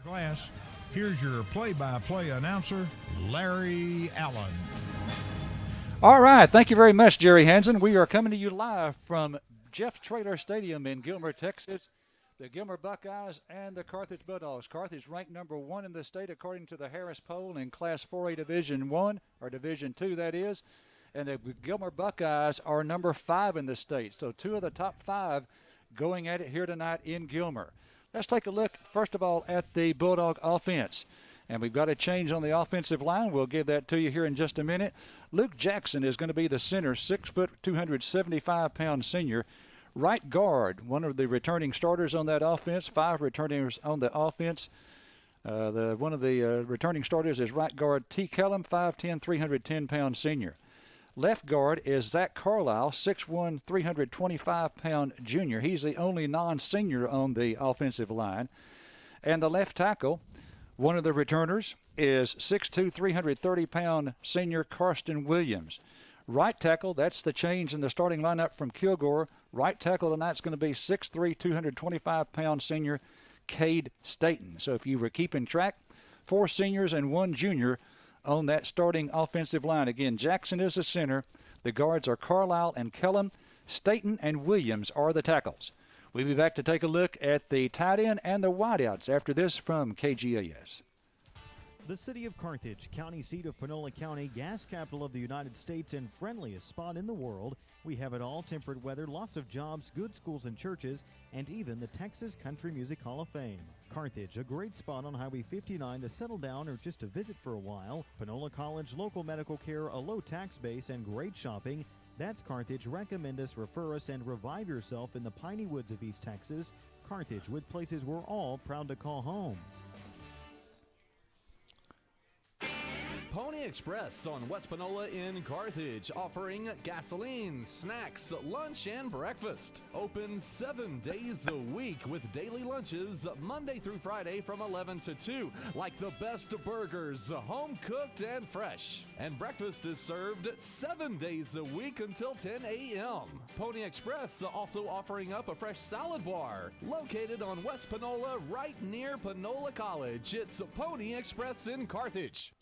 Class, here's your play-by-play announcer, Larry Allen. All right, thank you very much, Jerry Hansen. We are coming to you live from Jeff Traylor Stadium in Gilmer, Texas. The Gilmer Buckeyes and the Carthage Bulldogs. Carthage ranked number 1 in the state according to the Harris poll in Class 4A Division 1, or Division 2 that is. And the Gilmer Buckeyes are number 5 in the state. So 2 of the top 5 going at it here tonight in Gilmer. Let's take a look, first of all, at the Bulldog offense. And we've got a change on the offensive line. We'll give that to you here in just a minute. Luke Jackson is going to be the center, 6 foot, 275-pound senior. Right guard, one of the returning starters on that offense, 5 returners on the offense. One of the returning starters is right guard T. Kellum, 5'10", 310-pound senior. Left guard is Zach Carlisle, 6'1", 325-pound junior. He's the only non-senior on the offensive line. And the left tackle, one of the returners, is 6'2", 330-pound senior Karsten Williams. Right tackle, that's the change in the starting lineup from Kilgore. Right tackle tonight's going to be 6'3", 225-pound senior Cade Staten. So if you were keeping track, 4 seniors and 1 junior on that starting offensive line. Again, Jackson is the center. The guards are Carlisle and Kellum. Staten and Williams are the tackles. We'll be back to take a look at the tight end and the wideouts after this from KGAS. The city of Carthage, county seat of Panola County, gas capital of the United States, and friendliest spot in the world. We have it all: temperate weather, lots of jobs, good schools and churches, and even the Texas Country Music Hall of Fame. Carthage, a great spot on Highway 59 to settle down or just to visit for a while. Panola College, local medical care, a low tax base, and great shopping. That's Carthage. Recommend us, refer us, and revive yourself in the piney woods of East Texas. Carthage, with places we're all proud to call home. Pony Express on West Panola in Carthage, offering gasoline, snacks, lunch, and breakfast. Open 7 days a week with daily lunches Monday through Friday from 11 to 2, like the best burgers, home cooked and fresh. And breakfast is served 7 days a week until 10 a.m. Pony Express also offering up a fresh salad bar located on West Panola right near Panola College. It's Pony Express in Carthage.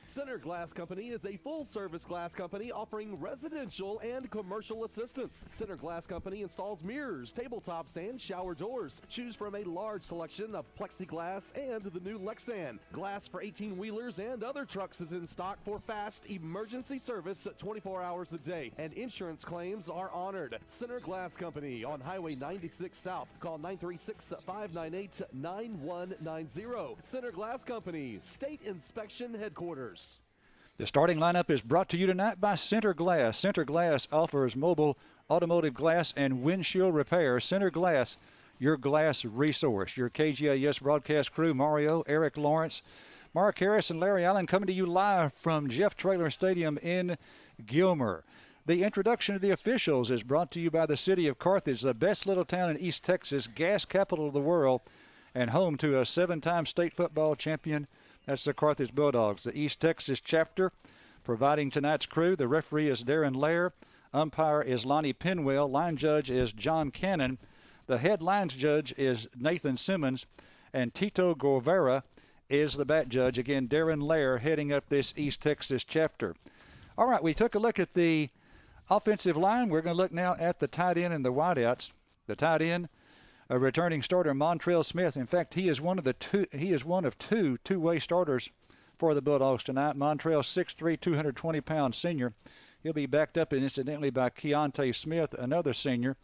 Center Glass Company is a full-service glass company offering residential and commercial assistance. Center Glass Company installs mirrors, tabletops, and shower doors. Choose from a large selection of plexiglass and the new Lexan. Glass for 18-wheelers and other trucks is in stock for fast emergency service 24 hours a day, and insurance claims are honored. Center Glass Company on Highway 96 South. Call 936-598-9190. Center Glass Company, State Inspection Headquarters. The starting lineup is brought to you tonight by Center Glass. Center Glass offers mobile automotive glass and windshield repair. Center Glass, your glass resource. Your KGAS broadcast crew, Mario, Eric Lawrence, Mark Harris, and Larry Allen, coming to you live from Jeff Traylor Stadium in Gilmer. The introduction of the officials is brought to you by the city of Carthage, the best little town in East Texas, gas capital of the world, and home to a 7-time state football champion. That's the Carthage Bulldogs. The East Texas chapter providing tonight's crew. The referee is Darren Lair. Umpire is Lonnie Penwell. Line judge is John Cannon. The head lines judge is Nathan Simmons. And Tito Guevara is the bat judge. Again, Darren Lair heading up this East Texas chapter. All right, we took a look at the offensive line. We're going to look now at the tight end and the wideouts. The tight end, a returning starter, Montrell Smith. In fact, he is one of two two-way starters for the Bulldogs tonight. Montrell, 6'3", 220-pound senior. He'll be backed up incidentally by Keontae Smith, another senior.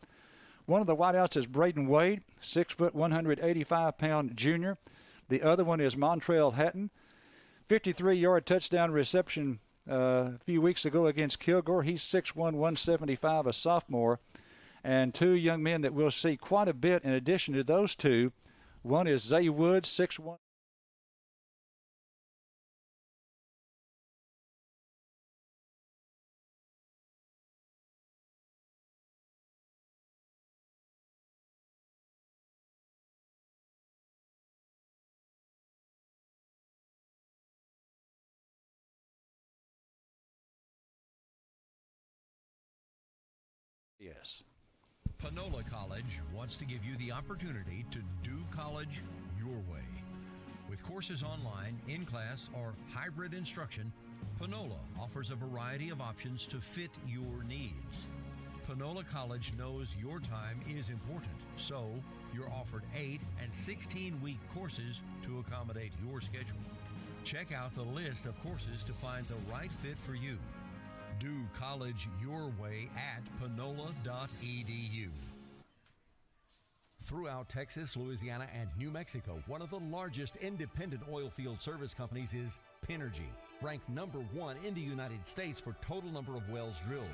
One of the wideouts is Braden Wade, 6 foot, 185-pound junior. The other one is Montrell Hatton, 53-yard touchdown reception a few weeks ago against Kilgore. He's 6'1", 175, a sophomore. And 2 young men that we'll see quite a bit in addition to those 2. One is Zay Woods, 6'1". Yes. Panola College wants to give you the opportunity to do college your way. With courses online, in-class, or hybrid instruction, Panola offers a variety of options to fit your needs. Panola College knows your time is important, so you're offered 8 and 16-week courses to accommodate your schedule. Check out the list of courses to find the right fit for you. Do college your way at panola.edu. Throughout Texas, Louisiana, and New Mexico, one of the largest independent oil field service companies is Pinergy, ranked number 1 in the United States for total number of wells drilled.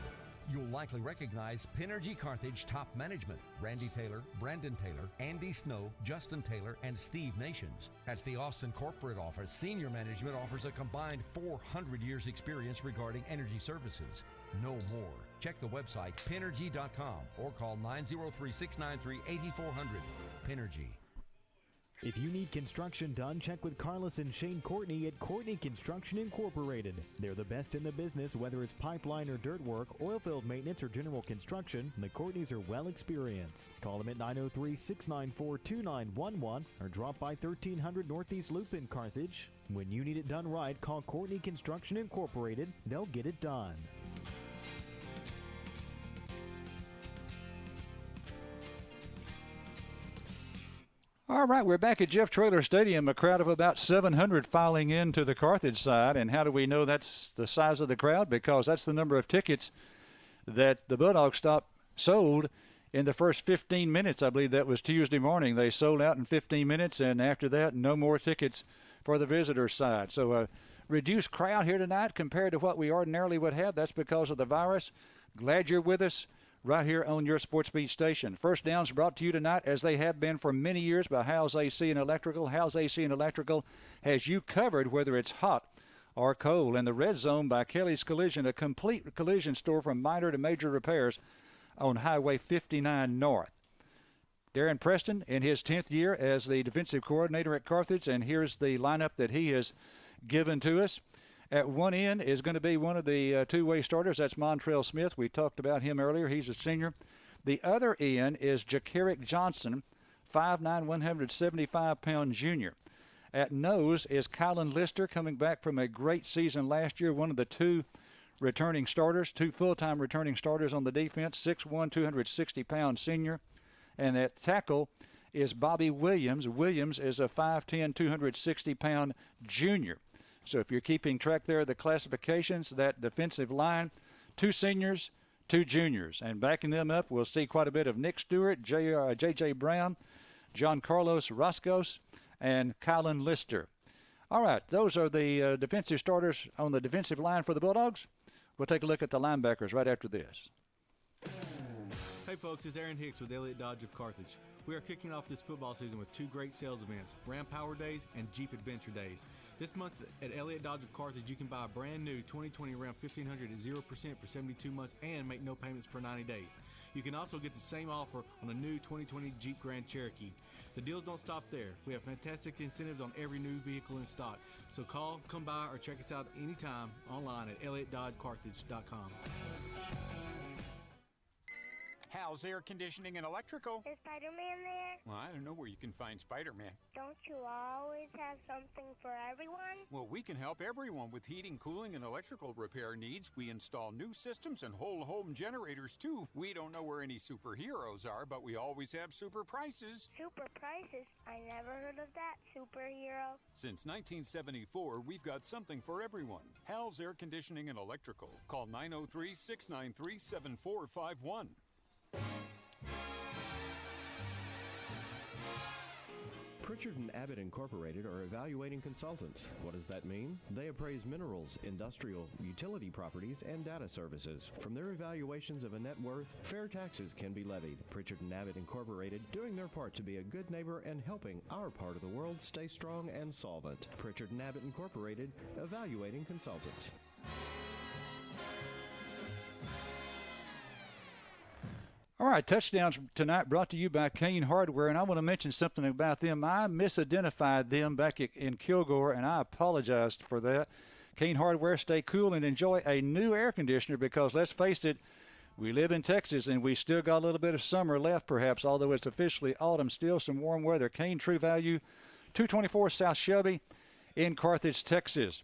You'll likely recognize Pinergy Carthage top management: Randy Taylor, Brandon Taylor, Andy Snow, Justin Taylor, and Steve Nations. At the Austin corporate office, senior management offers a combined 400 years experience regarding energy services. No more. Check the website pinergy.com or call 903-693-8400. Pinergy. If you need construction done, check with Carlos and Shane Courtney at Courtney Construction Incorporated. They're the best in the business, whether it's pipeline or dirt work, oil field maintenance, or general construction. The Courtneys are well experienced. Call them at 903-694-2911 or drop by 1300 Northeast Loop in Carthage. When you need it done right, call Courtney Construction Incorporated. They'll get it done. All right, we're back at Jeff Traylor Stadium, a crowd of about 700 filing into the Carthage side. And how do we know that's the size of the crowd? Because that's the number of tickets that the Bulldogs sold in the first 15 minutes. I believe that was Tuesday morning. They sold out in 15 minutes, and after that, no more tickets for the visitors side. So a reduced crowd here tonight compared to what we ordinarily would have. That's because of the virus. Glad you're with us right here on your Sports Beat station. First downs brought to you tonight, as they have been for many years, by Howe's AC and Electrical. Howe's AC and Electrical has you covered whether it's hot or cold. And the Red Zone by Kelly's Collision, a complete collision store from minor to major repairs on Highway 59 North. Darren Preston in his 10th year as the defensive coordinator at Carthage, and here's the lineup that he has given to us. At one end is going to be one of the two-way starters. That's Montrell Smith. We talked about him earlier. He's a senior. The other end is Jakarick Johnson, 5'9", 175-pound junior. At nose is Kylan Lister, coming back from a great season last year, one of the two returning starters, two full-time returning starters on the defense, 6'1", 260-pound senior. And at tackle is Bobby Williams. Williams is a 5'10", 260-pound junior. So if you're keeping track there of the classifications, that defensive line, two seniors, two juniors. And backing them up, we'll see quite a bit of Nick Stewart, J.J. Brown, John Carlos Roscos, and Kylan Lister. All right, those are the defensive starters on the defensive line for the Bulldogs. We'll take a look at the linebackers right after this. Hey folks, it's Aaron Hicks with Elliott Dodge of Carthage. We are kicking off this football season with two great sales events, Ram Power Days and Jeep Adventure Days. This month at Elliott Dodge of Carthage, you can buy a brand new 2020 Ram 1500 at 0% for 72 months and make no payments for 90 days. You can also get the same offer on a new 2020 Jeep Grand Cherokee. The deals don't stop there. We have fantastic incentives on every new vehicle in stock. So call, come by, or check us out anytime online at ElliottDodgeCarthage.com. Hal's Air Conditioning and Electrical. Is Spider-Man there? Well, I don't know where you can find Spider-Man. Don't you always have something for everyone? Well, we can help everyone with heating, cooling, and electrical repair needs. We install new systems and whole home generators, too. We don't know where any superheroes are, but we always have super prices. Super prices? I never heard of that superhero. Since 1974, we've got something for everyone. Hal's Air Conditioning and Electrical. Call 903-693-7451. Pritchard & Abbott Incorporated are evaluating consultants. What does that mean? They appraise minerals, industrial, utility properties, and data services. From their evaluations of a net worth, fair taxes can be levied. Pritchard & Abbott Incorporated doing their part to be a good neighbor and helping our part of the world stay strong and solvent. Pritchard & Abbott Incorporated, evaluating consultants. All right, touchdowns tonight brought to you by Kane Hardware, and I want to mention something about them. I misidentified them back in Kilgore, and I apologized for that. Kane Hardware, stay cool and enjoy a new air conditioner because, let's face it, we live in Texas, and we still got a little bit of summer left perhaps, although it's officially autumn, still some warm weather. Kane True Value 224 South Shelby in Carthage, Texas.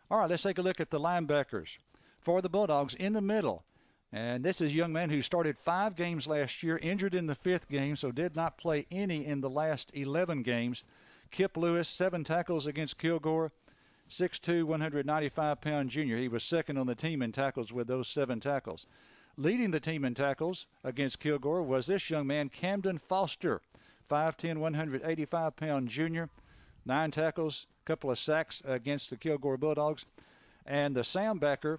All right, let's take a look at the linebackers for the Bulldogs in the middle. And this is a young man who started 5 games last year, injured in the 5th game, so did not play any in the last 11 games. Kip Lewis, 7 tackles against Kilgore, 6'2", 195-pound junior. He was second on the team in tackles with those 7 tackles. Leading the team in tackles against Kilgore was this young man, Camden Foster, 5'10", 185-pound junior. 9 tackles, a couple of sacks against the Kilgore Bulldogs. And the Sambacker,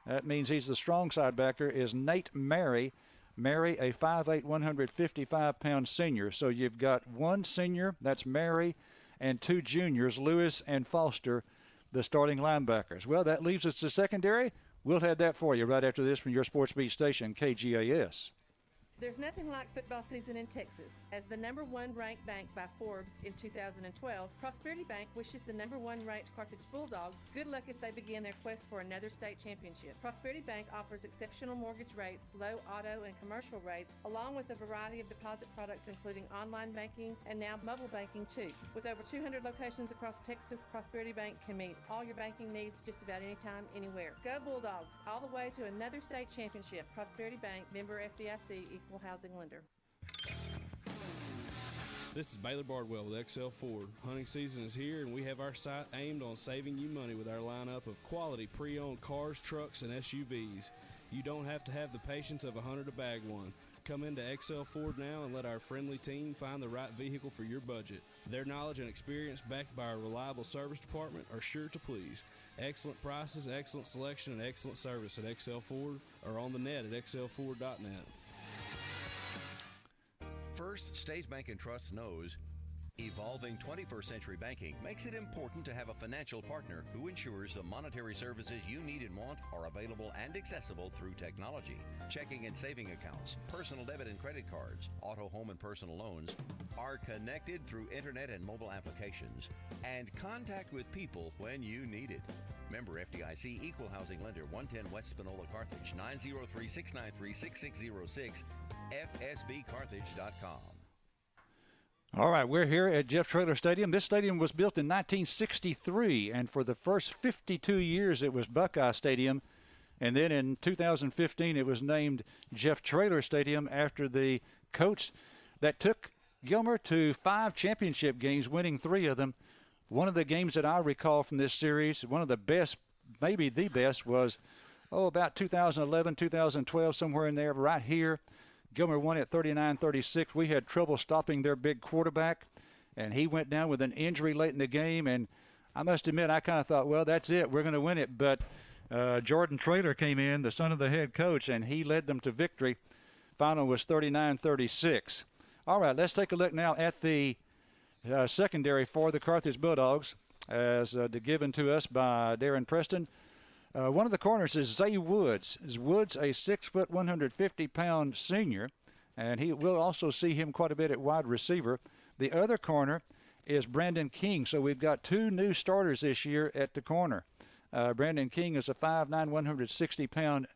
that means he's the strong side backer, is Nate Mary. Mary, a 5'8", 155-pound senior. So you've got 1 senior, that's Mary, and 2 juniors, Lewis and Foster, the starting linebackers. Well, that leaves us the secondary. We'll have that for you right after this from your Sports Beat station, KGAS. There's nothing like football season in Texas. As the #1 ranked bank by Forbes in 2012, Prosperity Bank wishes the #1 ranked Carthage Bulldogs good luck as they begin their quest for another state championship. Prosperity Bank offers exceptional mortgage rates, low auto and commercial rates, along with a variety of deposit products including online banking and now mobile banking too. With over 200 locations across Texas, Prosperity Bank can meet all your banking needs just about anytime, anywhere. Go Bulldogs, all the way to another state championship. Prosperity Bank, member FDIC, equal housing lender. This is Baylor Bardwell with XL Ford. Hunting season is here, and we have our sight aimed on saving you money with our lineup of quality pre-owned cars, trucks, and SUVs. You don't have to have the patience of a hunter to bag one. Come into XL Ford now and let our friendly team find the right vehicle for your budget. Their knowledge and experience, backed by our reliable service department, are sure to please. Excellent prices, excellent selection, and excellent service at XL Ford, or on the net at xlford.net. First State Bank & Trust knows evolving 21st century banking makes it important to have a financial partner who ensures the monetary services you need and want are available and accessible through technology. Checking and saving accounts, personal debit and credit cards, auto, home, and personal loans are connected through internet and mobile applications, and contact with people when you need it. Member FDIC, Equal Housing Lender, 110 West Spinola, Carthage, 903-693-6606, fsbcarthage.com. All right, we're here at Jeff Traylor Stadium. This stadium was built in 1963, and for the first 52 years it was Buckeye Stadium. And then in 2015 it was named Jeff Traylor Stadium after the coach that took Gilmer to 5 championship games, winning 3 of them. One of the games that I recall from this series, one of the best, maybe the best, was, about 2011, 2012, somewhere in there, right here. Gilmer won it 39-36. We had trouble stopping their big quarterback, and he went down with an injury late in the game. And I must admit, I kind of thought, well, that's it. We're going to win it. But Jordan Traylor came in, the son of the head coach, and he led them to victory. Final was 39-36. All right, let's take a look now at the secondary for the Carthage Bulldogs, as given to us by Darren Preston. One of the corners is Zay Woods. Woods, a 6', 150-pound senior, and we'll also see him quite a bit at wide receiver. The other corner is Brandon King. So we've got 2 new starters this year at the corner. Brandon King is a 5'9", 160-pound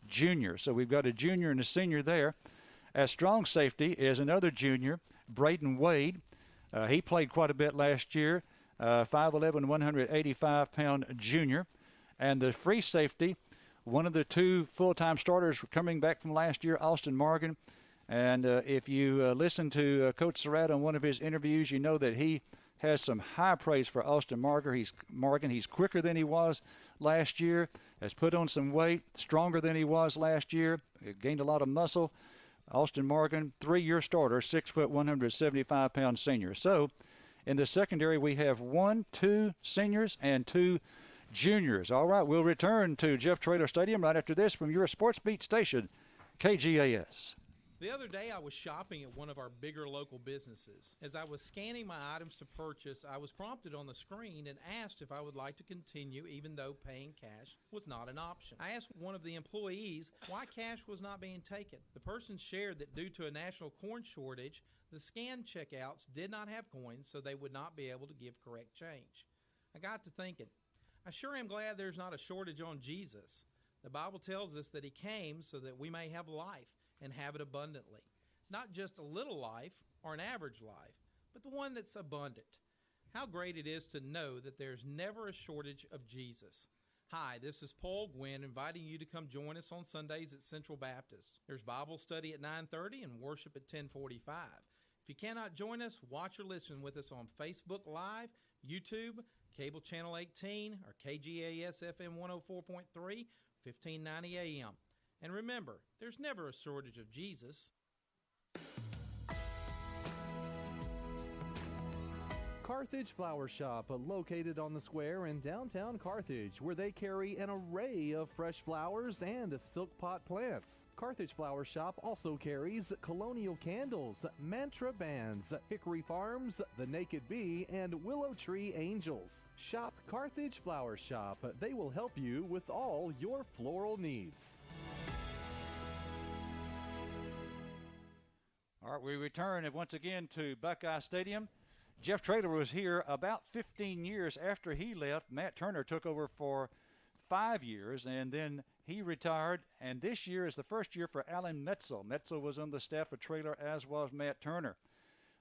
junior. So we've got a junior and a senior there. As strong safety is another junior, Braden Wade. He played quite a bit last year, 5'11", 185-pound junior. And the free safety, one of the 2 full-time starters coming back from last year, Austin Morgan. And if you listen to Coach Surratt on one of his interviews, you know that he has some high praise for Austin Morgan. He's quicker than he was last year, has put on some weight, stronger than he was last year, gained a lot of muscle. Austin Morgan, 3-year starter, 6', 175-pound senior. So in the secondary, we have 1, 2 seniors and 2 juniors. All right, we'll return to Jeff Traylor Stadium right after this from your Sports Beat station, KGAS. The other day I was shopping at one of our bigger local businesses. As I was scanning my items to purchase, I was prompted on the screen and asked if I would like to continue even though paying cash was not an option. I asked one of the employees why cash was not being taken. The person shared that due to a national corn shortage, the scan checkouts did not have coins, so they would not be able to give correct change. I got to thinking, I sure am glad there's not a shortage on Jesus. The Bible tells us that he came so that we may have life and have it abundantly. Not just a little life or an average life, but the one that's abundant. How great it is to know that there's never a shortage of Jesus. Hi, this is Paul Gwynn inviting you to come join us on Sundays at Central Baptist. There's Bible study at 9:30 and worship at 10:45. If you cannot join us, watch or listen with us on Facebook Live, YouTube, Cable Channel 18, or KGAS FM 104.3, 1590 AM. And remember, there's never a shortage of Jesus. Carthage Flower Shop, located on the square in downtown Carthage, where they carry an array of fresh flowers and silk pot plants. Carthage Flower Shop also carries colonial candles, mantra bands, hickory farms, the naked bee, and willow tree angels. Shop Carthage Flower Shop. They will help you with all your floral needs. All right, we return once again to Buckeye Stadium. Jeff Traylor was here about 15 years after he left. Matt Turner took over for 5 years, and then he retired. And this year is the first year for Alan Metzel. Metzel was on the staff of Traylor, as was Matt Turner.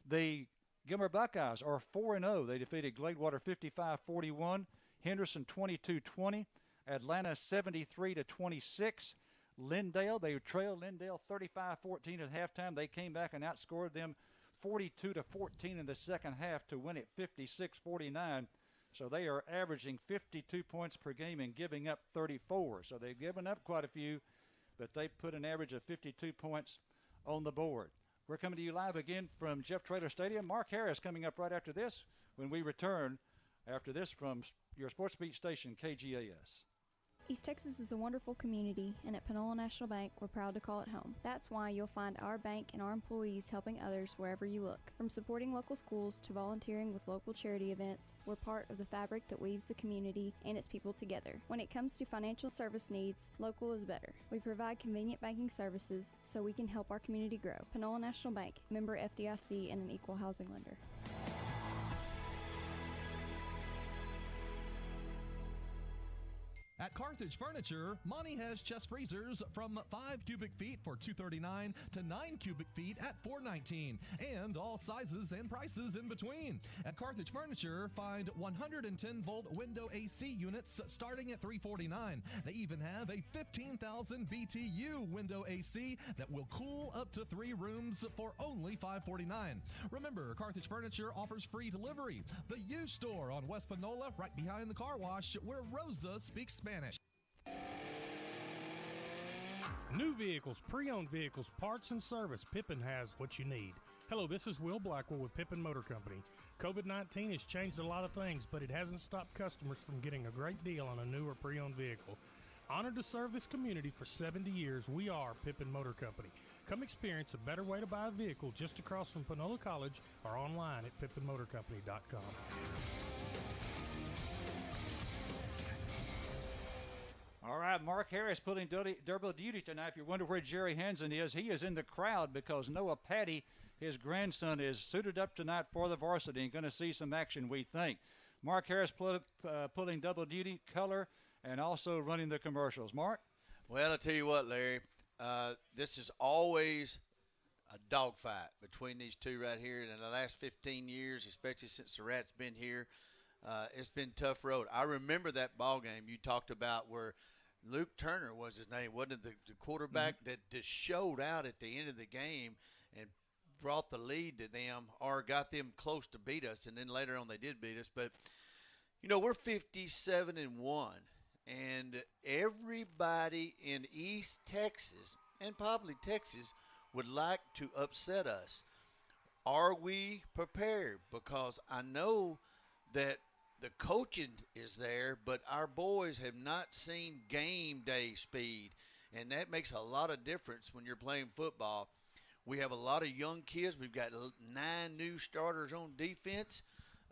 The Gilmer Buckeyes are 4-0. They defeated Gladewater 55-41, Henderson 22-20, Atlanta 73-26. Lindale, they trailed Lindale 35-14 at halftime. They came back and outscored them 42-14 in the second half to win it 56-49. So they are averaging 52 points per game and giving up 34. So they've given up quite a few, but they put an average of 52 points on the board. We're coming to you live again from Jeff Traylor Stadium. Mark Harris coming up right after this when we return after this from your Sports Beat station, KGAS. East Texas is a wonderful community, and at Panola National Bank, we're proud to call it home. That's why you'll find our bank and our employees helping others wherever you look. From supporting local schools to volunteering with local charity events, we're part of the fabric that weaves the community and its people together. When it comes to financial service needs, local is better. We provide convenient banking services so we can help our community grow. Panola National Bank, member FDIC, and an equal housing lender. At Carthage Furniture, Monty has chest freezers from 5 cubic feet for $239 to 9 cubic feet at $419, and all sizes and prices in between. At Carthage Furniture, find 110-volt window AC units starting at $349. They even have a 15,000 BTU window AC that will cool up to 3 rooms for only $549. Remember, Carthage Furniture offers free delivery. The U Store on West Panola, right behind the car wash, where Rosa speaks Spanish. New vehicles, pre-owned vehicles, parts and service, Pippin has what you need. Hello, this is Will Blackwell with Pippin Motor Company. COVID-19 has changed a lot of things, but it hasn't stopped customers from getting a great deal on a new or pre-owned vehicle. Honored to serve this community for 70 years, we are Pippin Motor Company. Come experience a better way to buy a vehicle just across from Panola College or online at pippinmotorcompany.com. All right, Mark Harris pulling double duty tonight. If you wonder where Jerry Hansen is, he is in the crowd because Noah Patty, his grandson, is suited up tonight for the varsity and going to see some action, we think. Mark Harris pulling double duty, color, and also running the commercials. Mark? Well, I'll tell you what, Larry, this is always a dogfight between these two right here. And in the last 15 years, especially since the Rat's been here, it's been a tough road. I remember that ball game you talked about where Luke Turner was his name, wasn't it, the quarterback that just showed out at the end of the game and brought the lead to them or got them close to beat us, and then later on they did beat us. But, you know, we're 57-1, and everybody in East Texas and probably Texas would like to upset us. Are we prepared? Because I know that the coaching is there, but our boys have not seen game day speed, and that makes a lot of difference when you're playing football. We have a lot of young kids. We've got 9 new starters on defense.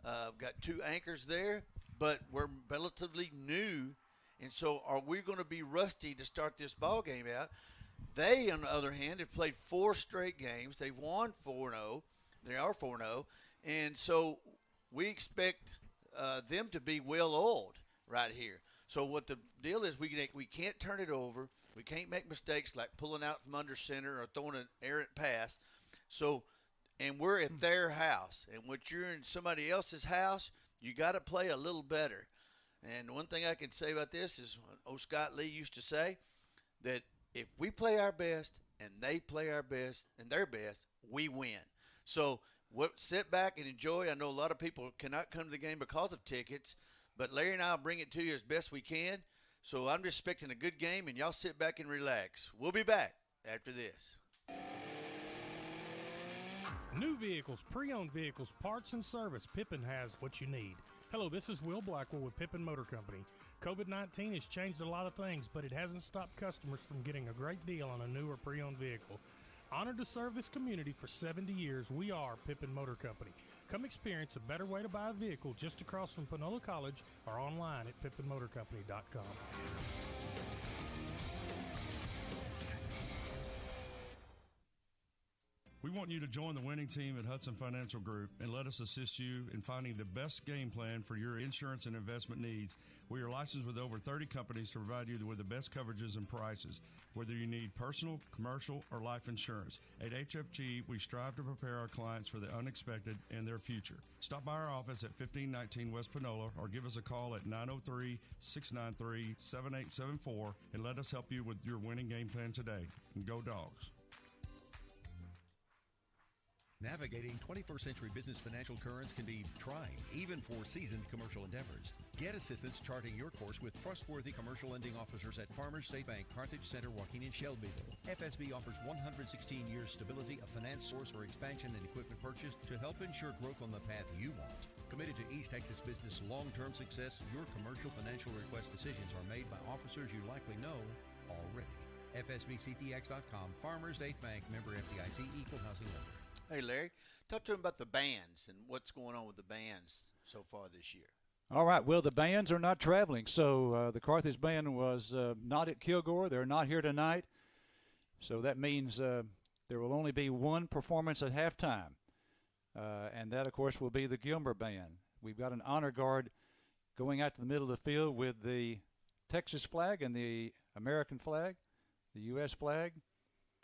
We've got 2 anchors there, but we're relatively new, and so are we going to be rusty to start this ball game out? They, on the other hand, have played 4 straight games. They've won 4-0. They are 4-0, and so we expect them to be well-oiled right here. So what the deal is, we can't turn it over. We can't make mistakes like pulling out from under center or throwing an errant pass. So and we're at their house. And when you're in somebody else's house, you got to play a little better. And one thing I can say about this is old Scott Lee used to say that if we play our best and they play our best and their best, we win. So sit back and enjoy. I know a lot of people cannot come to the game because of tickets, but Larry and I will bring it to you as best we can. So I'm just expecting a good game, and y'all sit back and relax. We'll be back after this. New vehicles, pre-owned vehicles, parts and service, Pippin has what you need. Hello, this is Will Blackwell with Pippin Motor Company. COVID-19 has changed a lot of things, but it hasn't stopped customers from getting a great deal on a new or pre-owned vehicle. Honored to serve this community for 70 years, we are Pippin Motor Company. Come experience a better way to buy a vehicle just across from Panola College or online at pippinmotorcompany.com. We want you to join the winning team at Hudson Financial Group and let us assist you in finding the best game plan for your insurance and investment needs. We are licensed with over 30 companies to provide you with the best coverages and prices, whether you need personal, commercial, or life insurance. At HFG, we strive to prepare our clients for the unexpected and their future. Stop by our office at 1519 West Panola or give us a call at 903-693-7874 and let us help you with your winning game plan today. And go Dogs. Navigating 21st century business financial currents can be trying, even for seasoned commercial endeavors. Get assistance charting your course with trustworthy commercial lending officers at Farmers State Bank, Carthage Center, Joaquin, and Shelbyville. FSB offers 116 years stability, a finance source for expansion and equipment purchase to help ensure growth on the path you want. Committed to East Texas business long-term success, your commercial financial request decisions are made by officers you likely know already. FSBCTX.com, Farmers State Bank, member FDIC, equal housing lender. Hey, Larry, talk to him about the bands and what's going on with the bands so far this year. All right. Well, the bands are not traveling. So the Carthage band was not at Kilgore. They're not here tonight. So that means there will only be one performance at halftime. And that, of course, will be the Gilmer band. We've got an honor guard going out to the middle of the field with the Texas flag and the American flag, the U.S. flag.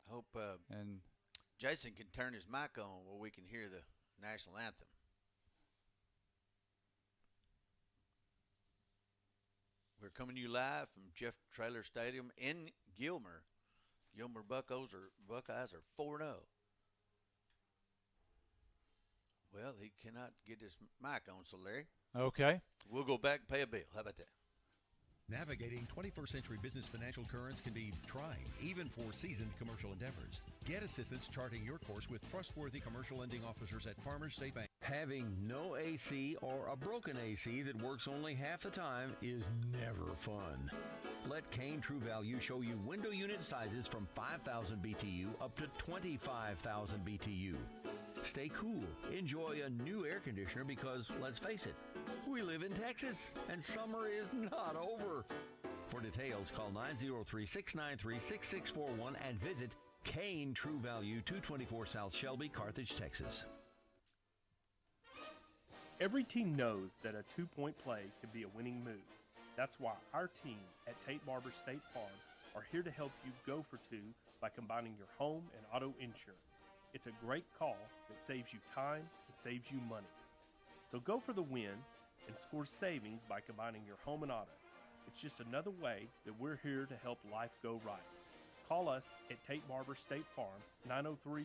I hope and Jason can turn his mic on where we can hear the national anthem. We're coming to you live from Jeff Traylor Stadium in Gilmer. Gilmer Buckeyes are 4-0. Well, he cannot get his mic on, so Larry. Okay. We'll go back and pay a bill. How about that? Navigating 21st century business financial currents can be trying, even for seasoned commercial endeavors. Get assistance charting your course with trustworthy commercial lending officers at Farmers State Bank. Having no AC or a broken AC that works only half the time is never fun. Let Kane True Value show you window unit sizes from 5,000 BTU up to 25,000 BTU. Stay cool. Enjoy a new air conditioner because, let's face it, we live in Texas and summer is not over. For details, call 903-693-6641 and visit Kane True Value, 224 South Shelby, Carthage, Texas. Every team knows that a two-point play can be a winning move. That's why our team at Tate Barber State Farm are here to help you go for two by combining your home and auto insurance. It's a great call that saves you time and saves you money. So go for the win and score savings by combining your home and auto. It's just another way that we're here to help life go right. Call us at Tate Barber State Farm, 903-693-7555.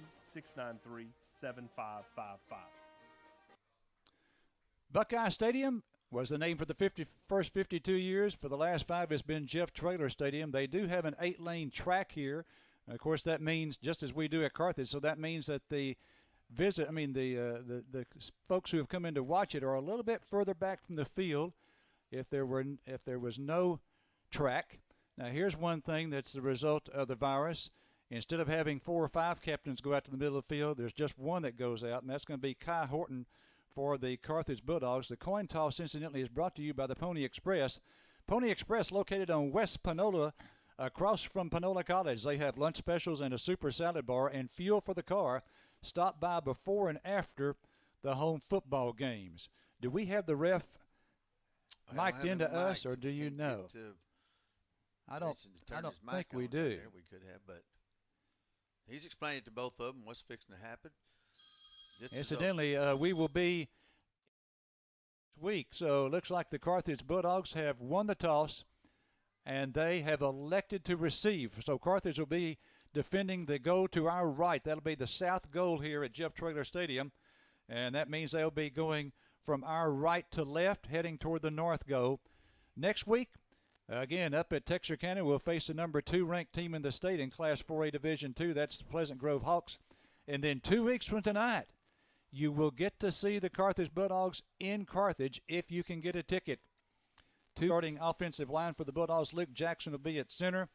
Buckeye Stadium was the name for the first 52 years. For the last 5, it's been Jeff Traylor Stadium. They do have an 8-lane track here. Of course, that means just as we do at Carthage. So that means that the folks who have come in to watch it are a little bit further back from the field. If there was no track. Now here's one thing that's the result of the virus. Instead of having 4 or 5 captains go out to the middle of the field, there's just one that goes out, and that's going to be Kai Horton for the Carthage Bulldogs. The coin toss, incidentally, is brought to you by the Pony Express. Pony Express, located on West Panola, across from Panola College. They have lunch specials and a super salad bar and fuel for the car. Stop by before and after the home football games. Do we have the ref mic'd into us, or do you know? I don't think we do. We could have, but he's explained it to both of them, what's fixing to happen. Incidentally, we will be next week. So it looks like the Carthage Bulldogs have won the toss, and they have elected to receive. So Carthage will be defending the goal to our right. That'll be the south goal here at Jeff Traylor Stadium, and that means they'll be going from our right to left, heading toward the north goal. Next week, again, up at Texarkana, we'll face the number 2 ranked team in the state in Class 4A Division II. That's the Pleasant Grove Hawks. And then 2 weeks from tonight, you will get to see the Carthage Bulldogs in Carthage if you can get a ticket. 2 starting offensive line for the Bulldogs. Luke Jackson will be at center.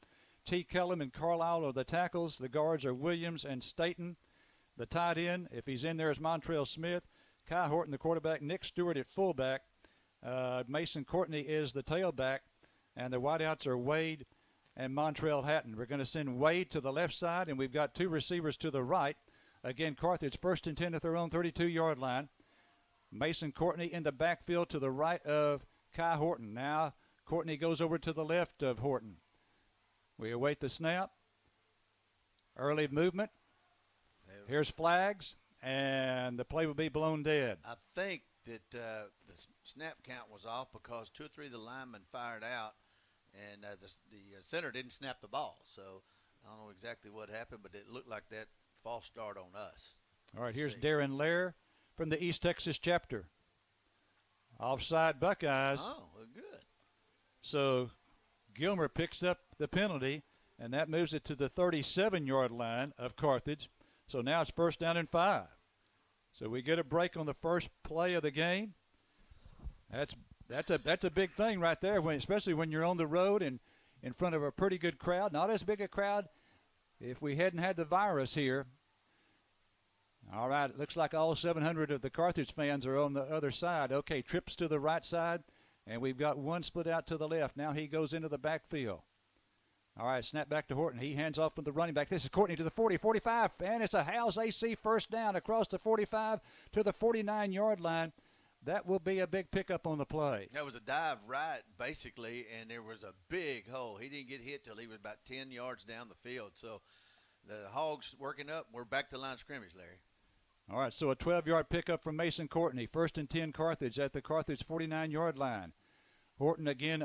T. Kellum and Carlisle are the tackles. The guards are Williams and Staten. The tight end, if he's in there, is Montrell Smith. Kai Horton, the quarterback. Nick Stewart at fullback. Mason Courtney is the tailback. And the wideouts are Wade and Montrell Hatton. We're going to send Wade to the left side, and we've got 2 receivers to the right. Again, Carthage first and 10 at their own 32-yard line. Mason Courtney in the backfield to the right of Kai Horton. Now Courtney goes over to the left of Horton. We await the snap. Early movement. Here's flags, and the play will be blown dead. I think that the snap count was off because 2 or 3 of the linemen fired out, and the center didn't snap the ball. So I don't know exactly what happened, but it looked like that false start on us. All right, here's Darren Lair from the East Texas chapter. Offside Buckeyes. Oh, well, good. So Gilmer picks up the penalty, and that moves it to the 37-yard line of Carthage. So now it's first down and 5. So we get a break on the first play of the game. That's a big thing right there, especially when you're on the road and in front of a pretty good crowd. Not as big a crowd if we hadn't had the virus here. All right, it looks like all 700 of the Carthage fans are on the other side. Okay, trips to the right side, and we've got 1 split out to the left. Now he goes into the backfield. All right, snap back to Horton. He hands off from the running back. This is Courtney to the 40, 45, and it's a Howes AC first down across the 45 to the 49-yard line. That will be a big pickup on the play. That was a dive right, basically, and there was a big hole. He didn't get hit till he was about 10 yards down the field. So the Hogs working up. We're back to line of scrimmage, Larry. All right, so a 12-yard pickup from Mason Courtney. First and 10 Carthage at the Carthage 49-yard line. Horton again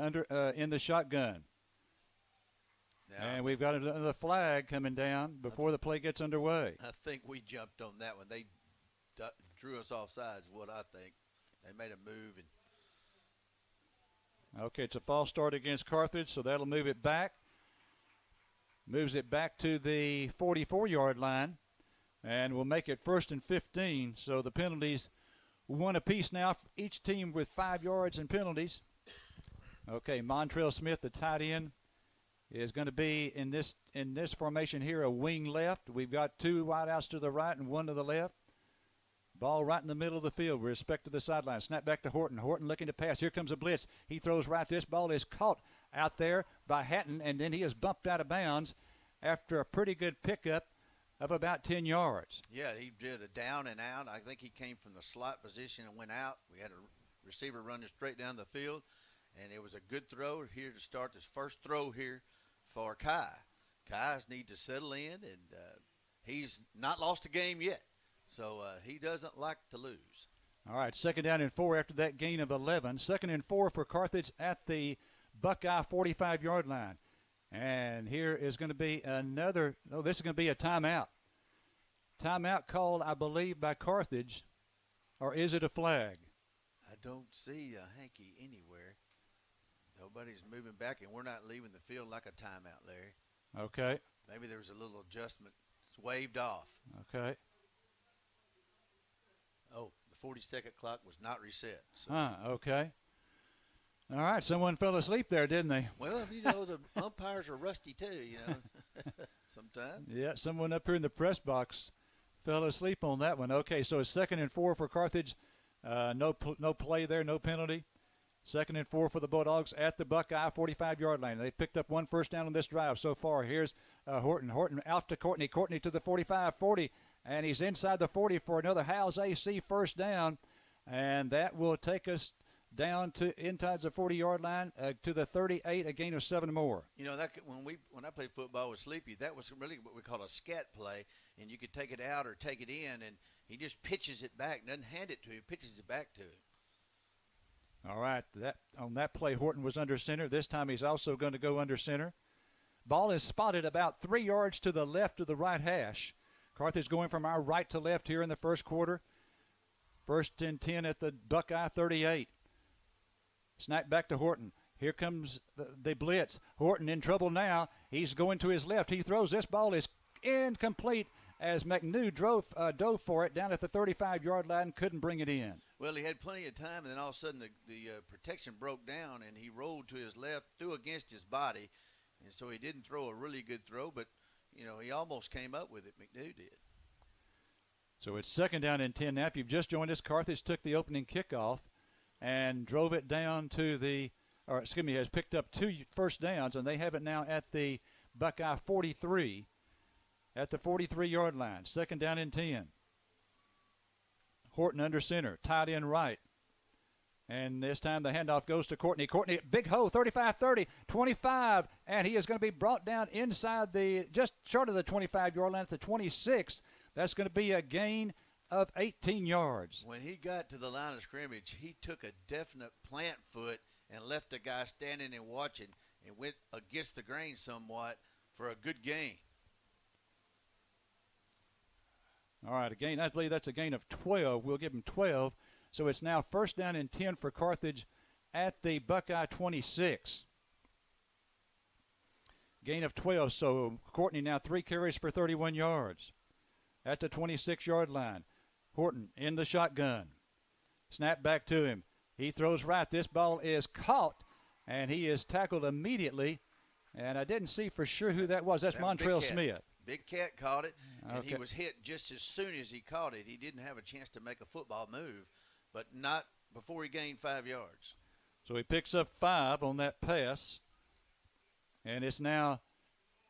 in the shotgun. And we've got another flag coming down before the play gets underway. I think we jumped on that one. They drew us off sides, what I think. They made a move. Okay, it's a false start against Carthage, so that'll move it back. Moves it back to the 44-yard line, and we'll make it first and 15. So the penalties, 1 apiece now, each team with 5 yards in penalties. Okay, Montrell Smith, the tight end, is going to be in this formation here, a wing left. We've got 2 wideouts to the right and 1 to the left. Ball right in the middle of the field with respect to the sideline. Snap back to Horton. Horton looking to pass. Here comes a blitz. He throws right. This ball is caught out there by Hatton, and then he is bumped out of bounds after a pretty good pickup of about 10 yards. Yeah, he did a down and out. I think he came from the slot position and went out. We had a receiver running straight down the field, and it was a good throw here to start this first throw here for Kai. Kai's need to settle in, and he's not lost a game yet. So he doesn't like to lose. All right, second down and 4 after that gain of 11. Second and 4 for Carthage at the Buckeye 45-yard line. And here is going to be this is going to be a timeout. Timeout called, I believe, by Carthage. Or is it a flag? I don't see a hanky anywhere. Nobody's moving back, and we're not leaving the field like a timeout, Larry. Okay. Maybe there was a little adjustment. It's waved off. Okay. Oh, the 40-second clock was not reset. So. Okay. All right, someone fell asleep there, didn't they? Well, the umpires are rusty too, sometimes. Yeah, someone up here in the press box fell asleep on that one. Okay, so it's second and 4 for Carthage. No play there, no penalty. Second and 4 for the Bulldogs at the Buckeye 45-yard line. They picked up 1 first down on this drive so far. Here's Horton. Horton out to Courtney. Courtney to the 45, 40, and he's inside the 40 for another Howes AC first down, and that will take us down to inside the 40-yard line to the 38, a gain of 7 more. You know, that when I played football with Sleepy, that was really what we call a scat play, and you could take it out or take it in, and he just pitches it back, doesn't hand it to him, pitches it back to him. All right, on that play, Horton was under center. This time he's also going to go under center. Ball is spotted about 3 yards to the left of the right hash. Carthage going from our right to left here in the first quarter. 1st and 10 at the Buckeye 38. Snap back to Horton. Here comes the blitz. Horton in trouble now. He's going to his left. He throws. This ball is incomplete as McNew dove for it down at the 35-yard line, couldn't bring it in. Well, he had plenty of time, and then all of a sudden the protection broke down, and he rolled to his left, threw against his body, and so he didn't throw a really good throw, but, you know, he almost came up with it. McNew did. So it's 2nd down and 10 now. If you've just joined us, Carthage took the opening kickoff and drove it down to has picked up 2 first downs, and they have it now at the Buckeye 43, at the 43-yard line. 2nd down and 10. Horton under center, tight end right. And this time the handoff goes to Courtney. Courtney, big hole, 35-30, 25, and he is going to be brought down inside just short of the 25-yard line at the 26. That's going to be a gain of 18 yards. When he got to the line of scrimmage, he took a definite plant foot and left the guy standing and watching and went against the grain somewhat for a good gain. All right, I believe that's a gain of 12. We'll give him 12. So it's now 1st down and 10 for Carthage at the Buckeye 26. Gain of 12. So Courtney now 3 carries for 31 yards at the 26-yard line. Horton in the shotgun. Snap back to him. He throws right. This ball is caught, and he is tackled immediately. And I didn't see for sure who that was. That's Montrell Smith. Big Cat caught it, and Okay. he was hit just as soon as he caught it. He didn't have a chance to make a football move, but not before he gained 5 yards. So he picks up 5 on that pass, and it's now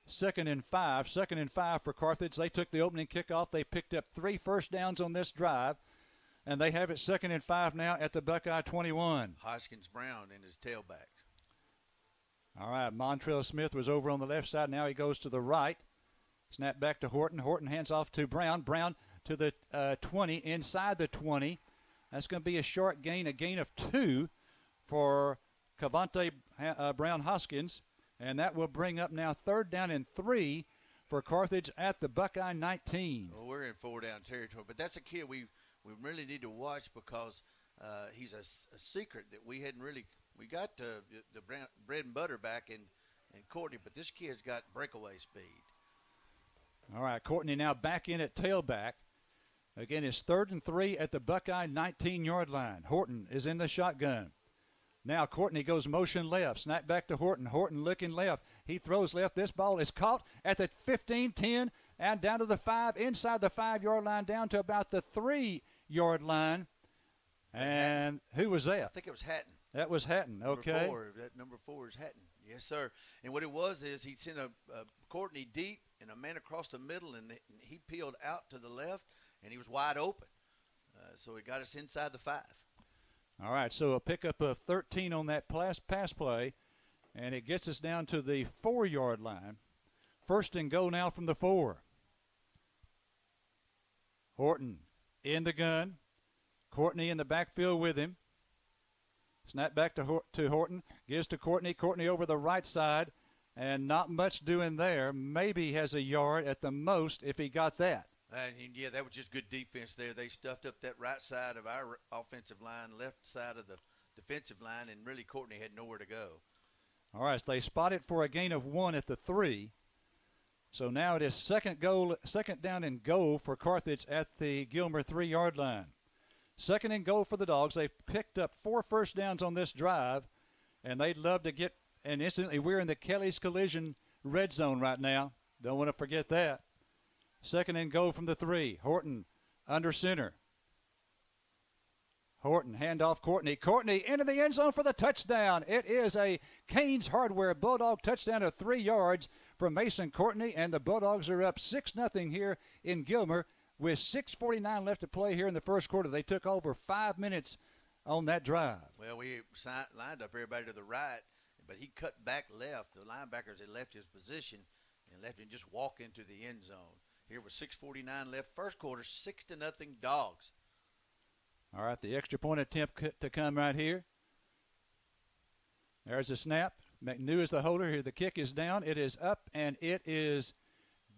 2nd and 5. 2nd and 5 for Carthage. They took the opening kickoff. They picked up 3 first downs on this drive, and they have it 2nd and 5 now at the Buckeye 21. Hoskins Brown in his tailback. All right, Montrell Smith was over on the left side. Now he goes to the right. Snap back to Horton. Horton hands off to Brown. Brown to the 20, inside the 20. That's going to be a short gain, a gain of 2 for Cavante Brown Hoskins. And that will bring up now 3rd down and 3 for Carthage at the Buckeye 19. Well, we're in 4-down territory, but that's a kid we really need to watch because he's a secret that we hadn't really – we got the bread and butter back in Courtney, but this kid's got breakaway speed. All right, Courtney now back in at tailback. Again, it's 3rd and 3 at the Buckeye 19-yard line. Horton is in the shotgun. Now Courtney goes motion left. Snap back to Horton. Horton looking left. He throws left. This ball is caught at the 15, 10, and down to the 5, inside the 5-yard line, down to about the 3-yard line. And who was that? I think it was Hatton. That was Hatton, okay. Number 4 is Hatton. Yes, sir. And what it was is he sent a Courtney deep and a man across the middle, and he peeled out to the left, and he was wide open. So he got us inside the 5. All right, so a pickup of 13 on that pass play, and it gets us down to the 4-yard line. 1st and goal now from the 4. Horton in the gun. Courtney in the backfield with him. Snap back to Horton. Gives to Courtney. Courtney over the right side, and not much doing there. Maybe has a yard at the most if he got that. And yeah, that was just good defense there. They stuffed up that right side of our offensive line, left side of the defensive line, and really Courtney had nowhere to go. All right, so they spot it for a gain of 1 at the 3. So now it is 2nd down and goal for Carthage at the Gilmer 3-yard line. 2nd and goal for the Dogs. They've picked up 4 first downs on this drive, and they'd love to get, and instantly we're in the Kelly's Collision red zone right now. Don't want to forget that. 2nd and goal from the 3. Horton under center. Horton, handoff Courtney. Courtney into the end zone for the touchdown. It is a Canes Hardware Bulldog touchdown of 3 yards from Mason Courtney, and the Bulldogs are up 6-0 here in Gilmer with 6:49 left to play here in the first quarter. They took over 5 minutes on that drive. Well, we lined up everybody to the right, but he cut back left. The linebackers had left his position and left him just walk into the end zone. Here was 6:49 left. First quarter, 6-0 Dogs. All right, the extra point attempt to come right here. There's a snap. McNew is the holder here. The kick is down. It is up, and it is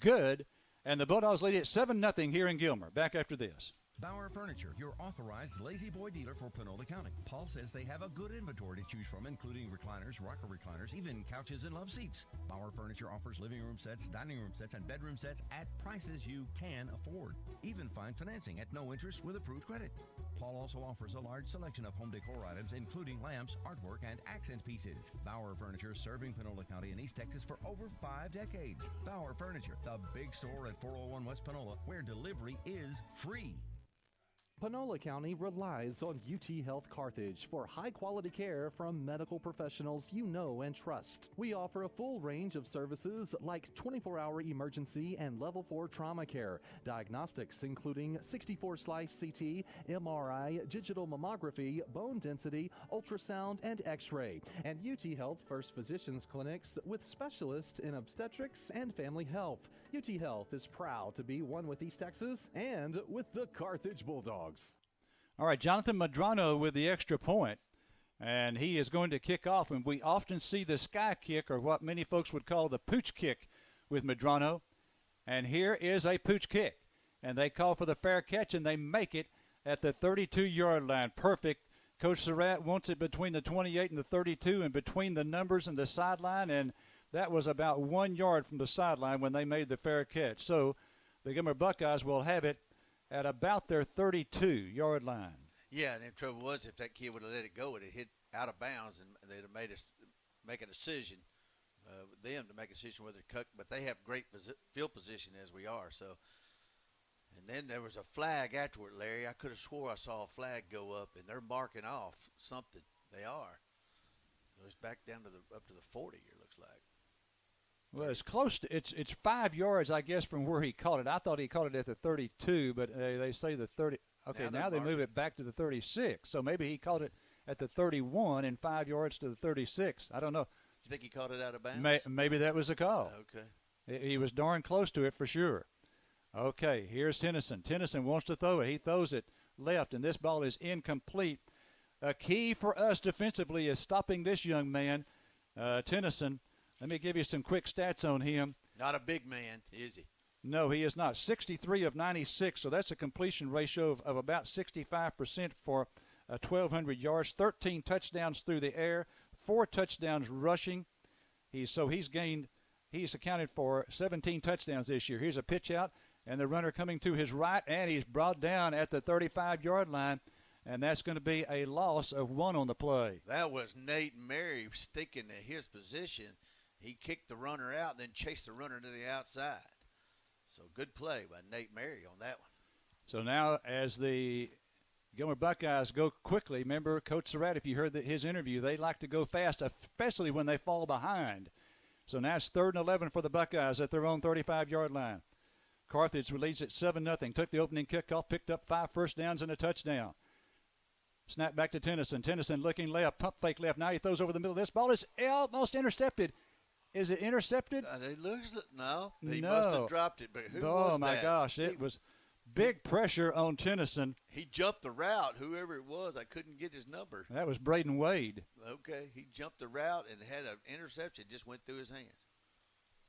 good. And the Bulldogs lead it 7-0 here in Gilmer. Back after this. Bauer Furniture, your authorized Lazy Boy dealer for Panola County. Paul says they have a good inventory to choose from, including recliners, rocker recliners, even couches and love seats. Bauer Furniture offers living room sets, dining room sets, and bedroom sets at prices you can afford. Even find financing at no interest with approved credit. Paul also offers a large selection of home decor items, including lamps, artwork, and accent pieces. Bauer Furniture, serving Panola County and East Texas for over 5 decades. Bauer Furniture, the big store at 401 West Panola, where delivery is free. Panola County relies on UT Health Carthage for high-quality care from medical professionals you know and trust. We offer a full range of services like 24-hour emergency and level 4 trauma care, diagnostics including 64-slice CT, MRI, digital mammography, bone density, ultrasound, and x-ray, and UT Health First Physicians clinics with specialists in obstetrics and family health. UT Health is proud to be one with East Texas and with the Carthage Bulldogs. All right, Jonathan Medrano with the extra point, and he is going to kick off. And we often see the sky kick, or what many folks would call the Pooch Kick, with Medrano. And here is a Pooch Kick, and they call for the fair catch, and they make it at the 32-yard line. Perfect. Coach Surratt wants it between the 28 and the 32, and between the numbers and the sideline, and that was about 1 yard from the sideline when they made the fair catch. So the Gilmer Buckeyes will have it at about their 32-yard line. Yeah, and the trouble was if that kid would have let it go, it had hit out of bounds, and they'd have made us make a decision, them to make a decision whether to cut. But they have great field position as we are. So, and then there was a flag afterward, Larry. I could have swore I saw a flag go up, and they're marking off something. They are. It's back down to up to the 40. It looks like. Well, it's close to it's 5 yards, I guess, from where he caught it. I thought he caught it at the 32, but they say the 30. Okay, now they move it back to the 36. So maybe he caught it at the 31 and 5 yards to the 36. I don't know. You think he caught it out of bounds? Maybe that was a call. Okay. He was darn close to it for sure. Okay, here's Tennyson. Tennyson wants to throw it. He throws it left, and this ball is incomplete. A key for us defensively is stopping this young man, Tennyson. Let me give you some quick stats on him. Not a big man, is he? No, he is not. 63 of 96, so that's a completion ratio of about 65% for 1,200 yards. 13 touchdowns through the air, 4 touchdowns rushing. He's accounted for 17 touchdowns this year. Here's a pitch out, and the runner coming to his right, and he's brought down at the 35-yard line, and that's going to be a loss of 1 on the play. That was Nate Mary sticking to his position. He kicked the runner out and then chased the runner to the outside. So good play by Nate Mary on that one. So now as the Gilmer Buckeyes go quickly, remember Coach Surratt, if you heard his interview, they like to go fast, especially when they fall behind. So now it's 3rd and 11 for the Buckeyes at their own 35-yard line. Carthage leads at 7-0. Took the opening kickoff, picked up 5 first downs and a touchdown. Snap back to Tennyson. Tennyson looking left, pump fake left. Now he throws over the middle. This ball is almost intercepted. Is it intercepted? No. He must have dropped it, but who was that? Oh, my gosh. It was big pressure on Tennyson. He jumped the route, whoever it was. I couldn't get his number. That was Braden Wade. Okay. He jumped the route and had an interception. Just went through his hands.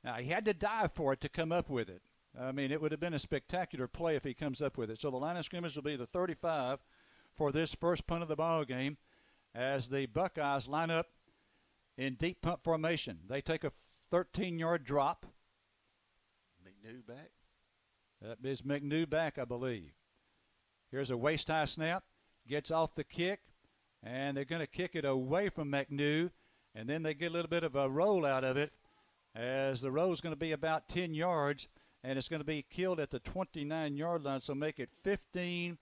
Now, he had to dive for it to come up with it. I mean, it would have been a spectacular play if he comes up with it. So the line of scrimmage will be the 35 for this first punt of the ball game as the Buckeyes line up in deep punt formation. They take a 13-yard drop. McNew back. That is McNew back, I believe. Here's a waist-high snap. Gets off the kick, and they're going to kick it away from McNew, and then they get a little bit of a roll out of it as the roll is going to be about 10 yards, and it's going to be killed at the 29-yard line, so make it 15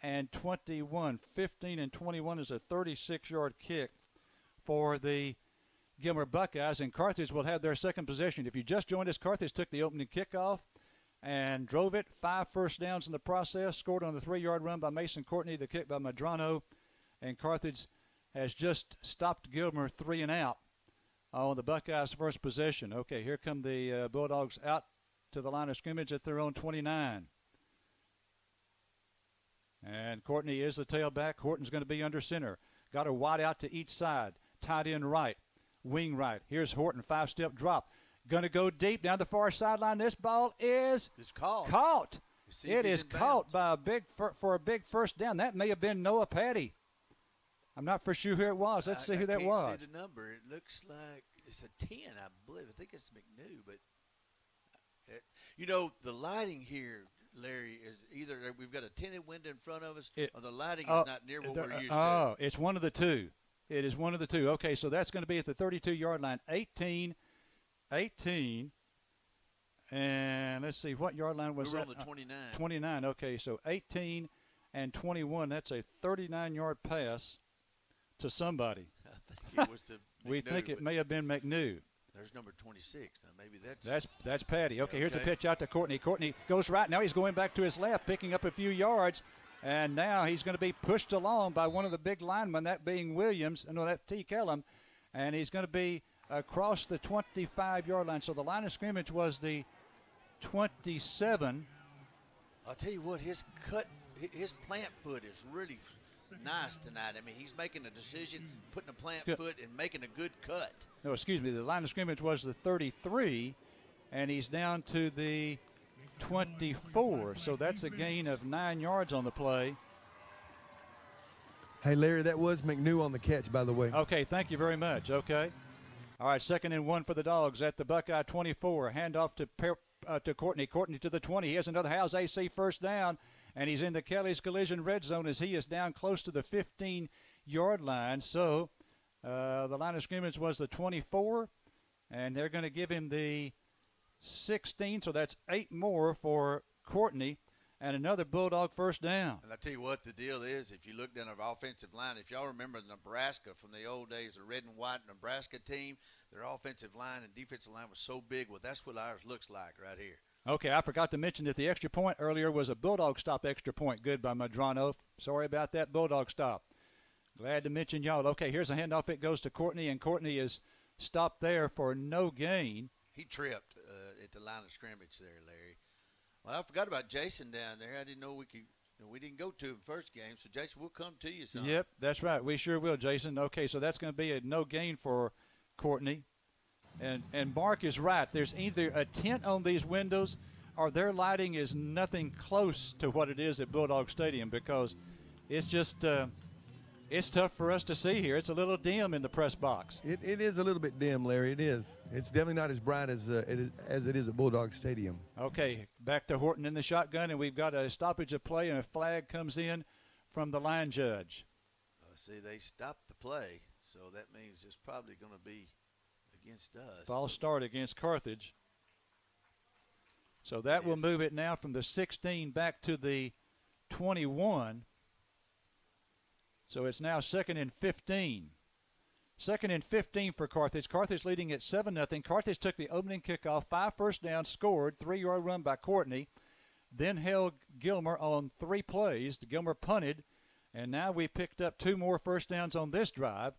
and 21. 15 and 21 is a 36-yard kick for the Gilmer Buckeyes, and Carthage will have their second possession. If you just joined us, Carthage took the opening kickoff and drove it. 5 first downs in the process, scored on the 3-yard run by Mason Courtney, the kick by Medrano, and Carthage has just stopped Gilmer 3 and out on the Buckeyes' first possession. Okay, here come the Bulldogs out to the line of scrimmage at their own 29. And Courtney is the tailback. Horton's going to be under center. Got a wide out to each side. Tight end right. Wing right. Here's Horton. 5-step drop. Going to go deep down the far sideline. This ball is caught. It is caught by for a big first down. That may have been Noah Petty. I'm not for sure who it was. Let's see who that was. I can't see the number. It looks like it's a 10, I believe. I think it's McNew. But, the lighting here, Larry, is either we've got a tinted window in front of us or the lighting is not near what we're used to. Oh, it's one of the two. It is one of the two. Okay, so that's going to be at the 32-yard line. 18. And let's see, what yard line was that? We were on the 29. 29, okay, so 18 and 21. That's a 39-yard pass to somebody. I think it was to McNew, we think it may have been McNew. There's number 26. Now maybe that's Patty. Okay, here's a pitch out to Courtney. Courtney goes right. Now he's going back to his left, picking up a few yards. And now he's going to be pushed along by one of the big linemen, that being Williams. No, that T. Kellum. And he's going to be across the 25-yard line. So the line of scrimmage was the 27. I'll tell you what, his plant foot is really nice tonight. I mean, he's making a decision, putting a plant foot and making a good cut. No, excuse me. The line of scrimmage was the 33, and he's down to the 24. So that's a gain of 9 yards on the play. Hey, Larry, that was McNew on the catch, by the way. Okay, thank you very much. Okay. All right, 2nd and 1 for the Dogs at the Buckeye 24. Handoff to Courtney. Courtney to the 20. He has another Howes AC first down, and he's in the Kelly's Collision red zone as he is down close to the 15-yard line. So the line of scrimmage was the 24, and they're going to give him the 16, so that's 8 more for Courtney. And another Bulldog first down. And I tell you what, the deal is, if you look down our offensive line, if y'all remember Nebraska from the old days, the red and white Nebraska team, their offensive line and defensive line was so big. Well, that's what ours looks like right here. Okay, I forgot to mention that the extra point earlier was a Bulldog stop extra point. Good by Medrano. Sorry about that Bulldog stop. Glad to mention y'all. Okay, here's a handoff. It goes to Courtney, and Courtney is stopped there for no gain. He tripped at the line of scrimmage there, Larry. Well, I forgot about Jason down there. I didn't know we didn't go to him first game. So, Jason, we'll come to you son. Yep, that's right. We sure will, Jason. Okay, so that's going to be a no gain for Courtney. And Mark is right. There's either a tint on these windows or their lighting is nothing close to what it is at Bulldog Stadium because it's just it's tough for us to see here. It's a little dim in the press box. It is a little bit dim, Larry. It is. It's definitely not as bright as it is at Bulldog Stadium. Okay, back to Horton in the shotgun, and we've got a stoppage of play, and a flag comes in from the line judge. See, they stopped the play, so that means it's probably going to be against us. False start against Carthage. So that will move it now from the 16 back to the 21. So it's now 2nd and 15. 2nd and 15 for Carthage. Carthage leading at 7-0. Carthage took the opening kickoff, 5 first downs, scored, 3-yard run by Courtney, then held Gilmer on 3 plays. Gilmer punted, and now we picked up 2 more first downs on this drive,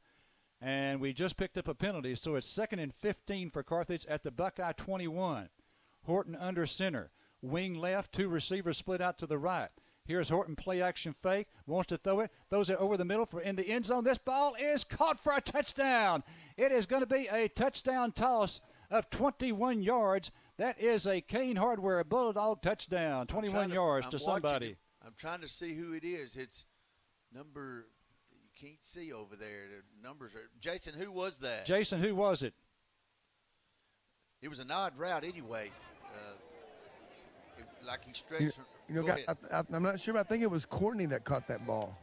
and we just picked up a penalty. So it's 2nd and 15 for Carthage at the Buckeye 21. Horton under center. Wing left, 2 receivers split out to the right. Here's Horton, play action fake, wants to throw it, throws it over the middle for in the end zone. This ball is caught for a touchdown. It is going to be a touchdown toss of 21 yards. That is a Kane Hardware Bulldog touchdown, 21 yards to somebody. I'm trying to see who it is. It's number, you can't see over there. The numbers are, Jason, who was that? Jason, who was it? It was an odd route anyway. Like he stretched from. I'm not sure. I think it was Courtney that caught that ball.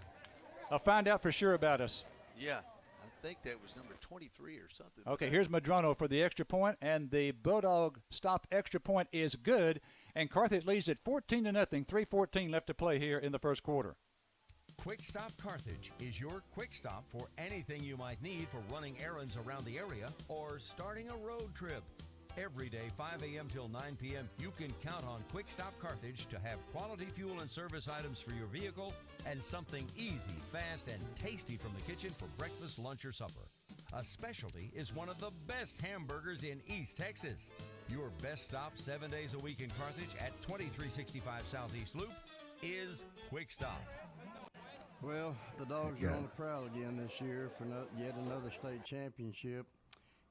I'll find out for sure about us. Yeah, I think that was number 23 or something. Okay, here's Medrano for the extra point, and the Bulldog stop extra point is good, and Carthage leads at 14-0. 3:14 left to play here in the first quarter. Quick Stop Carthage is your quick stop for anything you might need for running errands around the area or starting a road trip. Every day, 5 a.m. till 9 p.m., you can count on Quick Stop Carthage to have quality fuel and service items for your vehicle and something easy, fast, and tasty from the kitchen for breakfast, lunch, or supper. A specialty is one of the best hamburgers in East Texas. Your best stop 7 days a week in Carthage at 2365 Southeast Loop is Quick Stop. Well, the Dogs are on the prowl again this year for yet another state championship.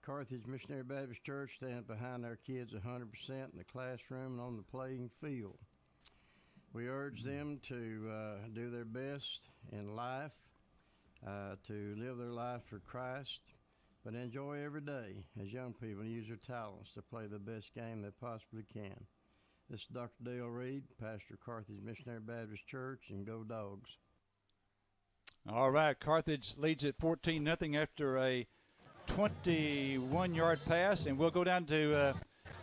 Carthage Missionary Baptist Church stands behind our kids 100% in the classroom and on the playing field. We urge them to do their best in life, to live their life for Christ, but enjoy every day as young people and use their talents to play the best game they possibly can. This is Dr. Dale Reed, pastor of Carthage Missionary Baptist Church, and go Dogs. All right, Carthage leads at 14-0 after a 21-yard pass, and we'll go down to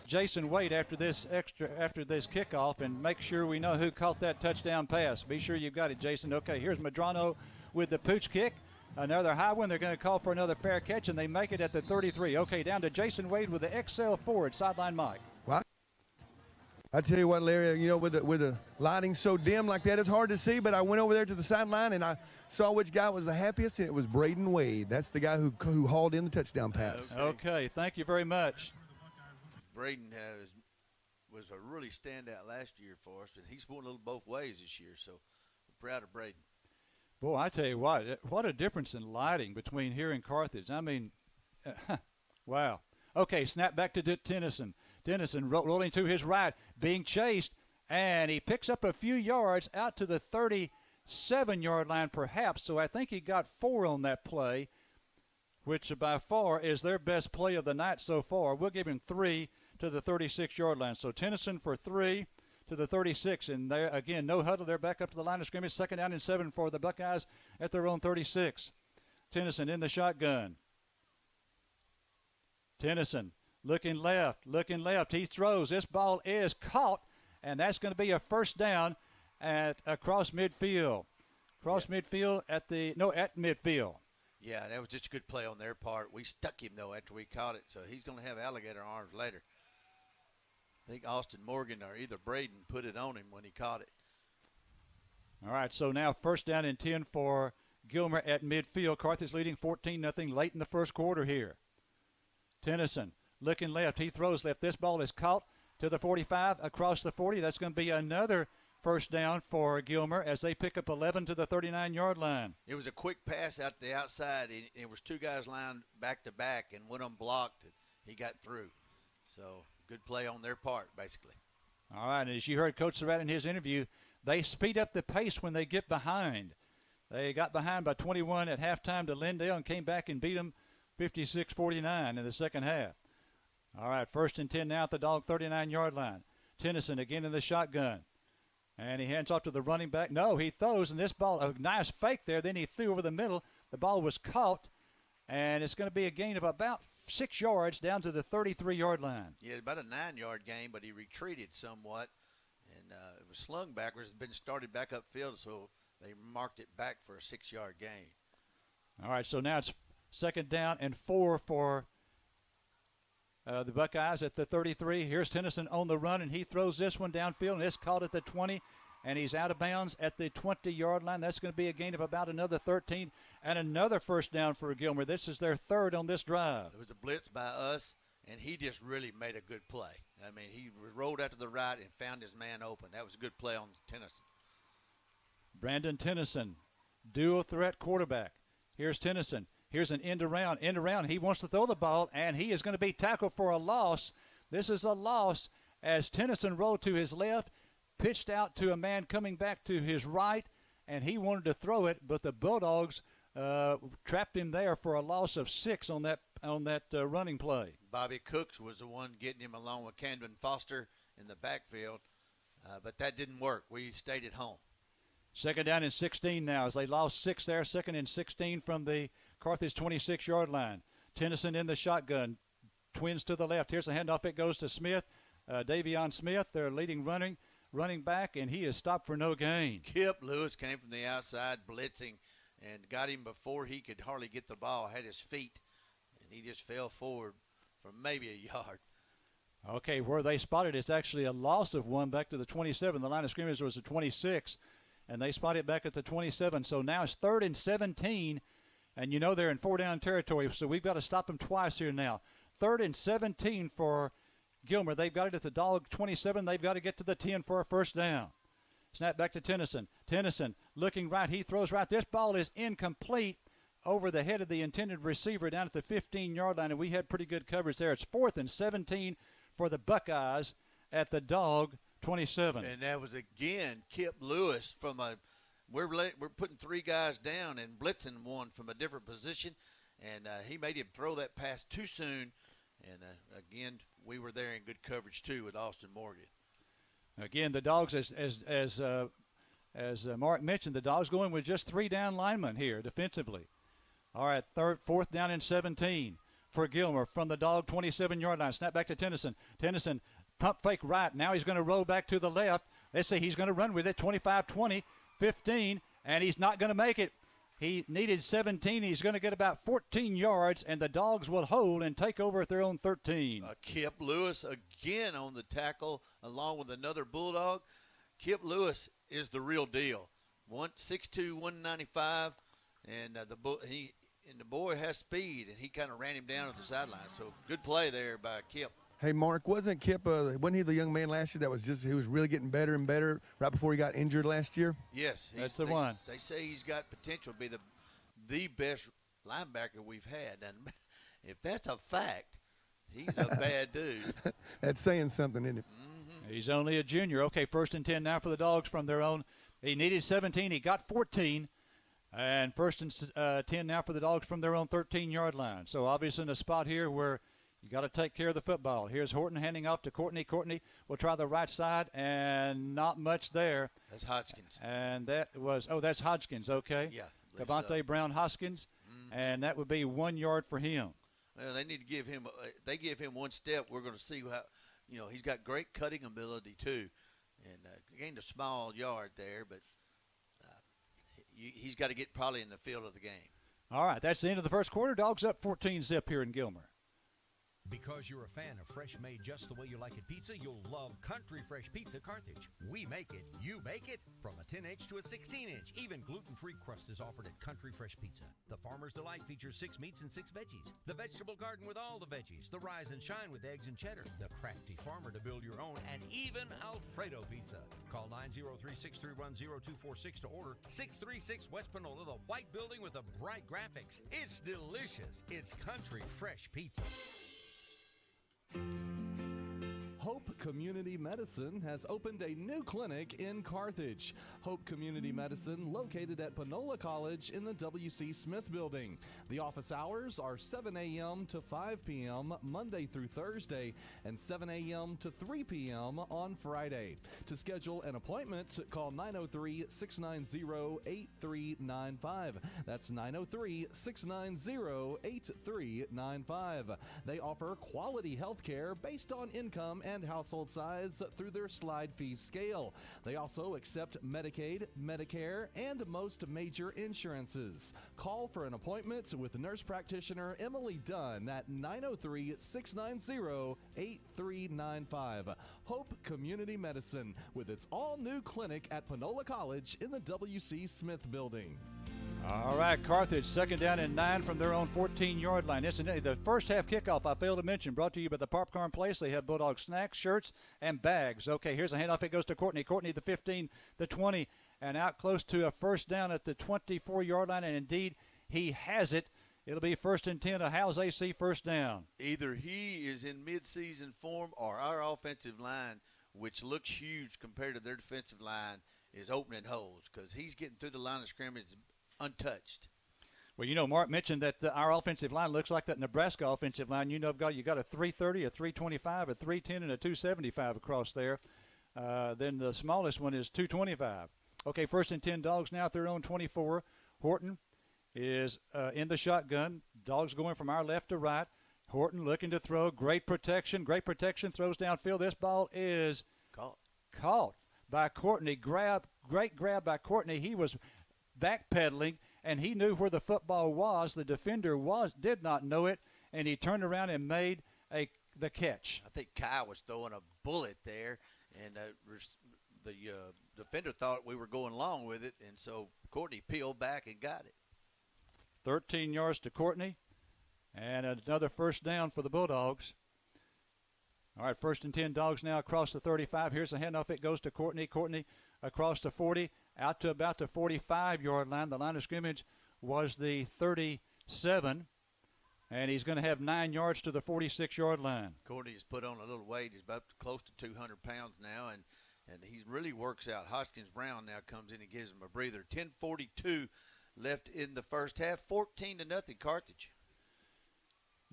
Jason Wade after this kickoff and make sure we know who caught that touchdown pass. Be sure you've got it, Jason. Okay, here's Medrano with the Pooch Kick. Another high one. They're going to call for another fair catch, and they make it at the 33. Okay, down to Jason Wade with the XL forward, sideline Mike. Well, I tell you what, Larry, you know, with the lighting so dim like that, it's hard to see, but I went over there to the sideline, and I saw which guy was the happiest, and it was Braden Wade. That's the guy who hauled in the touchdown pass. Okay, thank you very much. Braden was a really standout last year for us, and he's won a little both ways this year, so we're proud of Braden. Boy, I tell you what a difference in lighting between here and Carthage. I mean, wow. Okay, snap back to Tennyson. Tennyson rolling to his right, being chased, and he picks up a few yards out to the 37-yard line perhaps, so I think he got 4 on that play, which by far is their best play of the night so far. We'll give him 3 to the 36-yard line. So Tennyson for 3 to the 36, and there again, no huddle. They're back up to the line of scrimmage. 2nd down and 7 for the Buckeyes at their own 36. Tennyson in the shotgun. Tennyson looking left. He throws. This ball is caught, and that's going to be a first down across midfield. Midfield at midfield. Yeah, that was just a good play on their part. We stuck him, though, after we caught it, so he's going to have alligator arms later. I think Austin Morgan or either Braden put it on him when he caught it. All right, so now 1st down and 10 for Gilmer at midfield. Carthage leading 14-0 late in the first quarter here. Tennyson looking left. He throws left. This ball is caught to the 45, across the 40. That's going to be another first down for Gilmer as they pick up 11 to the 39-yard line. It was a quick pass out to the outside. It was 2 guys lined back-to-back, and one of them blocked, and he got through. So good play on their part, basically. All right, and as you heard Coach Surratt in his interview, they speed up the pace when they get behind. They got behind by 21 at halftime to Lindale and came back and beat them 56-49 in the second half. All right, 1st and 10 now at the Dog 39-yard line. Tennyson again in the shotgun. And he hands off to the running back. No, he throws, and this ball, a nice fake there. Then he threw over the middle. The ball was caught, and it's going to be a gain of about 6 yards down to the 33-yard line. Yeah, about a 9-yard gain, but he retreated somewhat, and it was slung backwards. It had been started back upfield, so they marked it back for a 6-yard gain. All right, so now it's 2nd down and 4 for the Buckeyes at the 33. Here's Tennyson on the run, and he throws this one downfield, and it's caught at the 20, and he's out of bounds at the 20-yard line. That's going to be a gain of about another 13 and another first down for Gilmer. This is their 3rd on this drive. It was a blitz by us, and he just really made a good play. I mean, he rolled out to the right and found his man open. That was a good play on Tennyson. Brandon Tennyson, dual threat quarterback. Here's Tennyson. Here's an end around. He wants to throw the ball, and he is going to be tackled for a loss. This is a loss as Tennyson rolled to his left, pitched out to a man coming back to his right, and he wanted to throw it, but the Bulldogs trapped him there for a loss of 6 on that running play. Bobby Cooks was the one getting him along with Camden Foster in the backfield, but that didn't work. We stayed at home. 2nd down and 16 now as they lost 6 there. 2nd and 16 from the Carthage 26-yard line. Tennyson in the shotgun. Twins to the left. Here's a handoff. It goes to Smith. Davion Smith, their leading running back, and he is stopped for no gain. Kip Lewis came from the outside blitzing and got him before he could hardly get the ball, had his feet, and he just fell forward for maybe a yard. Okay, where they spotted it's actually a loss of 1 back to the 27. The line of scrimmage was the 26, and they spotted it back at the 27. So now it's 3rd and 17, and you know they're in 4-down territory, so we've got to stop them twice here now. 3rd and 17 for Gilmer. They've got it at the Dog 27. They've got to get to the 10 for a first down. Snap back to Tennyson. Tennyson looking right. He throws right. This ball is incomplete over the head of the intended receiver down at the 15-yard line, and we had pretty good coverage there. It's 4th and 17 for the Buckeyes at the Dog 27. And that was, again, Kip Lewis from we're putting 3 guys down and blitzing one from a different position, and he made him throw that pass too soon. And, again, we were there in good coverage, too, with Austin Morgan. Again, the Dogs, as Mark mentioned, the Dogs going with just 3 down linemen here defensively. All right, 4th down and 17 for Gilmer from the Dog 27-yard line. Snap back to Tennyson. Tennyson, pump fake right. Now he's going to roll back to the left. Let's see, he's going to run with it, 25, 20, 15, and he's not going to make it. He needed 17. He's going to get about 14 yards, and the Dogs will hold and take over at their own 13. Kip Lewis again on the tackle along with another Bulldog. Kip Lewis is the real deal. 6'2", 195, and the boy has speed, and he kind of ran him down to the sideline. So good play there by Kip. Hey, Mark, wasn't he the young man last year that he was really getting better and better right before he got injured last year? Yes. That's the one. They say he's got potential to be the best linebacker we've had. And if that's a fact, he's a bad dude. That's saying something, isn't it? Mm-hmm. He's only a junior. Okay, 1st and 10 now for the Dogs from their own. He needed 17. He got 14. And 1st and 10 now for the Dogs from their own 13-yard line. So obviously in a spot here where you got to take care of the football. Here's Horton handing off to Courtney. Courtney will try the right side, and not much there. That's Hodgkins. And that's Hodgkins, okay. Yeah. Devontae Brown Hoskins, and that would be 1 yard for him. Well, they need to give him they give him 1 step. We're going to see how, he's got great cutting ability too. And gained a small yard there, but he's got to get probably in the field of the game. All right, that's the end of the first quarter. Dogs up 14-zip here in Gilmer. Because you're a fan of fresh made just the way you like it pizza, you'll love Country Fresh Pizza Carthage. We make it, you make it, from a 10-inch to a 16-inch. Even gluten-free crust is offered at Country Fresh Pizza. The Farmer's Delight features 6 meats and 6 veggies. The Vegetable Garden with all the veggies. The Rise and Shine with eggs and cheddar. The Crafty Farmer to build your own, and even Alfredo Pizza. Call 903-631-0246 to order. 636 West Panola, the white building with the bright graphics. It's delicious. It's Country Fresh Pizza. Hope Community Medicine has opened a new clinic in Carthage. Hope Community Medicine, located at Panola College in the W.C. Smith Building. The office hours are 7 a.m. to 5 p.m. Monday through Thursday and 7 a.m. to 3 p.m. on Friday. To schedule an appointment, call 903-690-8395. That's 903-690-8395. They offer quality health care based on income and household size through their slide fee scale. They also accept Medicaid, Medicare, and most major insurances. Call for an appointment with nurse practitioner Emily Dunn at 903-690-8395. Hope Community Medicine, with its all-new clinic at Panola College in the W.C. Smith Building. All right, Carthage, 2nd down and 9 from their own 14-yard line. Incidentally, the first half kickoff, I failed to mention, brought to you by the Popcorn Place. They have Bulldog snacks, shirts, and bags. Okay, here's a handoff. It goes to Courtney. Courtney, the 15, the 20, and out close to a first down at the 24-yard line, and indeed, he has it. It'll be 1st and 10, a Howes AC first down. Either he is in midseason form or our offensive line, which looks huge compared to their defensive line, is opening holes because he's getting through the line of scrimmage untouched. Well, Mark mentioned that our offensive line looks like that Nebraska offensive line. You got a 330, a 325, a 310, and a 275 across there. Then the smallest one is 225. Okay, 1st and 10, Dogs now at their own 24. Horton is in the shotgun. Dogs going from our left to right. Horton looking to throw. Great protection. Throws downfield. This ball is caught by Courtney. Great grab by Courtney. He was backpedaling, and he knew where the football was. The defender did not know it, and he turned around and made a the catch. I think Kai was throwing a bullet there, and the defender thought we were going long with it, and so Courtney peeled back and got it. 13 yards to Courtney, and another first down for the Bulldogs. All right, 1st and 10 Dogs now across the 35. Here's the handoff. It goes to Courtney. Courtney across the 40, out to about the 45-yard line. The line of scrimmage was the 37, and he's going to have 9 yards to the 46-yard line. Courtney's put on a little weight. He's about close to 200 pounds now, and he really works out. Hoskins Brown now comes in and gives him a breather. 10:42 left in the first half. 14-0 Carthage.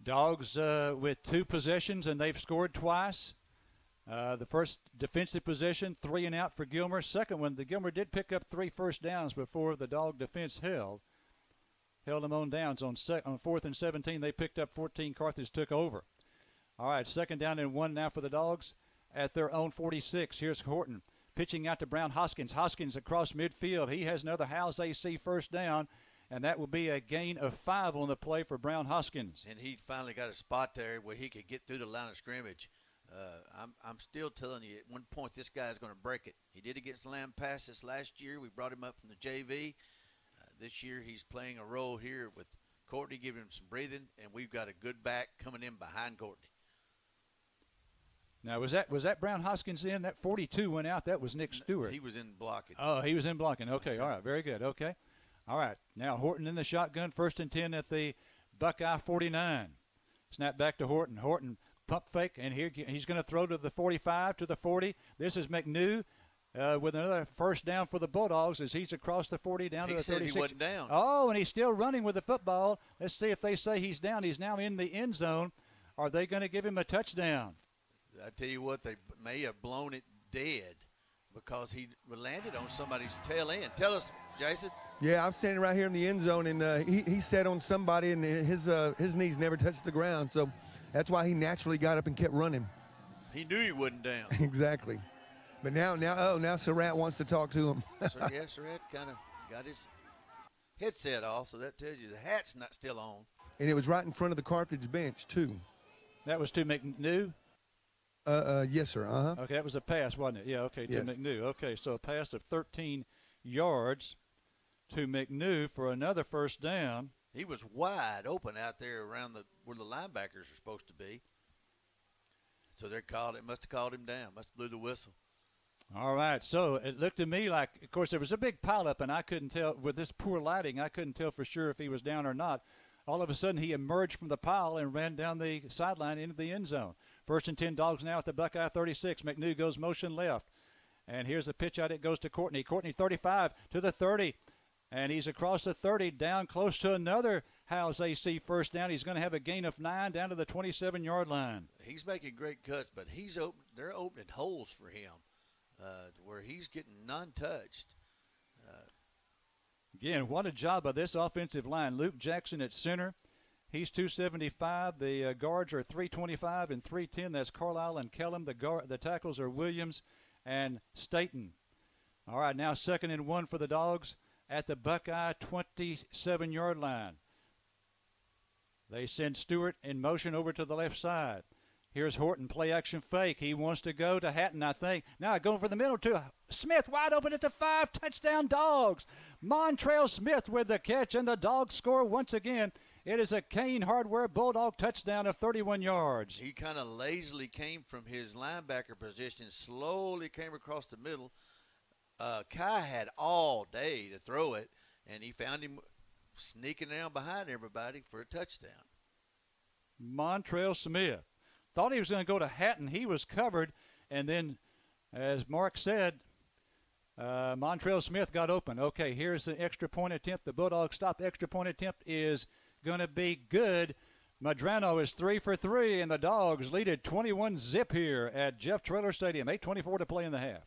Dogs with 2 possessions, and they've scored twice. The first defensive possession, 3 and out for Gilmer. Second one, the Gilmer did pick up 3 first downs before the Dog defense held them on downs. On 4th and 17, they picked up 14. Carthage took over. All right, 2nd down and 1 now for the Dogs at their own 46. Here's Horton pitching out to Brown Hoskins. Hoskins across midfield. He has another Howes AC first down, and that will be a gain of 5 on the play for Brown Hoskins. And he finally got a spot there where he could get through the line of scrimmage. I'm still telling you, at one point this guy is going to break it. He did against Lamb Pass this last year. We brought him up from the JV. This year he's playing a role here with Courtney giving him some breathing, and we've got a good back coming in behind Courtney. Now, was that Brown Hoskins in? That 42 went out. That was Nick Stewart. He was in blocking. Oh, he was in blocking. Okay, all right, very good. Okay. All right, now Horton in the shotgun, 1st and 10 at the Buckeye 49. Snap back to Horton. Horton pump fake, and here he's going to throw to the 45, to the 40. This is McNew with another first down for the Bulldogs as he's across the 40 down to the 36. He says he wasn't down. Oh, and he's still running with the football. Let's see if they say he's down. He's now in the end zone. Are they going to give him a touchdown? I tell you what, they may have blown it dead because he landed on somebody's tail end. Tell us, Jason. Yeah, I'm standing right here in the end zone, and he sat on somebody, and his knees never touched the ground, so that's why he naturally got up and kept running. He knew he wasn't down. Exactly. But now Surratt wants to talk to him. Surratt's kind of got his headset off, so that tells you the hat's not still on. And it was right in front of the Carthage bench, too. That was to McNew? Yes, sir. Uh-huh. Okay, that was a pass, wasn't it? Yeah, okay, to Yes. McNew. Okay, so a pass of 13 yards to McNew for another first down. He was wide open out there around where the linebackers are supposed to be. So it must have called him down, must have blew the whistle. All right, so it looked to me like, of course, there was a big pileup, and I couldn't tell, with this poor lighting, I couldn't tell for sure if he was down or not. All of a sudden, he emerged from the pile and ran down the sideline into the end zone. 1st and 10 Dogs now at the Buckeye 36. McNew goes motion left. And here's the pitch out. It goes to Courtney. Courtney 35 to the 30. And he's across the 30 down close to another Howes AC first down. He's going to have a gain of 9 down to the 27-yard line. He's making great cuts, but they're opening holes for him where he's getting non-touched. Again, what a job by this offensive line. Luke Jackson at center. He's 275. The guards are 325 and 310. That's Carlisle and Kellum. The tackles are Williams and Staten. All right, now 2nd and 1 for the Dogs at the Buckeye 27-yard line. They send Stewart in motion over to the left side. Here's Horton, play action fake. He wants to go to Hatton, I think. Now going for the middle to Smith, wide open at the 5, touchdown Dogs. Montrell Smith with the catch, and the Dogs score once again. It is a Kane Hardware Bulldog touchdown of 31 yards. He kind of lazily came from his linebacker position, slowly came across the middle. Kai had all day to throw it, and he found him sneaking around behind everybody for a touchdown. Montrell Smith. Thought he was going to go to Hatton. He was covered, and then, as Mark said, Montrell Smith got open. Okay, here's the extra point attempt. The Bulldogs stop extra point attempt is going to be good. Medrano is 3 for 3, and the Dogs lead at 21-zip here at Jeff Traylor Stadium. 8:24 to play in the half.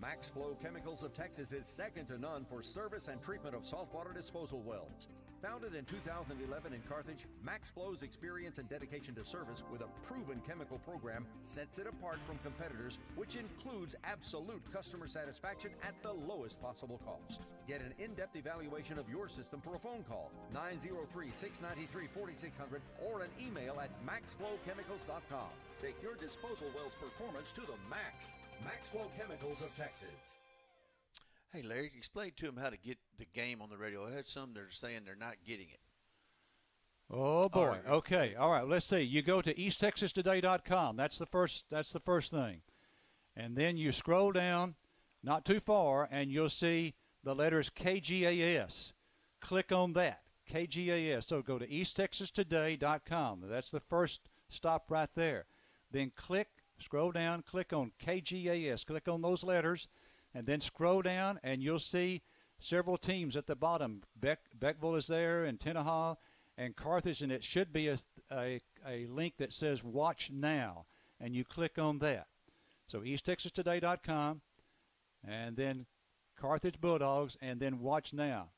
Max Flow Chemicals of Texas is second to none for service and treatment of saltwater disposal wells. Founded in 2011 in Carthage, MaxFlow's experience and dedication to service with a proven chemical program sets it apart from competitors, which includes absolute customer satisfaction at the lowest possible cost. Get an in-depth evaluation of your system for a phone call, 903-693-4600, or an email at maxflowchemicals.com. Take your disposal well's performance to the max. MaxFlow Chemicals of Texas. Hey, Larry, explain to them how to get the game on the radio. I heard some that are saying they're not getting it. Oh boy. Okay. All right. Let's see. You go to easttexastoday.com. That's the first thing, and then you scroll down, not too far, and you'll see the letters KGAS. Click on that, KGAS. So go to easttexastoday.com. That's the first stop right there. Then scroll down, click on KGAS. Click on those letters. And then scroll down, and you'll see several teams at the bottom. Beckville is there, and Tenaha, and Carthage, and it should be a link that says Watch Now, and you click on that. So easttexastoday.com, and then Carthage Bulldogs, and then Watch Now.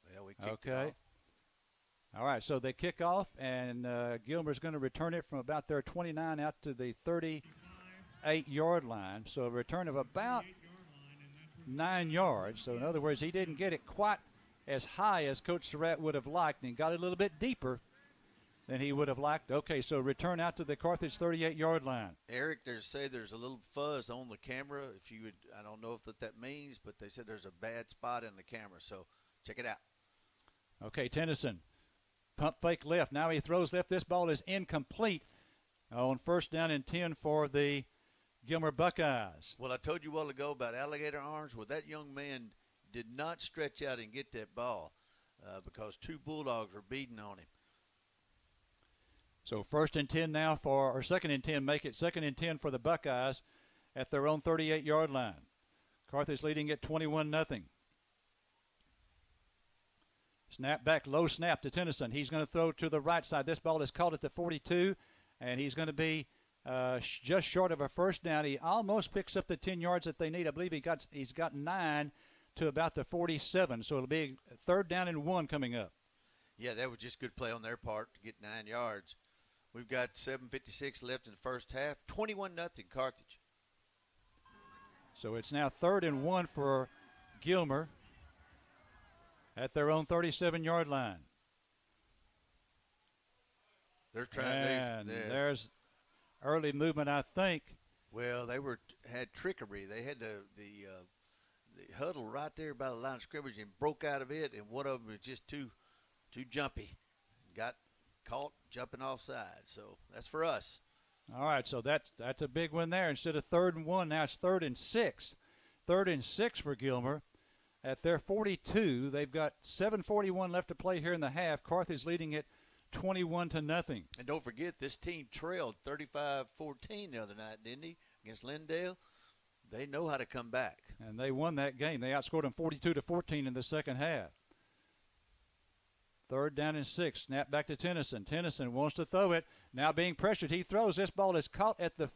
Well, we kicked it off. All right, so they kick off, and Gilmer's going to return it from about their 29 out to the 38-yard line. So a return of about 9 yards. So in other words, he didn't get it quite as high as Coach Surratt would have liked, and got it a little bit deeper than he would have liked. Okay, so return out to the Carthage 38-yard line. Eric, there's a little fuzz on the camera. If you would, I don't know what that means, but they said there's a bad spot in the camera. So check it out. Okay, Tennyson. Pump fake left. Now he throws left. This ball is incomplete on 1st down and 10 for the Gilmer Buckeyes. Well, I told you a while ago about alligator arms. Well, that young man did not stretch out and get that ball because 2 Bulldogs were beating on him. So 1st and 10 now or 2nd and 10, make it 2nd and 10 for the Buckeyes at their own 38-yard line. Carthage leading at 21-0. Snap back, low snap to Tennyson. He's going to throw to the right side. This ball is caught at the 42, and he's going to be just short of a 1st down. He almost picks up the 10 yards that they need. I believe he's got 9 to about the 47, so it'll be 3rd down and 1 coming up. Yeah, that was just good play on their part to get 9 yards. We've got 7:56 left in the first half. 21-0 Carthage. So it's now 3rd and 1 for Gilmer at their own 37-yard line. They're trying. There's early movement, I think. Well, they had trickery. They had the huddle right there by the line of scrimmage and broke out of it, and one of them was just too jumpy. Got caught jumping offside. So that's for us. All right, so that's a big one there. Instead of 3rd and 1, now it's 3rd and 6. 3rd and 6 for Gilmer. At their 42, they've got 7:41 left to play here in the half. Carthage leading it 21-0. And don't forget, this team trailed 35-14 the other night, didn't he, against Lindale? They know how to come back. And they won that game. They outscored them 42-14 in the second half. 3rd down and 6. Snap back to Tennyson. Tennyson wants to throw it. Now being pressured. He throws. This ball is caught at the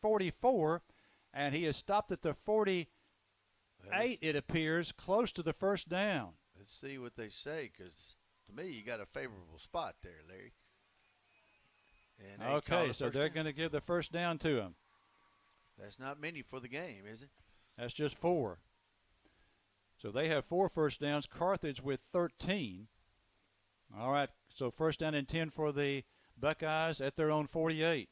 44, and he is stopped at the 48, it appears, close to the 1st down. Let's see what they say, because to me, you got a favorable spot there, Larry. And okay, so they're going to give the 1st down to him. That's not many for the game, is it? That's just 4. So they have 4 first downs. Carthage with 13. All right, so 1st down and 10 for the Buckeyes at their own 48.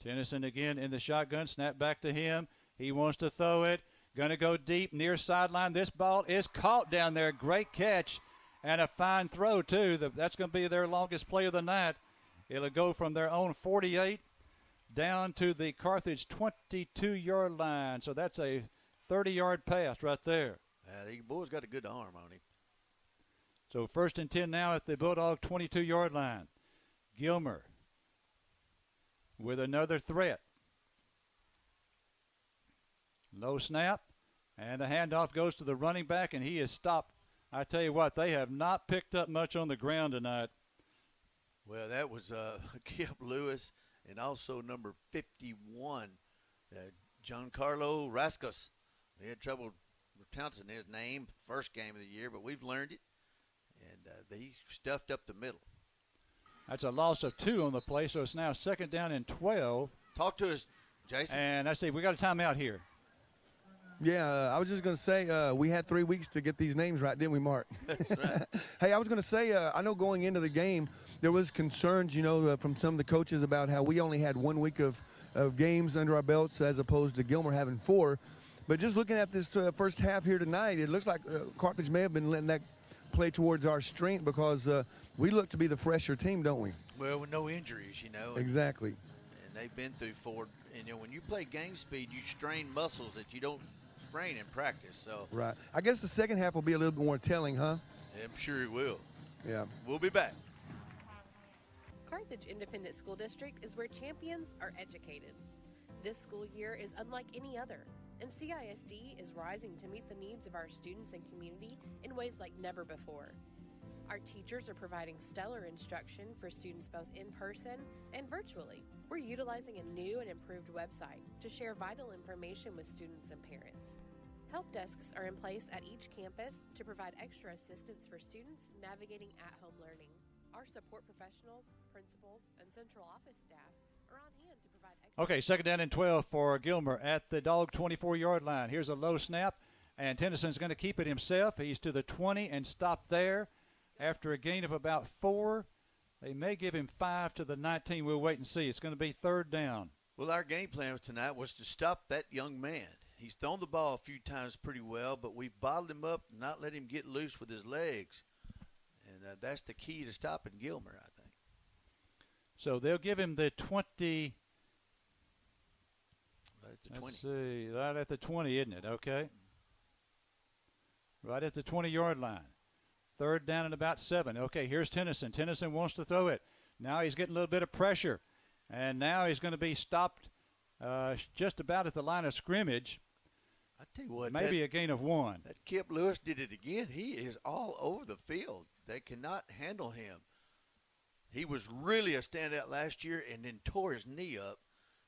Tennyson again in the shotgun. Snap back to him. He wants to throw it. Going to go deep near sideline. This ball is caught down there. Great catch and a fine throw, too. That's going to be their longest play of the night. It'll go from their own 48 down to the Carthage 22-yard line. So that's a 30-yard pass right there. The boy's got a good arm on him. So 1st and 10 now at the Bulldog 22-yard line. Gilmer with another threat. Low snap, and the handoff goes to the running back, and he is stopped. I tell you what, they have not picked up much on the ground tonight. Well, that was Kip Lewis and also number 51, Giancarlo Rascos. We had trouble pronouncing his name first game of the year, but we've learned it, and he stuffed up the middle. That's a loss of 2 on the play, so it's now 2nd down and 12. Talk to us, Jason. And let's see, we got a timeout here. Yeah, I was just going to say we had 3 weeks to get these names right, didn't we, Mark? That's right. Hey, I was going to say, I know going into the game, there was concerns, from some of the coaches about how we only had 1 week of games under our belts as opposed to Gilmer having 4. But just looking at this first half here tonight, it looks like Carthage may have been letting that play towards our strength because we look to be the fresher team, don't we? Well, with no injuries, Exactly. And they've been through 4. And, when you play game speed, you strain muscles that you don't sprain in practice. So Right. I guess the second half will be a little bit more telling, huh? I'm sure it will. Yeah. We'll be back. Carthage Independent School District is where champions are educated. This school year is unlike any other, and CISD is rising to meet the needs of our students and community in ways like never before. Our teachers are providing stellar instruction for students both in person and virtually. We're utilizing a new and improved website to share vital information with students and parents. Help desks are in place at each campus to provide extra assistance for students navigating at-home learning. Our support professionals, principals, and central office staff are on hand to provide extra. Okay, 2nd down and 12 for Gilmer at the Dog 24-yard line. Here's a low snap, and Tennyson's going to keep it himself. He's to the 20 and stop there after a gain of about 4. They may give him 5 to the 19. We'll wait and see. It's going to be 3rd down. Well, our game plan tonight was to stop that young man. He's thrown the ball a few times pretty well, but we've bottled him up and not let him get loose with his legs. And that's the key to stopping Gilmer, I think. So they'll give him the 20. Right at the 20. Let's see, right at the 20, isn't it? Okay. Right at the 20-yard line. 3rd down and about 7. Okay, here's Tennyson. Tennyson wants to throw it. Now he's getting a little bit of pressure. And now he's going to be stopped just about at the line of scrimmage. I tell you what, maybe a gain of 1. That Kip Lewis did it again. He is all over the field. They cannot handle him. He was really a standout last year and then tore his knee up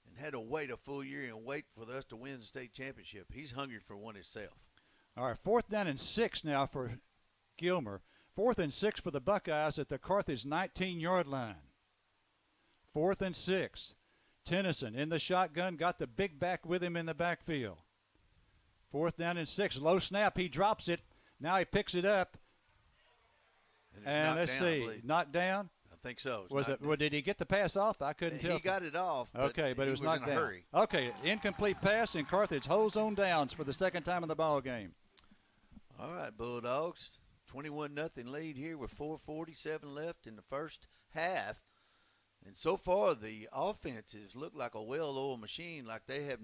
and had to wait a full year and wait for us to win the state championship. He's hungry for one himself. All right, 4th down and 6 now for Gilmer. 4th and 6 for the Buckeyes at the Carthage 19-yard line. 4th and 6. Tennyson in the shotgun, got the big back with him in the backfield. 4th down and 6. Low snap. He drops it. Now he picks it up. And let's see. Knocked down? I think so. Was it? Well, did he get the pass off? I couldn't tell. He got it off. Okay, but it was knocked in a down. hurry. Okay, incomplete pass, and Carthage holds on downs for the 2nd time in the ball game. All right, Bulldogs. 21-0 lead here with 4:47 left in the first half. And so far, the offenses look like a well-oiled machine, like they have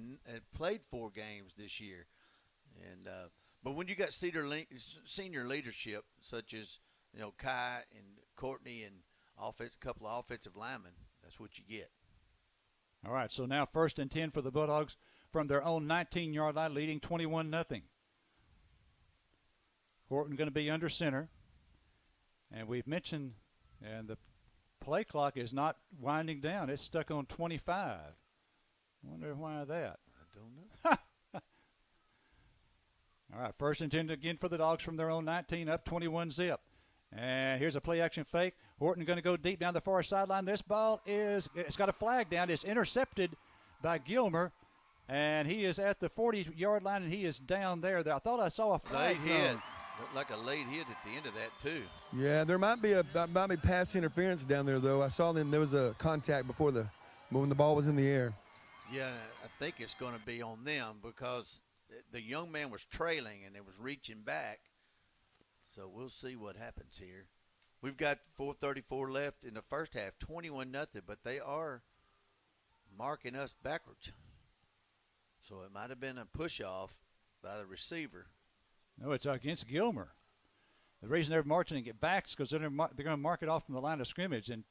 played 4 games this year. And but when you got senior leadership, such as Kai and Courtney and a couple of offensive linemen, that's what you get. All right, so now 1st and 10 for the Bulldogs from their own 19-yard line, leading 21-0. Horton going to be under center. And we've mentioned, and the play clock is not winding down. It's stuck on 25. I wonder why that. I don't know. All right, 1st and 10 again for the Dogs from their own 19, up 21-0. And here's a play-action fake. Horton going to go deep down the far sideline. This ball it's got a flag down. It's intercepted by Gilmer, and he is at the 40-yard line, and he is down there. I thought I saw a flag. Late hit. Looked like a late hit at the end of that, too. Yeah, there might be pass interference down there, though. I saw them. There was a contact before when the ball was in the air. Yeah, I think it's going to be on them because the young man was trailing and it was reaching back. So we'll see what happens here. We've got 4:34 left in the first half, 21-0, but they are marking us backwards. So it might have been a push-off by the receiver. No, it's against Gilmer. The reason they're marching and get back is because they're going to mark it off from the line of scrimmage. And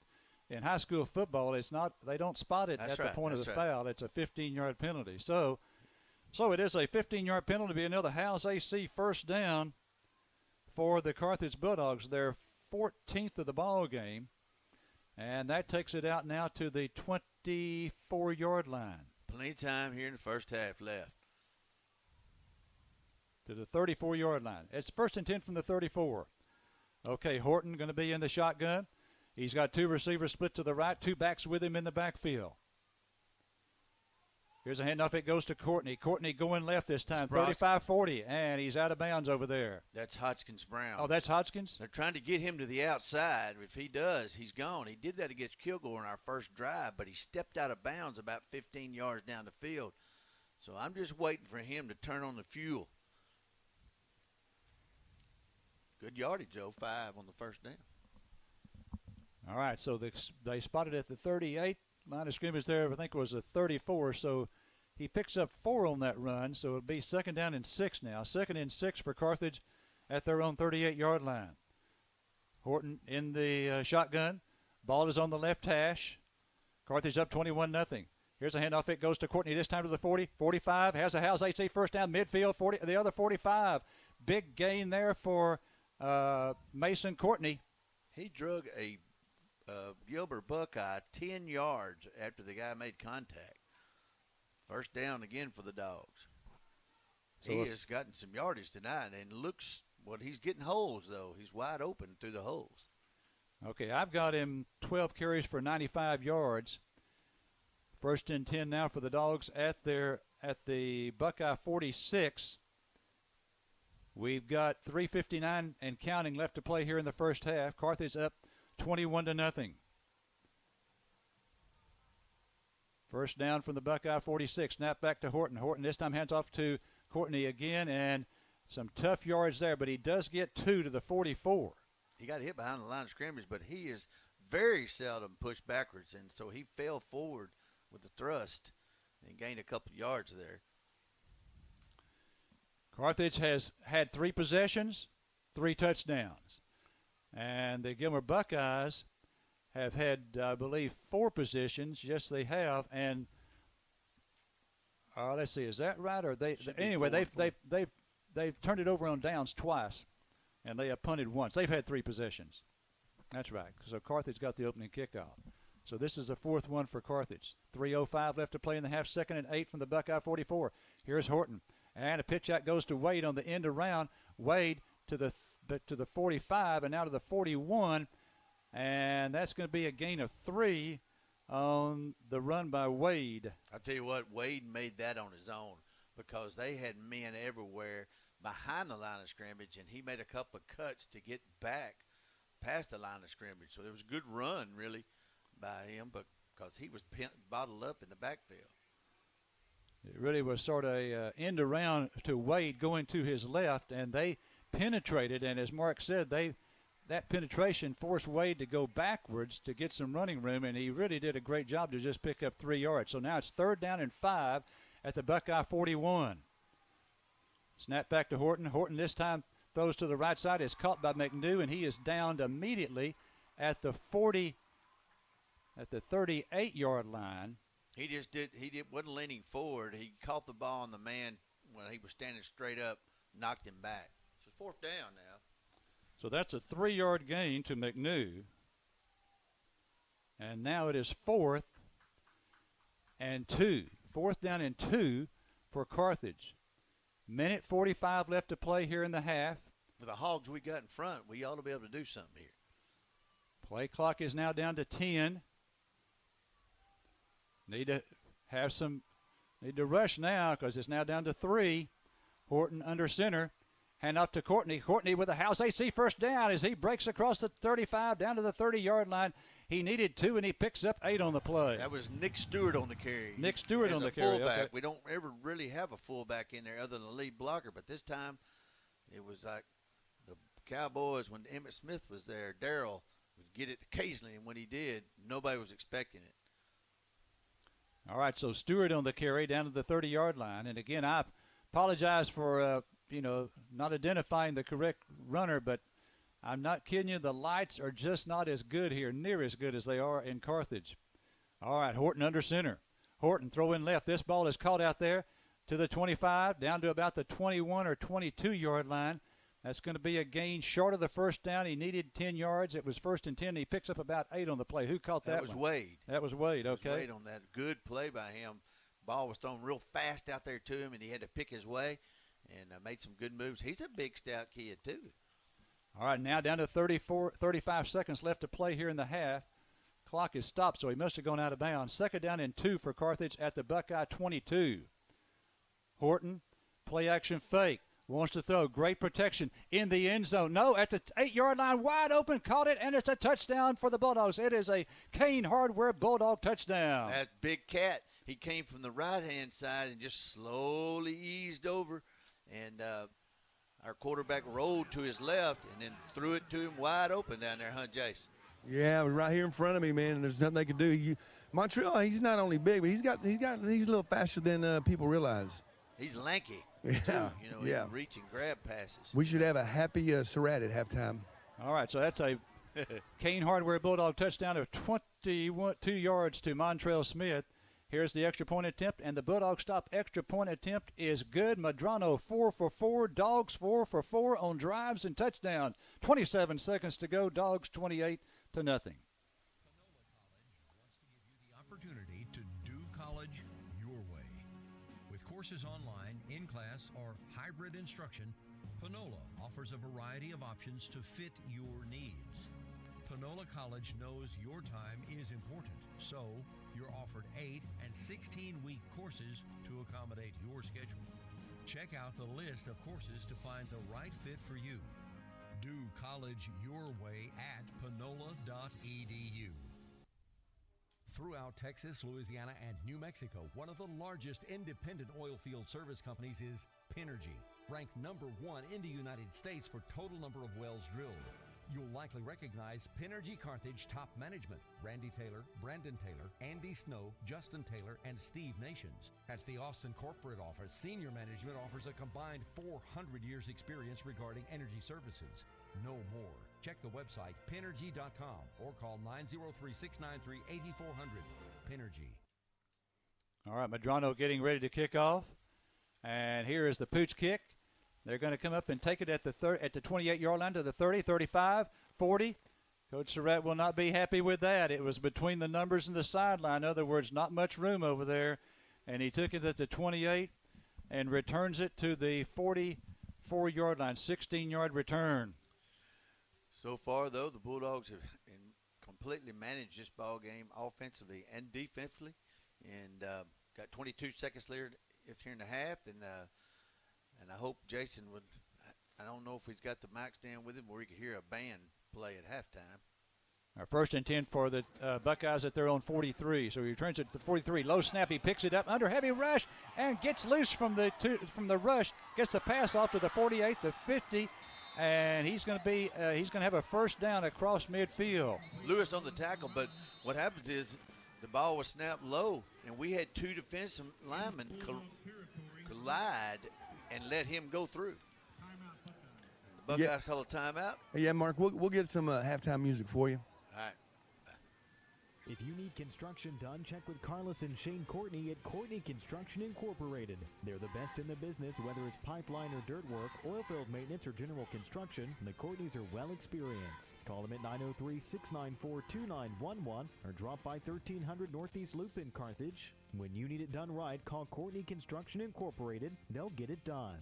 in high school football, they don't spot it at the point of the foul. It's a 15-yard penalty. So it is a 15-yard penalty to be another Howes AC 1st down for the Carthage Bulldogs. Their 14th of the ball game, and that takes it out now to the 24-yard line. Plenty of time here in the first half left. to the 34-yard line. It's 1st and 10 from the 34. Okay, Horton going to be in the shotgun. He's got 2 receivers split to the right, 2 backs with him in the backfield. Here's a handoff. It goes to Courtney. Courtney going left this time, 35-40, and he's out of bounds over there. That's Hodgkins Brown. Oh, that's Hodgkins? They're trying to get him to the outside. If he does, he's gone. He did that against Kilgore in our first drive, but he stepped out of bounds about 15 yards down the field. So I'm just waiting for him to turn on the fuel. Good yardage, Joe, 5 on the first down. All right, so they spotted at the 38. Line of scrimmage there, I think it was a 34, so he picks up 4 on that run, so it'll be 2nd down and 6 now. 2nd and 6 for Carthage at their own 38-yard line. Horton in the shotgun. Ball is on the left hash. Carthage up 21-0. Here's a handoff. It goes to Courtney, this time to the 40, 45. Has a House HC first down, midfield, 40, the other 45. Big gain there for Mason Courtney. He drug a Gilmer Buckeye 10 yards after the guy made contact. First down again for the Dogs. So he has gotten some yardage tonight, and looks what he's getting holes, though. He's wide open through the holes. Okay, I've got him 12 carries for 95 yards. 1st and 10 now for the Dogs at the Buckeye 46. We've got 3:59 and counting left to play here in the first half. Carthage up 21-0. First down from the Buckeye 46. Snap back to Horton. Horton this time hands off to Courtney again, and some tough yards there, but he does get 2 to the 44. He got hit behind the line of scrimmage, but he is very seldom pushed backwards, and so he fell forward with the thrust and gained a couple yards there. Carthage has had 3 possessions, 3 touchdowns. And the Gilmer Buckeyes have had, I believe, 4 possessions. Yes, they have. And let's see, is that right? Or anyway, they've turned it over on downs twice, and they have punted once. They've had 3 possessions. That's right. So Carthage got the opening kickoff. So this is the 4th one for Carthage. 3:05 left to play in the half. 2nd and 8 from the Buckeye 44. Here's Horton, and a pitch out goes to Wade on the end around. Wade to the 45 and now to the 41, and that's going to be a gain of 3 on the run by Wade. I'll tell you what, Wade made that on his own because they had men everywhere behind the line of scrimmage, and he made a couple of cuts to get back past the line of scrimmage. So there was a good run, really, by him, but because he was bottled up in the backfield. It really was sort of end around to Wade going to his left, and they penetrated, and as Mark said, that penetration forced Wade to go backwards to get some running room, and he really did a great job to just pick up 3 yards. So now it's 3rd down and 5 at the Buckeye 41. Snap back to Horton. Horton this time throws to the right side, is caught by McNew, and he is downed immediately at the 38-yard line. He wasn't leaning forward. He caught the ball on the man when he was standing straight up, knocked him back. So 4th down now. So that's a 3-yard gain to McNew. And now it is 4th and 2. 4th down and 2 for Carthage. 1:45 left to play here in the half. With the Hogs we got in front, we ought to be able to do something here. Play clock is now down to 10. Need to rush now because it's now down to 3. Horton under center. Hand off to Courtney. Courtney with a House AC first down as he breaks across the 35 down to the 30-yard line. He needed 2, and he picks up 8 on the play. That was Nick Stewart on the carry. Nick Stewart on the carry. Fullback. Okay. We don't ever really have a fullback in there other than the lead blocker, but this time it was like the Cowboys when Emmitt Smith was there. Darryl would get it occasionally, and when he did, nobody was expecting it. All right, so Stewart on the carry down to the 30-yard line. And, again, I apologize for, not identifying the correct runner, but I'm not kidding you. The lights are just not as good here, near as good as they are in Carthage. All right, Horton under center. Horton throwing left. This ball is caught out there to the 25, down to about the 21 or 22-yard line. That's going to be a gain short of the first down. He needed 10 yards. It was 1st and 10. He picks up about 8 on the play. Who caught that That was one? Wade. That was Wade, okay. Wade on that. Good play by him. Ball was thrown real fast out there to him, and he had to pick his way. and made some good moves. He's a big, stout kid, too. All right, now down to 35 seconds left to play here in the half. Clock is stopped, so he must have gone out of bounds. Second down and 2 for Carthage at the Buckeye 22. Horton, play action fake. Wants to throw. Great protection in the end zone. No, at the 8-yard line, wide open. Caught it, and it's a touchdown for the Bulldogs. It is a Kane Hardware Bulldog touchdown. That's Big Cat. He came from the right-hand side and just slowly eased over. And our quarterback rolled to his left and then threw it to him wide open down there, huh, Jason? Yeah, right here in front of me, man, and there's nothing they can do. Montreal, he's not only big, but he's a little faster than people realize. He's lanky. Yeah, too, he yeah. can reach and grab passes. We should have a happy Surratt at halftime. All right, so that's a Kane Hardware Bulldog touchdown of 22 yards to Montrell Smith. Here's the extra point attempt, and the Bulldog stop extra point attempt is good. Medrano 4 for 4, Dogs 4 for 4 on drives and touchdowns. 27 seconds to go, Dogs 28-0. Panola College wants to give you the opportunity to do college your way. With courses online, in-class, or hybrid instruction, Panola offers a variety of options to fit your needs. Panola College knows your time is important, so you're offered 8 and 16-week courses to accommodate your schedule. Check out the list of courses to find the right fit for you. Do college your way at panola.edu. Throughout Texas, Louisiana, and New Mexico, one of the largest independent oil field service companies is Pinergy, ranked number 1 in the United States for total number of wells drilled. You'll likely recognize Pinergy Carthage top management: Randy Taylor, Brandon Taylor, Andy Snow, Justin Taylor, and Steve Nations. At the Austin corporate office, senior management offers a combined 400 years experience regarding energy services. No more. Check the website pinergy.com or call 903-693-8400. Pinergy. All right, Medrano getting ready to kick off. And here is the Pooch Kick. They're going to come up and take it at the 28-yard line to the 30, 35, 40. Coach Surratt will not be happy with that. It was between the numbers and the sideline. In other words, not much room over there. And he took it at the 28 and returns it to the 44-yard line, 16-yard return. So far, though, the Bulldogs have completely managed this ball game offensively and defensively, and got 22 seconds left here in the half. And I hope Jason would. I don't know if he's got the mic stand with him where he could hear a band play at halftime. Our first and 10 for the Buckeyes at their own 43. So he returns it to the 43. Low snap. He picks it up under heavy rush and gets loose from the rush. Gets the pass off to the 48, the 50, and he's going to have a first down across midfield. Lewis on the tackle, but what happens is the ball was snapped low, and we had 2 defensive linemen collide and let him go through. The Buckeyes call a timeout. Yeah, Mark, we'll get some halftime music for you. All right. If you need construction done, check with Carlos and Shane Courtney at Courtney Construction Incorporated. They're the best in the business, whether it's pipeline or dirt work, oil field maintenance, or general construction. The Courtneys are well experienced. Call them at 903-694-2911 or drop by 1300 Northeast Loop in Carthage. When you need it done right, call Courtney Construction Incorporated. They'll get it done.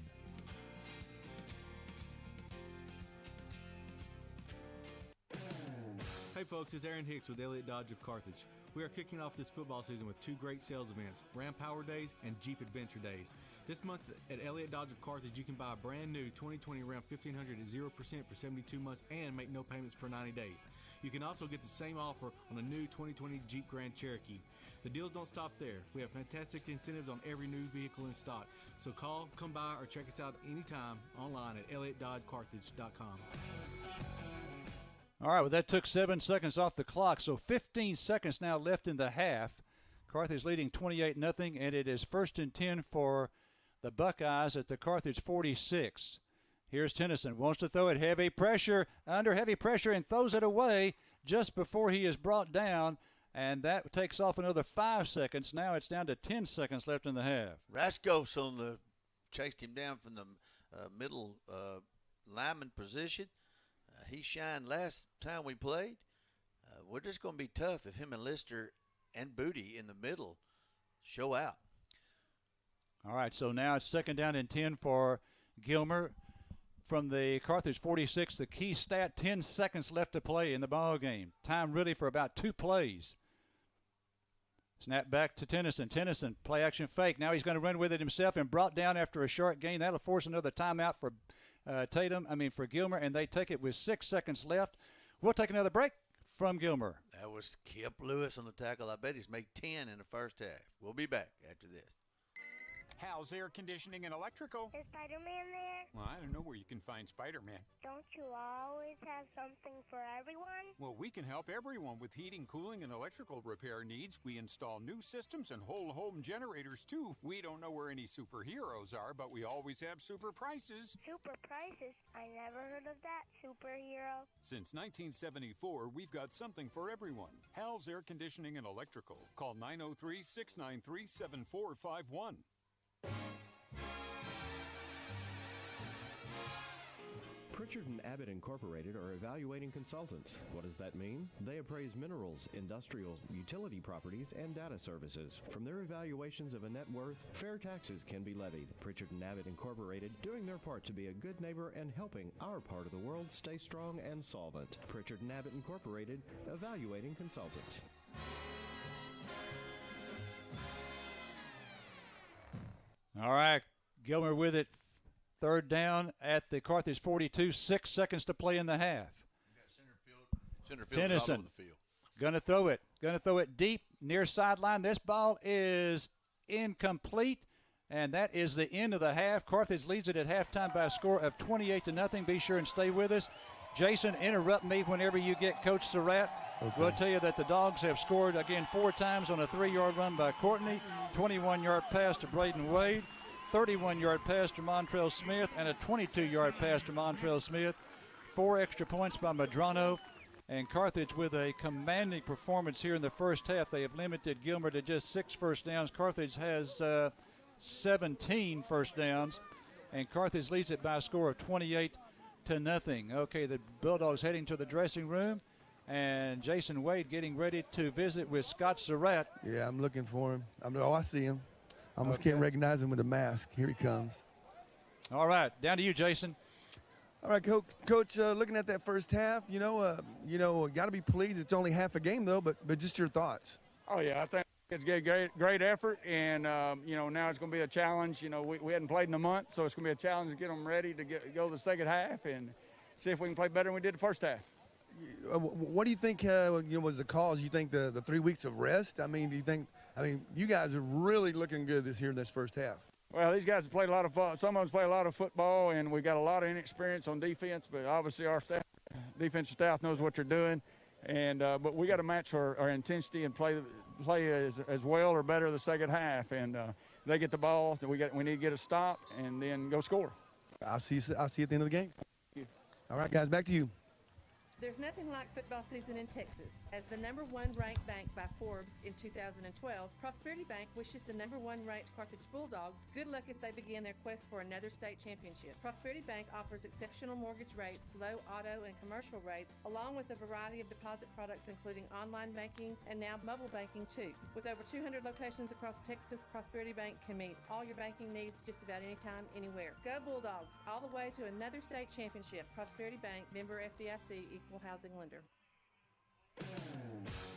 Hey folks, it's Aaron Hicks with Elliott Dodge of Carthage. We are kicking off this football season with 2 great sales events, Ram Power Days and Jeep Adventure Days. This month at Elliott Dodge of Carthage, you can buy a brand new 2020 Ram 1500 at 0% for 72 months and make no payments for 90 days. You can also get the same offer on a new 2020 Jeep Grand Cherokee. The deals don't stop there. We have fantastic incentives on every new vehicle in stock. So call, come by, or check us out anytime online at ElliottDodgeCarthage.com. All right, well, that took 7 seconds off the clock, so 15 seconds now left in the half. Carthage leading 28-0, and it is first and 10 for the Buckeyes at the Carthage 46. Here's Tennyson, wants to throw it, heavy pressure, under heavy pressure, and throws it away just before he is brought down, and that takes off another 5 seconds. Now it's down to 10 seconds left in the half. Raskos chased him down from the middle lineman position. He shined last time we played. We're just going to be tough if him and Lister and Booty in the middle show out. All right, so now it's second down and 10 for Gilmer from the Carthage 46. The key stat, 10 seconds left to play in the ball game. Time really for about 2 plays. Snap back to Tennyson. Tennyson, play action fake. Now he's going to run with it himself and brought down after a short gain. That'll force another timeout for for Gilmer, and they take it with 6 seconds left. We'll take another break from Gilmer. That was Kip Lewis on the tackle. I bet he's made 10 in the first half. We'll be back after this. Hal's Air Conditioning and Electrical. Is Spider-Man there? Well, I don't know where you can find Spider-Man. Don't you always have something for everyone? Well, we can help everyone with heating, cooling, and electrical repair needs. We install new systems and whole home generators, too. We don't know where any superheroes are, but we always have super prices. Super prices? I never heard of that superhero. Since 1974, we've got something for everyone. Hal's Air Conditioning and Electrical. Call 903-693-7451. Pritchard & Abbott Incorporated are evaluating consultants. What does that mean? They appraise minerals, industrial, utility properties, and data services. From their evaluations of a net worth, fair taxes can be levied. Pritchard & Abbott Incorporated doing their part to be a good neighbor and helping our part of the world stay strong and solvent. Pritchard & Abbott Incorporated, evaluating consultants. All right, Gilmer with it. Third down at the Carthage 42, 6 seconds to play in the half. Center field Tennyson all over the field. Going to throw it deep near sideline. This ball is incomplete, and that is the end of the half. Carthage leads it at halftime by a score of 28-0. Be sure and stay with us. Jason, interrupt me whenever you get Coach Surratt. Okay. We'll tell you that the Dogs have scored again 4 times on a 3-yard run by Courtney, 21-yard pass to Braden Wade, 31-yard pass to Montrell Smith, and a 22-yard pass to Montrell Smith. 4 extra points by Medrano. And Carthage with a commanding performance here in the first half. They have limited Gilmer to just 6 first downs. Carthage has 17 first downs. And Carthage leads it by a score of 28-0. Okay, the Bulldogs heading to the dressing room. And Jason Wade getting ready to visit with Scott Surratt. Yeah, I'm looking for him. I see him. I almost can't recognize him with a mask. Here he comes. All right, down to you, Jason. All right, Coach. Looking at that first half, got to be pleased. It's only half a game though, but just your thoughts. Oh yeah, I think it's a great effort, and now it's going to be a challenge. We hadn't played in a month, so it's going to be a challenge to get them ready to go to the second half and see if we can play better than we did the first half. What do you think was the cause? You think the 3 weeks of rest? Do you think? You guys are really looking good in this first half. Well, these guys have played a lot of fun. Some of them play a lot of football, and we got a lot of inexperience on defense. But obviously, our defensive staff knows what they're doing, and but we got to match our intensity and play as well or better the second half. And they get the ball, we need to get a stop and then go score. I'll see you at the end of the game. All right, guys, back to you. There's nothing like football season in Texas. As the #1 ranked bank by Forbes in 2012, Prosperity Bank wishes the #1 ranked Carthage Bulldogs good luck as they begin their quest for another state championship. Prosperity Bank offers exceptional mortgage rates, low auto and commercial rates, along with a variety of deposit products including online banking and now mobile banking too. With over 200 locations across Texas, Prosperity Bank can meet all your banking needs just about anytime, anywhere. Go Bulldogs, all the way to another state championship. Prosperity Bank, member FDIC, equal housing lender.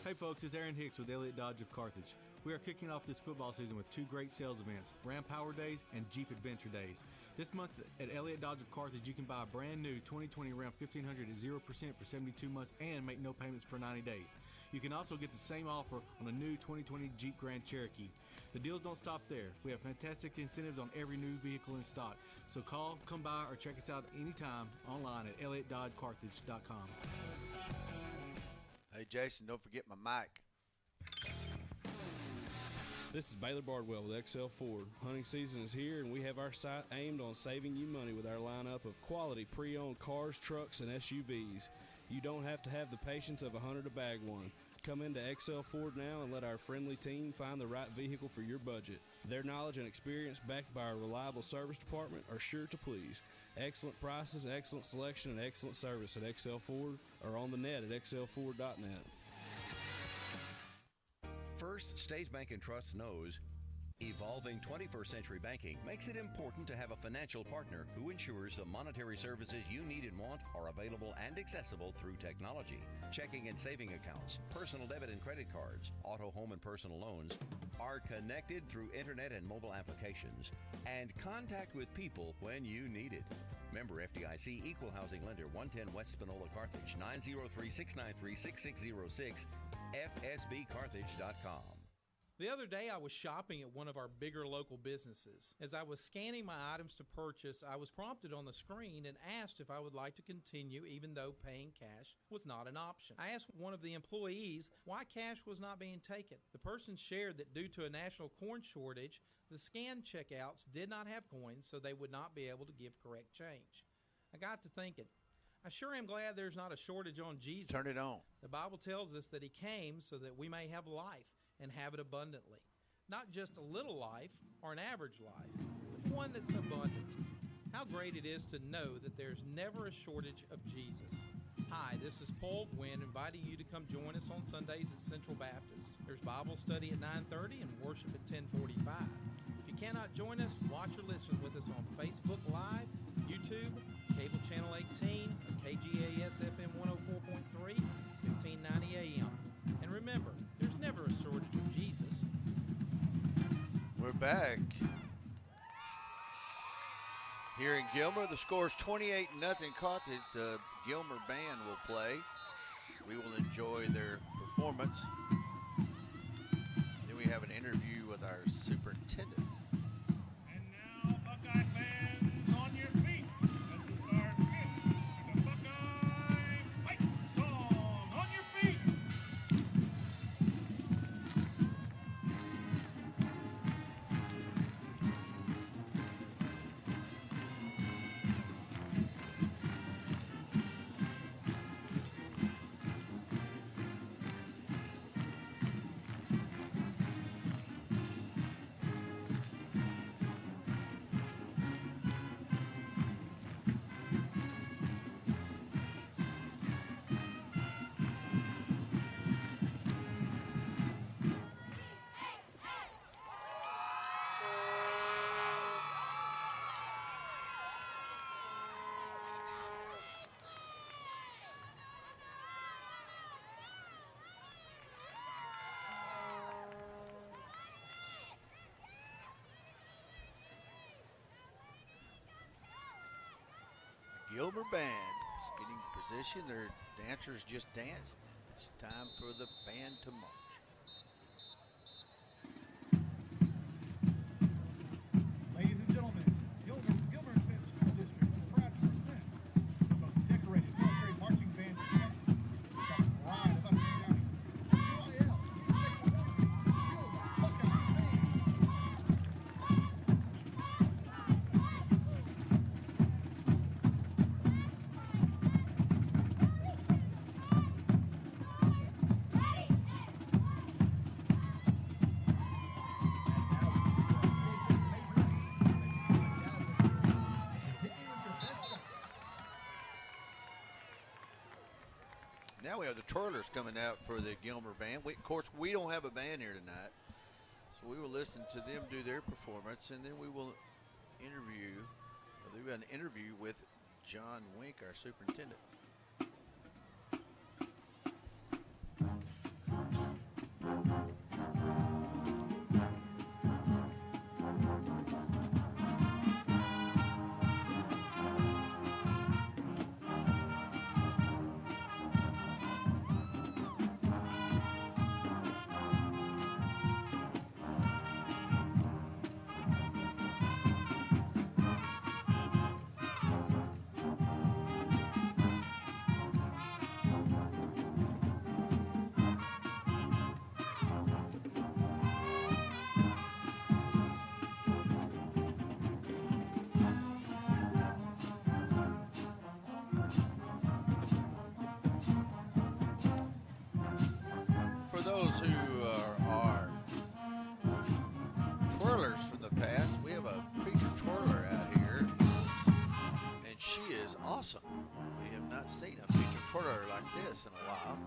Hey folks, it's Aaron Hicks with Elliott Dodge of Carthage. We are kicking off this football season with 2 great sales events, Ram Power Days and Jeep Adventure Days. This month at Elliott Dodge of Carthage, you can buy a brand new 2020 Ram 1500 at 0% for 72 months and make no payments for 90 days. You can also get the same offer on a new 2020 Jeep Grand Cherokee. The deals don't stop there. We have fantastic incentives on every new vehicle in stock. So call, come by, or check us out anytime online at ElliottDodgeCarthage.com. Hey, Jason, don't forget my mic. This is Baylor Bardwell with XL Ford. Hunting season is here, and we have our sight aimed on saving you money with our lineup of quality pre-owned cars, trucks, and SUVs. You don't have to have the patience of a hunter to bag one. Come into XL Ford now and let our friendly team find the right vehicle for your budget. Their knowledge and experience, backed by our reliable service department, are sure to please. Excellent prices, excellent selection, and excellent service at XL Ford or on the net at xlford.net. First State Bank and Trust knows Evolving 21st century banking makes it important to have a financial partner who ensures the monetary services you need and want are available and accessible through technology. Checking and saving accounts, personal debit and credit cards, auto, home, and personal loans are connected through internet and mobile applications, and contact with people when you need it. Member FDIC, Equal Housing Lender, 110 West Spinola, Carthage, 903-693-6606, fsbcarthage.com. The other day, I was shopping at one of our bigger local businesses. As I was scanning my items to purchase, I was prompted on the screen and asked if I would like to continue even though paying cash was not an option. I asked one of the employees why cash was not being taken. The person shared that due to a national corn shortage, the scan checkouts did not have coins, so they would not be able to give correct change. I got to thinking, I sure am glad there's not a shortage on Jesus. Turn it on. The Bible tells us that he came so that we may have life and have it abundantly. Not just a little life or an average life, but one that's abundant. How great it is to know that there's never a shortage of Jesus. Hi, this is Paul Gwynn inviting you to come join us on Sundays at Central Baptist. There's Bible study at 9:30 and worship at 10:45. If you cannot join us, watch or listen with us on Facebook Live, YouTube, Cable Channel 18, or KGAS FM 104.3, 1590 AM. And remember, there's never a shortage of Jesus. We're back. Here in Gilmer, the score is 28-0 Carthage. The Gilmer band will play. We will enjoy their performance. Then we have an interview with our superintendent. And now, Buckeye fans, on your feet as the stars kick. The Buckeye fight song on your feet. Gilmer band is getting position. Their dancers just danced. It's time for the band to march. Ladies and gentlemen, Gilmer Independent School District is proud to present the most decorated military marching band in Texas. We've got a pride of Hudson County. UIL, Gilmer Buckeye Band. Now we have the twirlers coming out for the Gilmer band. Of course, we don't have a band here tonight, so we will listen to them do their performance, and then we will do an interview with John Wink, our superintendent. Those who are twirlers from the past, we have a featured twirler out here, and she is awesome. We have not seen a featured twirler like this in a while.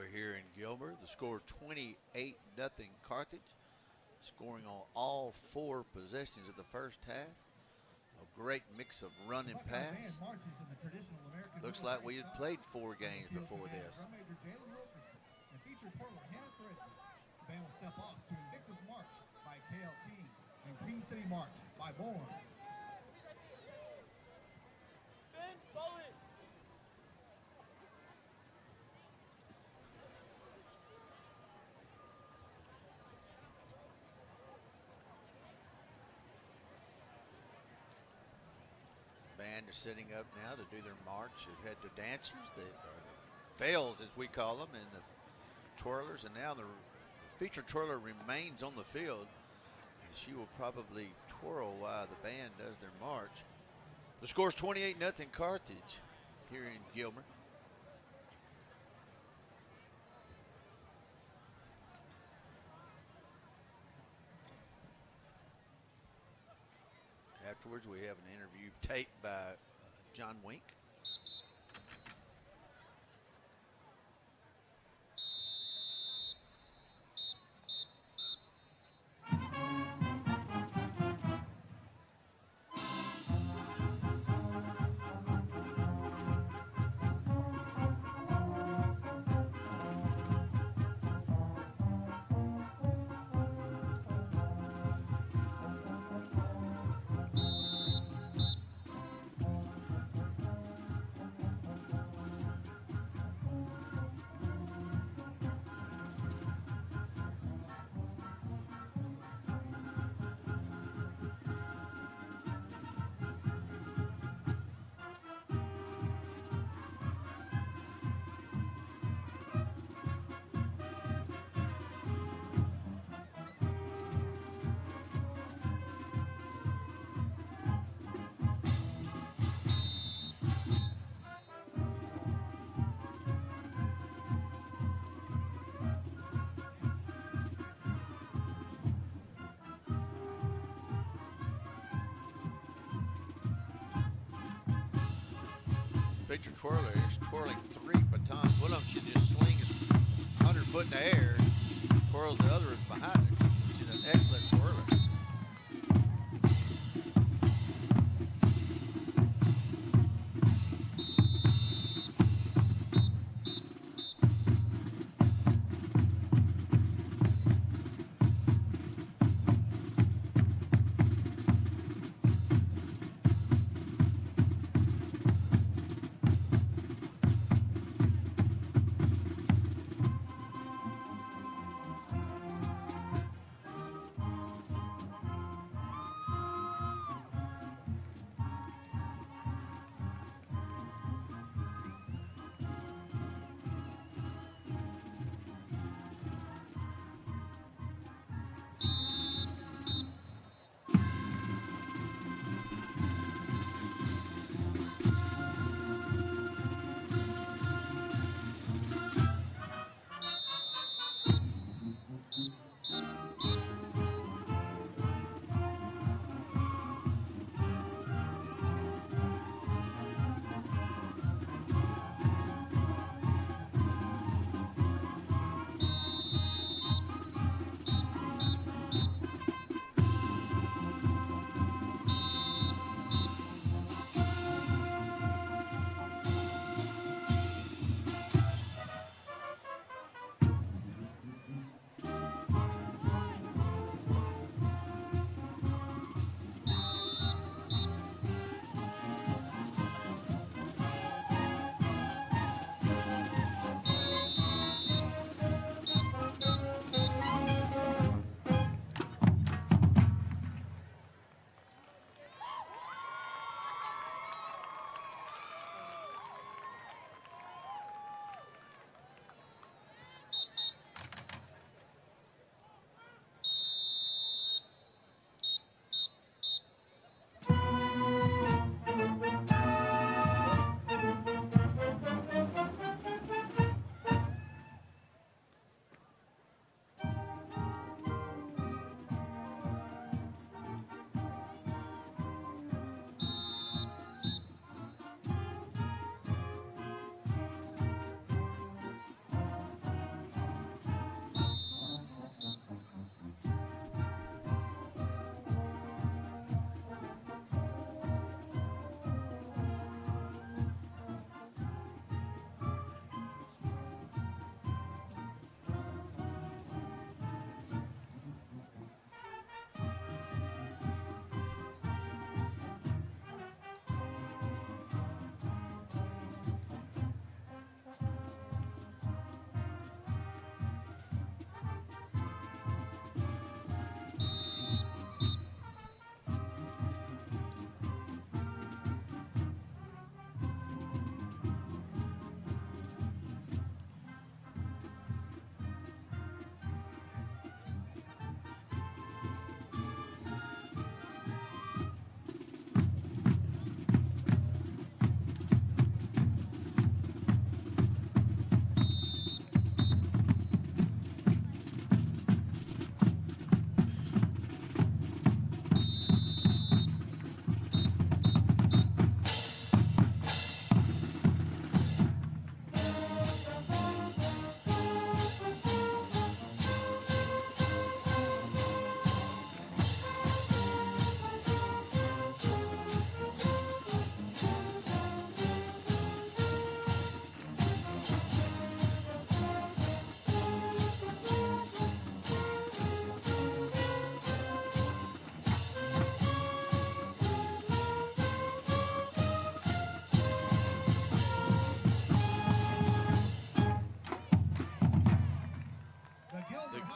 We're here in Gilmer. The score 28-0 Carthage, scoring on all 4 possessions of the first half. A great mix of run and pass. Looks like we had played 4 games before this. The band will step off to Invictus March by KLP and Green City March by Bourne. Band is setting up now to do their march. They've had the dancers, the fails as we call them, and the twirlers, and now the featured twirler remains on the field. She will probably twirl while the band does their march. The score is 28-0 Carthage here in Gilmer. Afterwards, we have an interview taped by John Wink. Featured twirler is twirling 3 batons. One of them should just sling his 100 foot in the air, twirls the other behind her. She's an excellent twirler.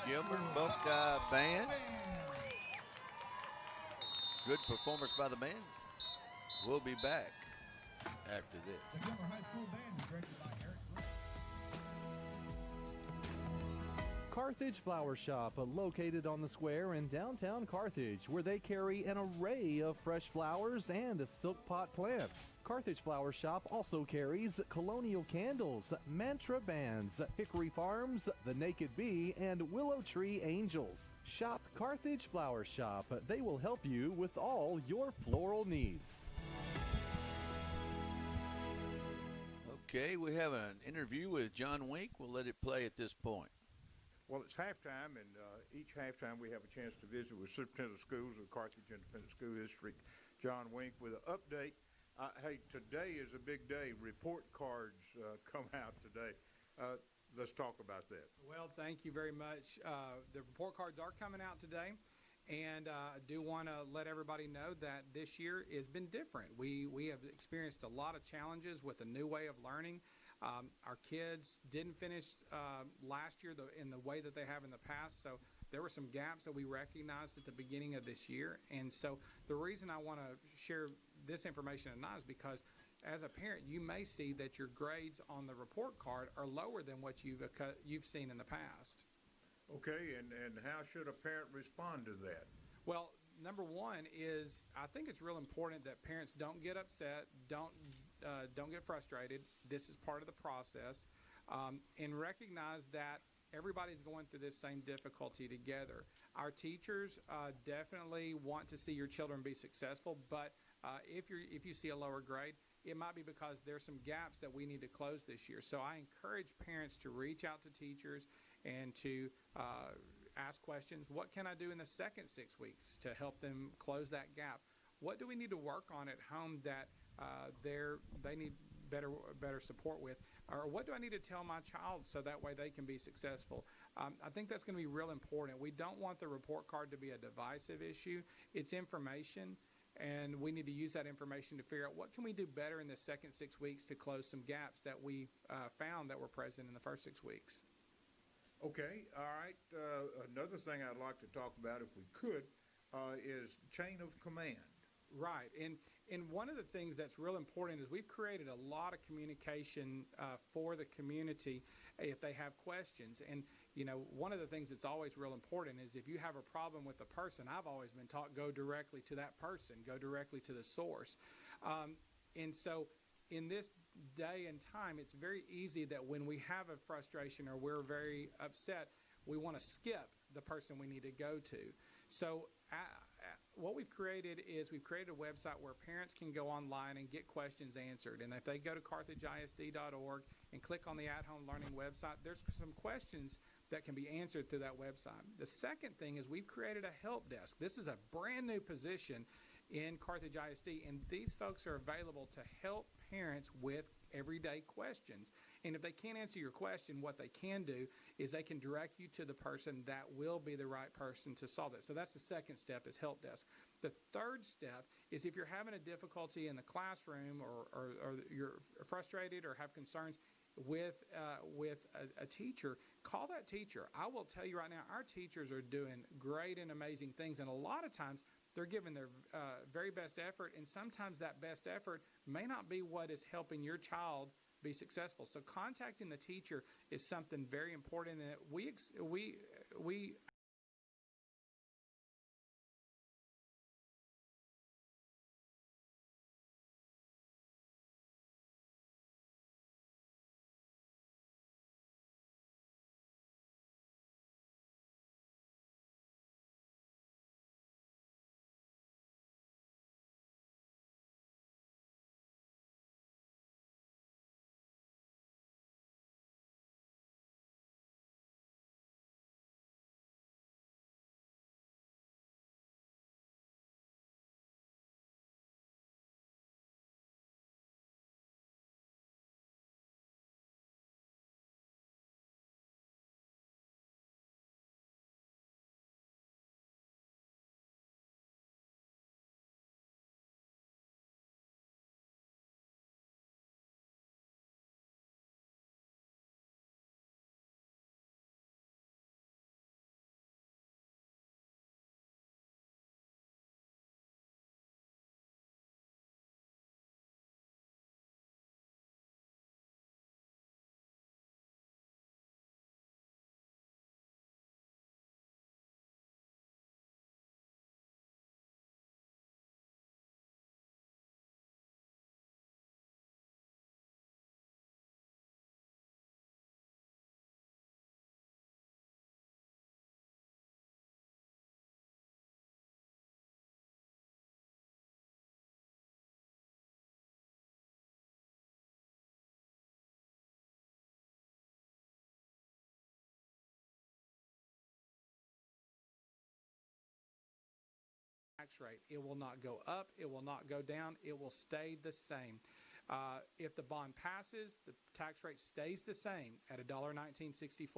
Gilmer Buckeye Band. Good performance by the band. We'll be back after this. The Gilmer High School Band is directed by Eric Brooks. Carthage Flower Shop, located on the square in downtown Carthage, where they carry an array of fresh flowers and silk pot plants. Carthage Flower Shop also carries colonial candles, mantra bands, hickory farms, the Naked Bee, and willow tree angels. Shop Carthage Flower Shop. They will help you with all your floral needs. Okay, we have an interview with John Wink. We'll let it play at this point. Well, it's halftime, and each halftime we have a chance to visit with Superintendent of Schools of Carthage Independent School District, John Wink, with an update. Hey, today is a big day. Report cards come out today. Let's talk about that. Well, thank you very much. The report cards are coming out today, and I do want to let everybody know that this year has been different. We have experienced a lot of challenges with a new way of learning. Our kids didn't finish last year in the way that they have in the past, so there were some gaps that we recognized at the beginning of this year. And so the reason I want to share this information tonight is because as a parent, you may see that your grades on the report card are lower than what you've seen in the past. Okay, and how should a parent respond to that? Well, number one is I think it's real important that parents don't get upset, don't get frustrated. This is part of the process, and recognize that everybody's going through this same difficulty together. Our teachers definitely want to see your children be successful, but if you see a lower grade, it might be because there's some gaps that we need to close this year. So I encourage parents to reach out to teachers and to ask questions. What can I do in the second 6 weeks to help them close that gap? What do we need to work on at home that they need better support with? Or what do I need to tell my child so that way they can be successful? I think that's going to be real important. We don't want the report card to be a divisive issue. It's information, and we need to use that information to figure out what can we do better in the second 6 weeks to close some gaps that we found that were present in the first 6 weeks. Okay, all right. Another thing I'd like to talk about, if we could, is chain of command. Right, and one of the things that's real important is we've created a lot of communication for the community if they have questions. And, you know, one of the things that's always real important is if you have a problem with a person, I've always been taught go directly to that person, go directly to the source. And so in this day and time, it's very easy that when we have a frustration or we're very upset, we want to skip the person we need to go to. So what we've created is we've created a website where parents can go online and get questions answered. And if they go to carthageisd.org and click on the at-home learning website, there's some questions that can be answered through that website. The second thing is we've created a help desk. This is a brand new position in Carthage ISD, and these folks are available to help parents with everyday questions. And if they can't answer your question, what they can do is they can direct you to the person that will be the right person to solve it. So that's the second step, is help desk. The third step is if you're having a difficulty in the classroom or you're frustrated or have concerns with a teacher, call that teacher. I will tell you right now, our teachers are doing great and amazing things, and a lot of times they're giving their very best effort, and sometimes that best effort may not be what is helping your child be successful. So contacting the teacher is something very important that we tax rate. It will not go up. It will not go down. It will stay the same. If the bond passes, the tax rate stays the same at $1.1964.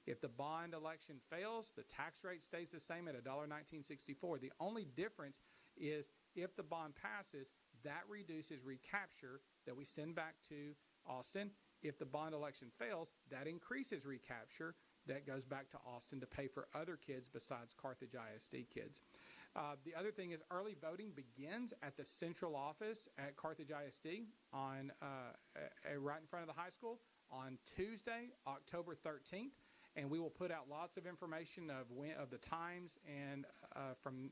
If the bond election fails, the tax rate stays the same at $1.1964. The only difference is if the bond passes, that reduces recapture that we send back to Austin. If the bond election fails, that increases recapture that goes back to Austin to pay for other kids besides Carthage ISD kids. The other thing is early voting begins at the central office at Carthage ISD on right in front of the high school on Tuesday, October 13th. And we will put out lots of information of the times and from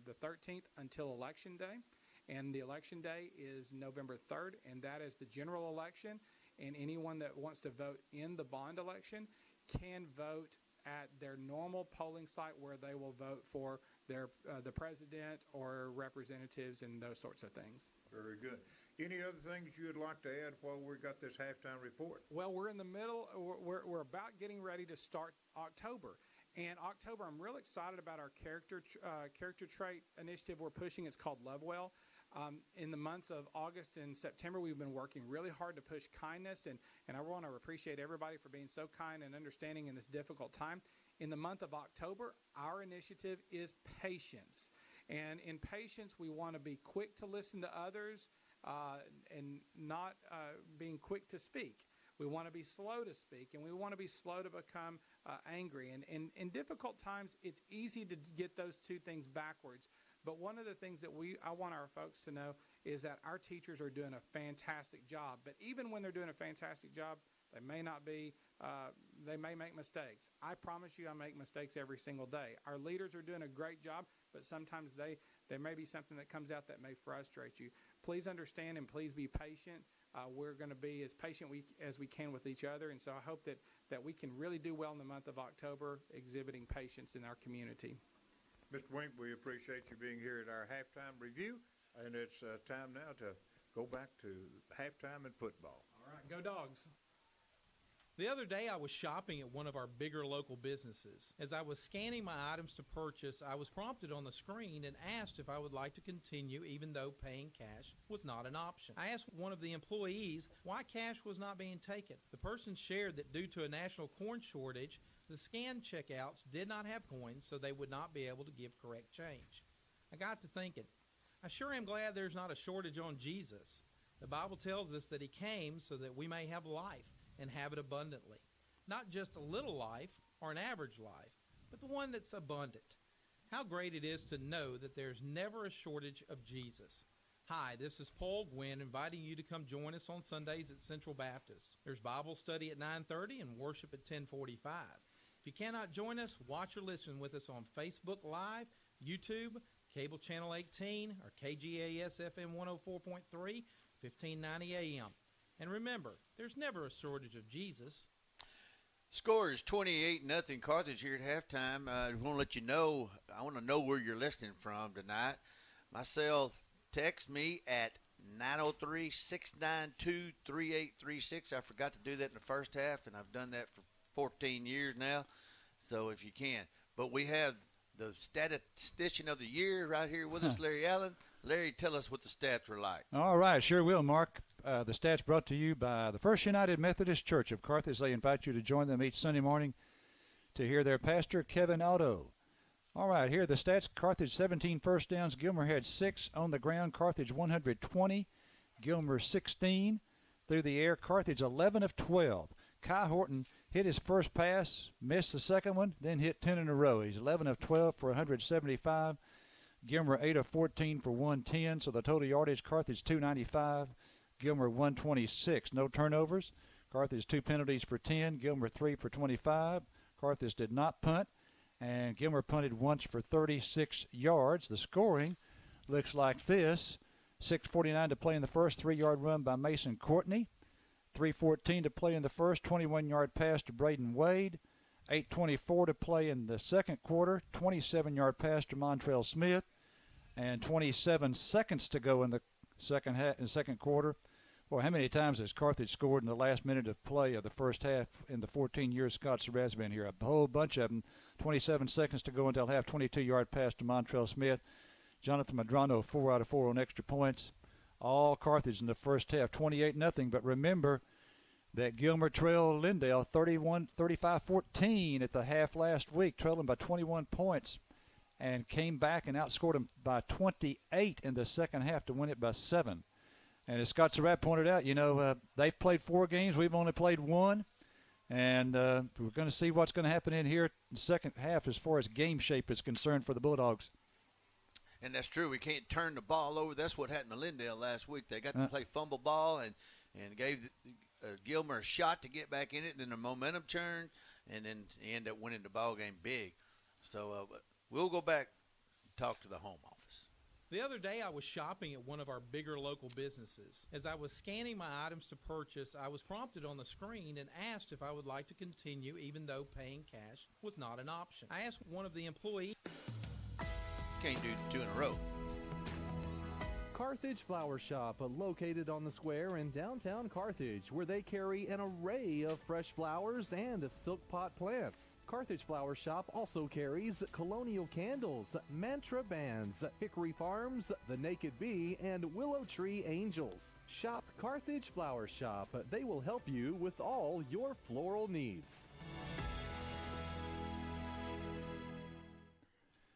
the 13th until Election Day. And the Election Day is November 3rd, and that is the general election. And anyone that wants to vote in the bond election can vote at their normal polling site where they will vote for the president or representatives and those sorts of things. Very good. Any other things you would like to add while we got this halftime report? Well, we're in the middle. We're about getting ready to start October. And October, I'm real excited about our character trait initiative we're pushing. It's called Love Well. In the months of August and September, we've been working really hard to push kindness, and I want to appreciate everybody for being so kind and understanding in this difficult time. In the month of October, our initiative is patience. And in patience, we want to be quick to listen to others and not being quick to speak. We want to be slow to speak, and we want to be slow to become angry. And in difficult times, it's easy to get those two things backwards. But one of the things that I want our folks to know is that our teachers are doing a fantastic job. But even when they're doing a fantastic job, they may not be, they may make mistakes. I promise you I make mistakes every single day. Our leaders are doing a great job, but sometimes there may be something that comes out that may frustrate you. Please understand and please be patient. We're going to be as patient as we can with each other. And so I hope that we can really do well in the month of October exhibiting patience in our community. Mr. Wink, we appreciate you being here at our halftime review, and it's time now to go back to halftime in football. All right, go Dogs. The other day I was shopping at one of our bigger local businesses. As I was scanning my items to purchase, I was prompted on the screen and asked if I would like to continue even though paying cash was not an option. I asked one of the employees why cash was not being taken. The person shared that due to a national corn shortage, the scan checkouts did not have coins, so they would not be able to give correct change. I got to thinking, I sure am glad there's not a shortage on Jesus. The Bible tells us that he came so that we may have life and have it abundantly. Not just a little life or an average life, but the one that's abundant. How great it is to know that there's never a shortage of Jesus. Hi, this is Paul Gwynn inviting you to come join us on Sundays at Central Baptist. There's Bible study at 9:30 and worship at 10:45. If you cannot join us, watch or listen with us on Facebook Live, YouTube, Cable Channel 18, or KGAS FM 104.3, 1590 AM. And remember, there's never a shortage of Jesus. Score is 28-0 Carthage here at halftime. I want to let you know, I want to know where you're listening from tonight. My cell, text me at 903-692-3836. I forgot to do that in the first half, and I've done that for 14 years now, so if you can. But we have the statistician of the year right here with us, Larry Allen. Larry, tell us what the stats were like. All right, sure will, Mark. The stats brought to you by the First United Methodist Church of Carthage. They invite you to join them each Sunday morning to hear their pastor, Kevin Otto. All right, here are the stats. Carthage 17 first downs. Gilmer had 6 on the ground. Carthage 120. Gilmer 16. Through the air, Carthage 11 of 12. Kai Horton hit his first pass, missed the second one, then hit 10 in a row. He's 11 of 12 for 175. Gilmer 8 of 14 for 110. So the total yardage, Carthage 295. Gilmer 126. No turnovers. Carthage 2 penalties for 10. Gilmer 3 for 25. Carthage did not punt. And Gilmer punted once for 36 yards. The scoring looks like this. 6:49 to play in the first. 3-yard run by Mason Courtney. 3:14 to play in the first. 21-yard pass to Braden Wade. 8:24 to play in the second quarter. 27-yard pass to Montrell Smith. And 27 seconds to go in the second quarter. Well, how many times has Carthage scored in the last minute of play of the first half in the 14 years Scott Surratt's been here? A whole bunch of them. 27 seconds to go until half. 22-yard pass to Montrell Smith. Jonathan Medrano, 4 out of 4 on extra points. All Carthage in the first half, 28-0. But remember that Gilmer trailed Lindale 35-14 at the half last week, trailing by 21 points, and came back and outscored them by 28 in the second half to win it by 7. And as Scott Surratt pointed out, they've played 4 games. We've only played 1. And we're going to see what's going to happen in here in the second half as far as game shape is concerned for the Bulldogs. And that's true. We can't turn the ball over. That's what happened to Lindale last week. They got to play fumble ball and gave Gilmer a shot to get back in it. And then the momentum turned, and then he ended up winning the ball game big. So we'll go back and talk to the home office. The other day I was shopping at one of our bigger local businesses. As I was scanning my items to purchase, I was prompted on the screen and asked if I would like to continue even though paying cash was not an option. I asked one of the employees. Can't do 2 in a row. Carthage Flower Shop, located on the square in downtown Carthage, where they carry an array of fresh flowers and silk pot plants. Carthage Flower Shop also carries colonial candles, mantra bands, hickory farms, the Naked Bee, and willow tree angels. Shop Carthage Flower Shop. They will help you with all your floral needs.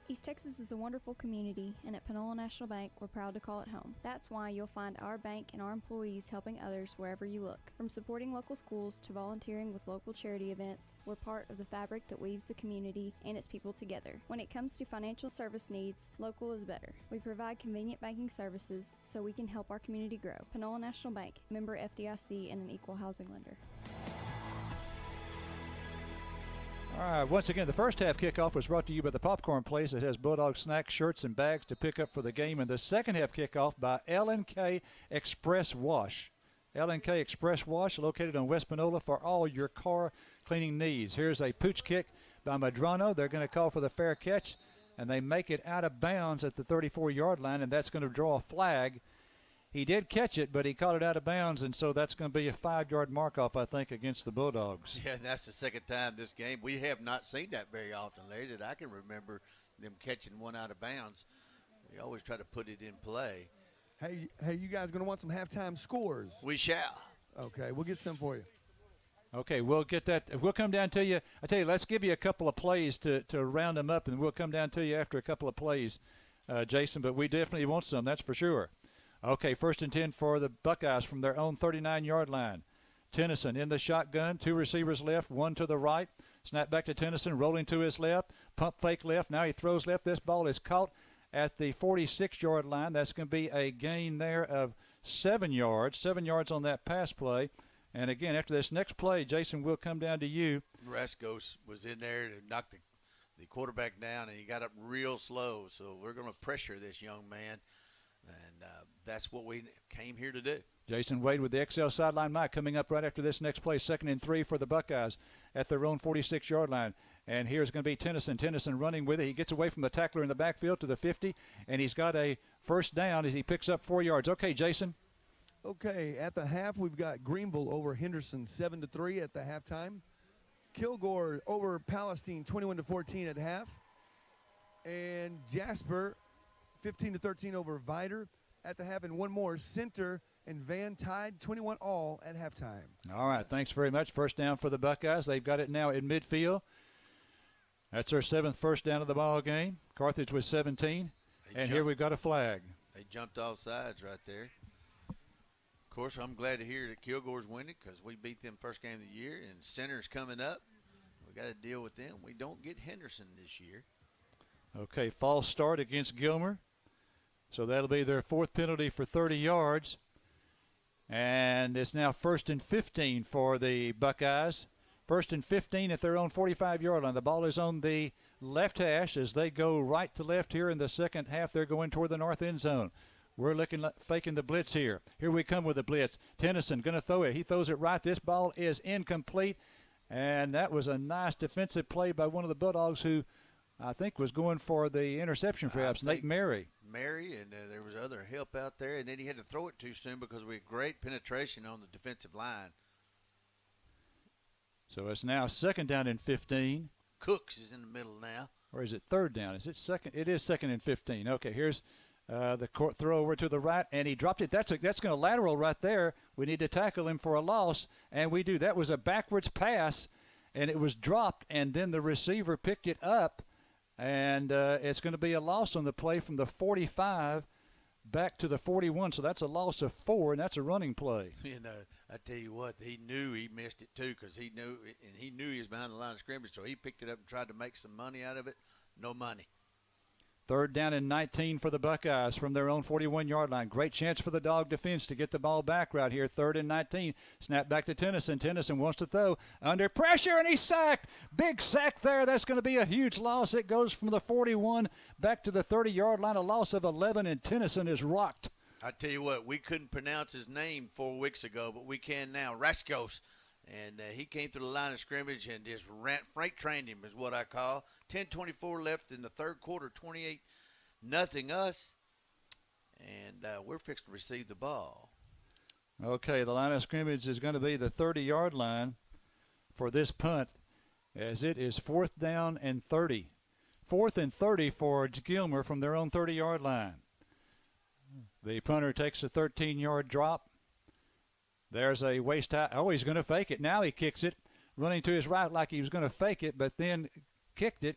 East Texas is a wonderful community, and at Panola National Bank, we're proud to call it home. That's why you'll find our bank and our employees helping others wherever you look. From supporting local schools to volunteering with local charity events, we're part of the fabric that weaves the community and its people together. When it comes to financial service needs, local is better. We provide convenient banking services so we can help our community grow. Panola National Bank, member FDIC, and an equal housing lender. All right, once again, the first half kickoff was brought to you by the Popcorn Place. It has Bulldog snacks, shirts, and bags to pick up for the game. And the second half kickoff by L&K Express Wash. L&K Express Wash, located on West Panola for all your car cleaning needs. Here's a Pooch Kick by Medrano. They're going to call for the fair catch, and they make it out of bounds at the 34-yard line, and that's going to draw a flag. He did catch it, but he caught it out of bounds, and so that's going to be a 5-yard mark-off, I think, against the Bulldogs. Yeah, and that's the second time this game. We have not seen that very often, Larry, that I can remember them catching one out of bounds. We always try to put it in play. Hey, you guys going to want some halftime scores? We shall. Okay, we'll get some for you. Okay, we'll get that. We'll come down to you. I tell you, let's give you a couple of plays to round them up, and we'll come down to you after a couple of plays, Jason, but we definitely want some, that's for sure. Okay, 1st and 10 for the Buckeyes from their own 39-yard line. Tennyson in the shotgun, 2 receivers left, 1 to the right. Snap back to Tennyson, rolling to his left. Pump fake left. Now he throws left. This ball is caught at the 46-yard line. That's going to be a gain there of 7 yards. 7 yards on that pass play. And, again, after this next play, Jason, will come down to you. Rascos was in there to knock the quarterback down, and he got up real slow. So we're going to pressure this young man. And that's what we came here to do. Jason Wade with the XL sideline mic coming up right after this next play. 2nd and 3 for the Buckeyes at their own 46-yard line. And here's going to be Tennyson. Tennyson running with it. He gets away from the tackler in the backfield to the 50, and he's got a first down as he picks up 4 yards. Okay, Jason. Okay, at the half, we've got Greenville over Henderson 7-3 at the halftime. Kilgore over Palestine 21-14 at half. And Jasper 15-13 over Vider at the half, and one more, Center and Van Tide, 21 all at halftime. All right, thanks very much. First down for the Buckeyes. They've got it now in midfield. That's their 7th first down of the ball game. Carthage was 17, here we've got a flag. They jumped off sides right there. Of course, I'm glad to hear that Kilgore's winning because we beat them first game of the year, and Center's coming up. We got to deal with them. We don't get Henderson this year. Okay, false start against Gilmer. So that'll be their 4th penalty for 30 yards. And it's now 1st and 15 for the Buckeyes. 1st and 15 at their own 45-yard line. The ball is on the left hash as they go right to left here in the second half. They're going toward the north end zone. We're faking the blitz here. Here we come with the blitz. Tennyson going to throw it. He throws it right. This ball is incomplete. And that was a nice defensive play by one of the Bulldogs who I think was going for the interception, perhaps, Nate Mary. And there was other help out there, and then he had to throw it too soon because we had great penetration on the defensive line. So it's now 2nd down and 15. Cooks is in the middle now. Or is it third down? Is it second? It is 2nd and 15. Okay, here's the court throw over to the right, and he dropped it. That's going to lateral right there. We need to tackle him for a loss, and we do. That was a backwards pass, and it was dropped, and then the receiver picked it up, and it's going to be a loss on the play from the 45 back to the 41. So that's a loss of 4, and that's a running play. You know, I tell you what, he knew he missed it too, because he knew he was behind the line of scrimmage, so he picked it up and tried to make some money out of it. No money. 3rd down and 19 for the Buckeyes from their own 41-yard line. Great chance for the Dog defense to get the ball back right here. 3rd and 19. Snap back to Tennyson. Tennyson wants to throw. Under pressure, and he's sacked. Big sack there. That's going to be a huge loss. It goes from the 41 back to the 30-yard line. A loss of 11, and Tennyson is rocked. I tell you what, we couldn't pronounce his name 4 weeks ago, but we can now. Raskos. And he came to the line of scrimmage and just freight trained him is what I call. 10:24 left in the third quarter, 28-0 us. And we're fixed to receive the ball. Okay, the line of scrimmage is going to be the 30-yard line for this punt, as it is 4th down and 30. 4th and 30 for Gilmer from their own 30-yard line. The punter takes a 13-yard drop. There's a waist high. Oh, he's going to fake it. Now he kicks it, running to his right like he was going to fake it, but then kicked it,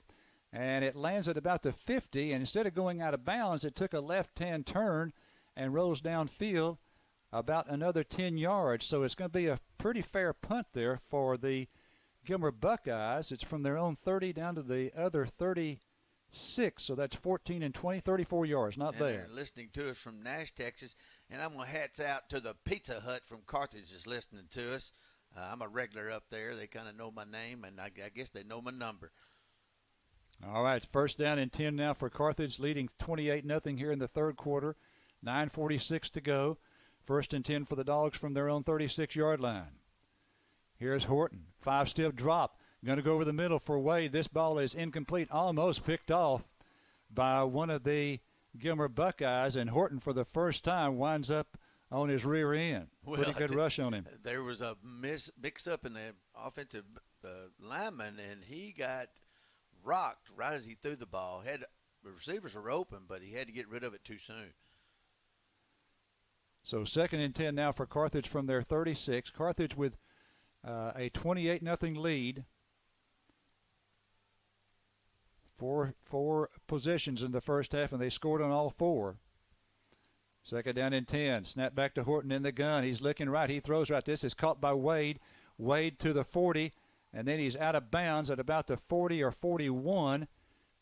and it lands at about the 50. And instead of going out of bounds, it took a left-hand turn and rolls downfield about another 10 yards. So it's going to be a pretty fair punt there for the Gilmer Buckeyes. It's from their own 30 down to the other 36. So that's 14 and 20, 34 yards. Not bad. They're listening to us from Nash, Texas. And I'm going to hats out to the Pizza Hut from Carthage is listening to us. I'm a regular up there. They kind of know my name, and I guess they know my number. All right, 1st down and 10 now for Carthage, leading 28-0 here in the third quarter. 9:46 to go. 1st and 10 for the Dogs from their own 36-yard line. Here's Horton. 5-step drop. Going to go over the middle for Wade. This ball is incomplete, almost picked off by one of the Gilmer Buckeyes, and Horton for the first time winds up on his rear end. Pretty good rush on him. There was a mix-up in the offensive lineman, and he got rocked right as he threw the ball. The receivers were open, but he had to get rid of it too soon. So 2nd and 10 now for Carthage from their 36. Carthage with a 28-0 lead. Four possessions in the first half, and they scored on all 4. 2nd down and 10. Snap back to Horton in the gun. He's looking right. He throws right. This is caught by Wade. Wade to the 40, and then he's out of bounds at about the 40 or 41.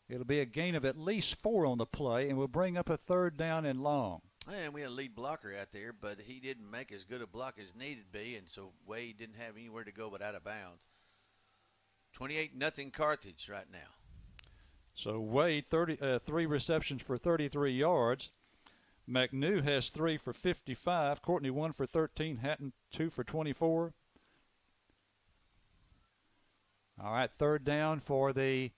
It'll be a gain of at least 4 on the play, and we'll bring up a 3rd down and long. And we had a lead blocker out there, but he didn't make as good a block as needed to be, and so Wade didn't have anywhere to go but out of bounds. 28-0 Carthage right now. So Wade, 3 receptions for 33 yards. McNew has 3 for 55. Courtney 1 for 13. Hatton 2 for 24. All right, 3rd down for the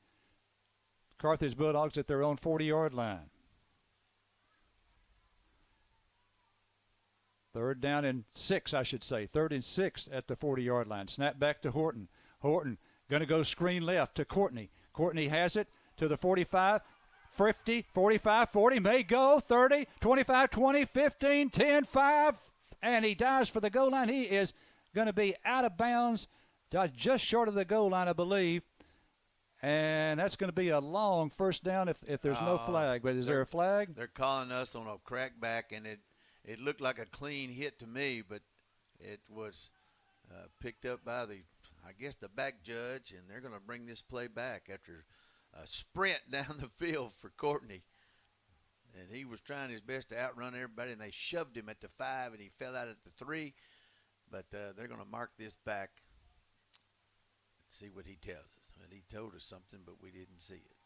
Carthage Bulldogs at their own 40-yard line. 3rd down and 6, I should say. 3rd and 6 at the 40-yard line. Snap back to Horton. Horton going to go screen left to Courtney. Courtney has it to the 45, 50, 45, 40, may go, 30, 25, 20, 15, 10, 5, and he dives for the goal line. He is going to be out of bounds, just short of the goal line, I believe. And that's going to be a long 1st down if there's no flag. But is there a flag? They're calling us on a crackback, and it looked like a clean hit to me, but it was picked up by the back judge, and they're going to bring this play back after a sprint down the field for Courtney. And he was trying his best to outrun everybody, and they shoved him at the 5, and he fell out at the 3. But they're going to mark this back. See what he tells us. And he told us something, but we didn't see it.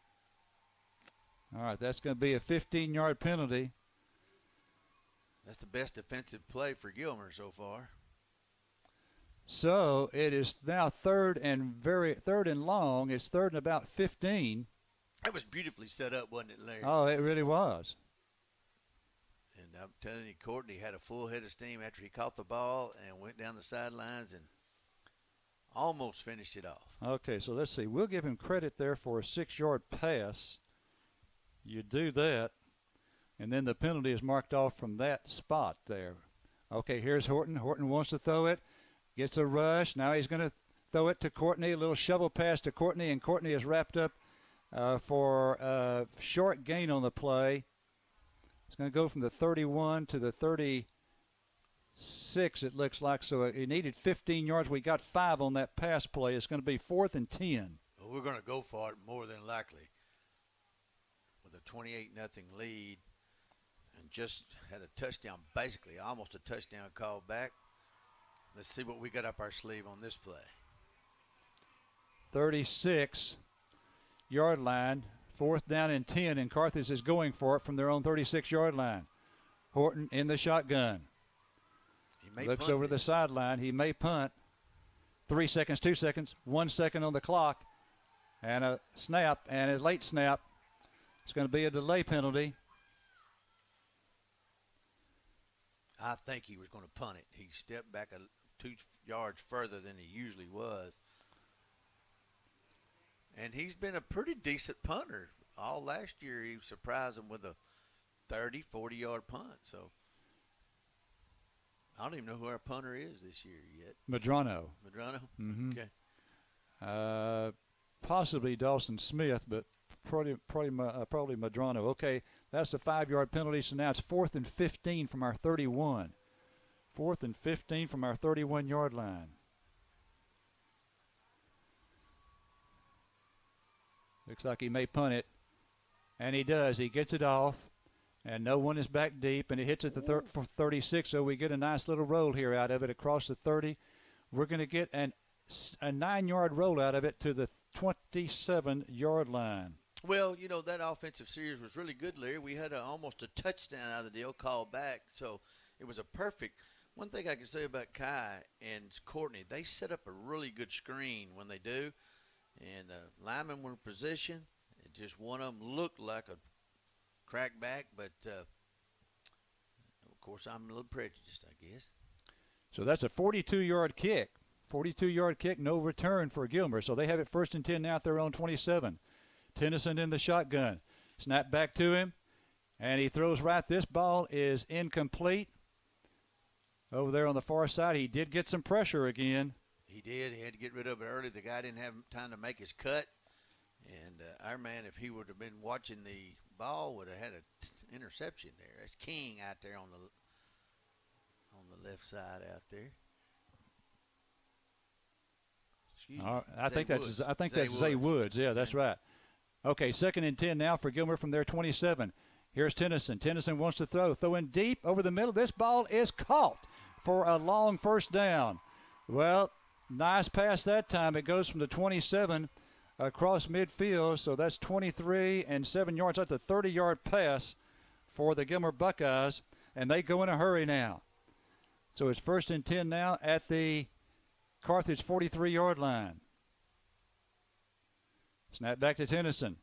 All right, that's going to be a 15-yard penalty. That's the best defensive play for Gilmer so far. So it is now 3rd and long. It's 3rd and about 15. That was beautifully set up, wasn't it, Larry? Oh, it really was. And I'm telling you, Courtney had a full head of steam after he caught the ball and went down the sidelines and almost finished it off. Okay, so let's see. We'll give him credit there for a 6-yard pass. You do that, and then the penalty is marked off from that spot there. Okay, here's Horton. Horton wants to throw it, gets a rush. Now he's going to throw it to Courtney, a little shovel pass to Courtney, and Courtney is wrapped up for a short gain on the play. It's going to go from the 31 to the 36, it looks like. So he needed 15 yards. We got 5 on that pass play. It's going to be 4th and 10. Well, we're going to go for it more than likely with a 28-0 lead, and just had a touchdown, basically almost a touchdown call back. Let's see what we got up our sleeve on this play. 36-yard line, 4th down and 10, and Carthage is going for it from their own 36-yard line. Horton in the shotgun. Looks over the sideline. He may punt. 3 seconds, 2 seconds, 1 second on the clock, and a snap, and a late snap. It's going to be a delay penalty. I think he was going to punt it. He stepped back 2 yards further than he usually was. And he's been a pretty decent punter. All last year he surprised him with a 30, 40-yard punt. So I don't even know who our punter is this year yet. Medrano. Medrano? Mm-hmm. Okay. Possibly Dawson Smith, but probably Medrano. Okay, that's a 5-yard penalty, so now it's 4th and 15 from our 31. 4th and 15 from our 31-yard line. Looks like he may punt it, and he does. He gets it off, and no one is back deep, and it hits at the 36, so we get a nice little roll here out of it across the 30. We're going to get a 9-yard roll out of it to the 27-yard line. Well, you know, that offensive series was really good, Larry. We had almost a touchdown out of the deal called back, so it was a perfect. One thing I can say about Kai and Courtney, they set up a really good screen when they do, and linemen were in position. And just one of them looked like a crackback, but of course I'm a little prejudiced, I guess. So that's a 42-yard kick. 42-yard kick, no return for Gilmer. So they have it 1st and 10 now at their own 27. Tennyson in the shotgun. Snap back to him, and he throws right. This ball is incomplete. Over there on the far side, he did get some pressure again. He did. He had to get rid of it early. The guy didn't have time to make his cut. And our man, if he would have been watching the ball, would have had an interception there. That's King out there on the left side out there. Excuse me. I think that's Zay Woods. Yeah, that's right. Okay, 2nd and 10 now for Gilmer from their 27. Here's Tennyson. Tennyson wants to throwing deep over the middle. This ball is caught for a long 1st down. Well, nice pass that time. It goes from the 27 across midfield, so that's 23 and 7 yards. That's a 30-yard pass for the Gilmer Buckeyes, and they go in a hurry now. So it's 1st and 10 now at the Carthage 43-yard line. Snap back to Tennyson.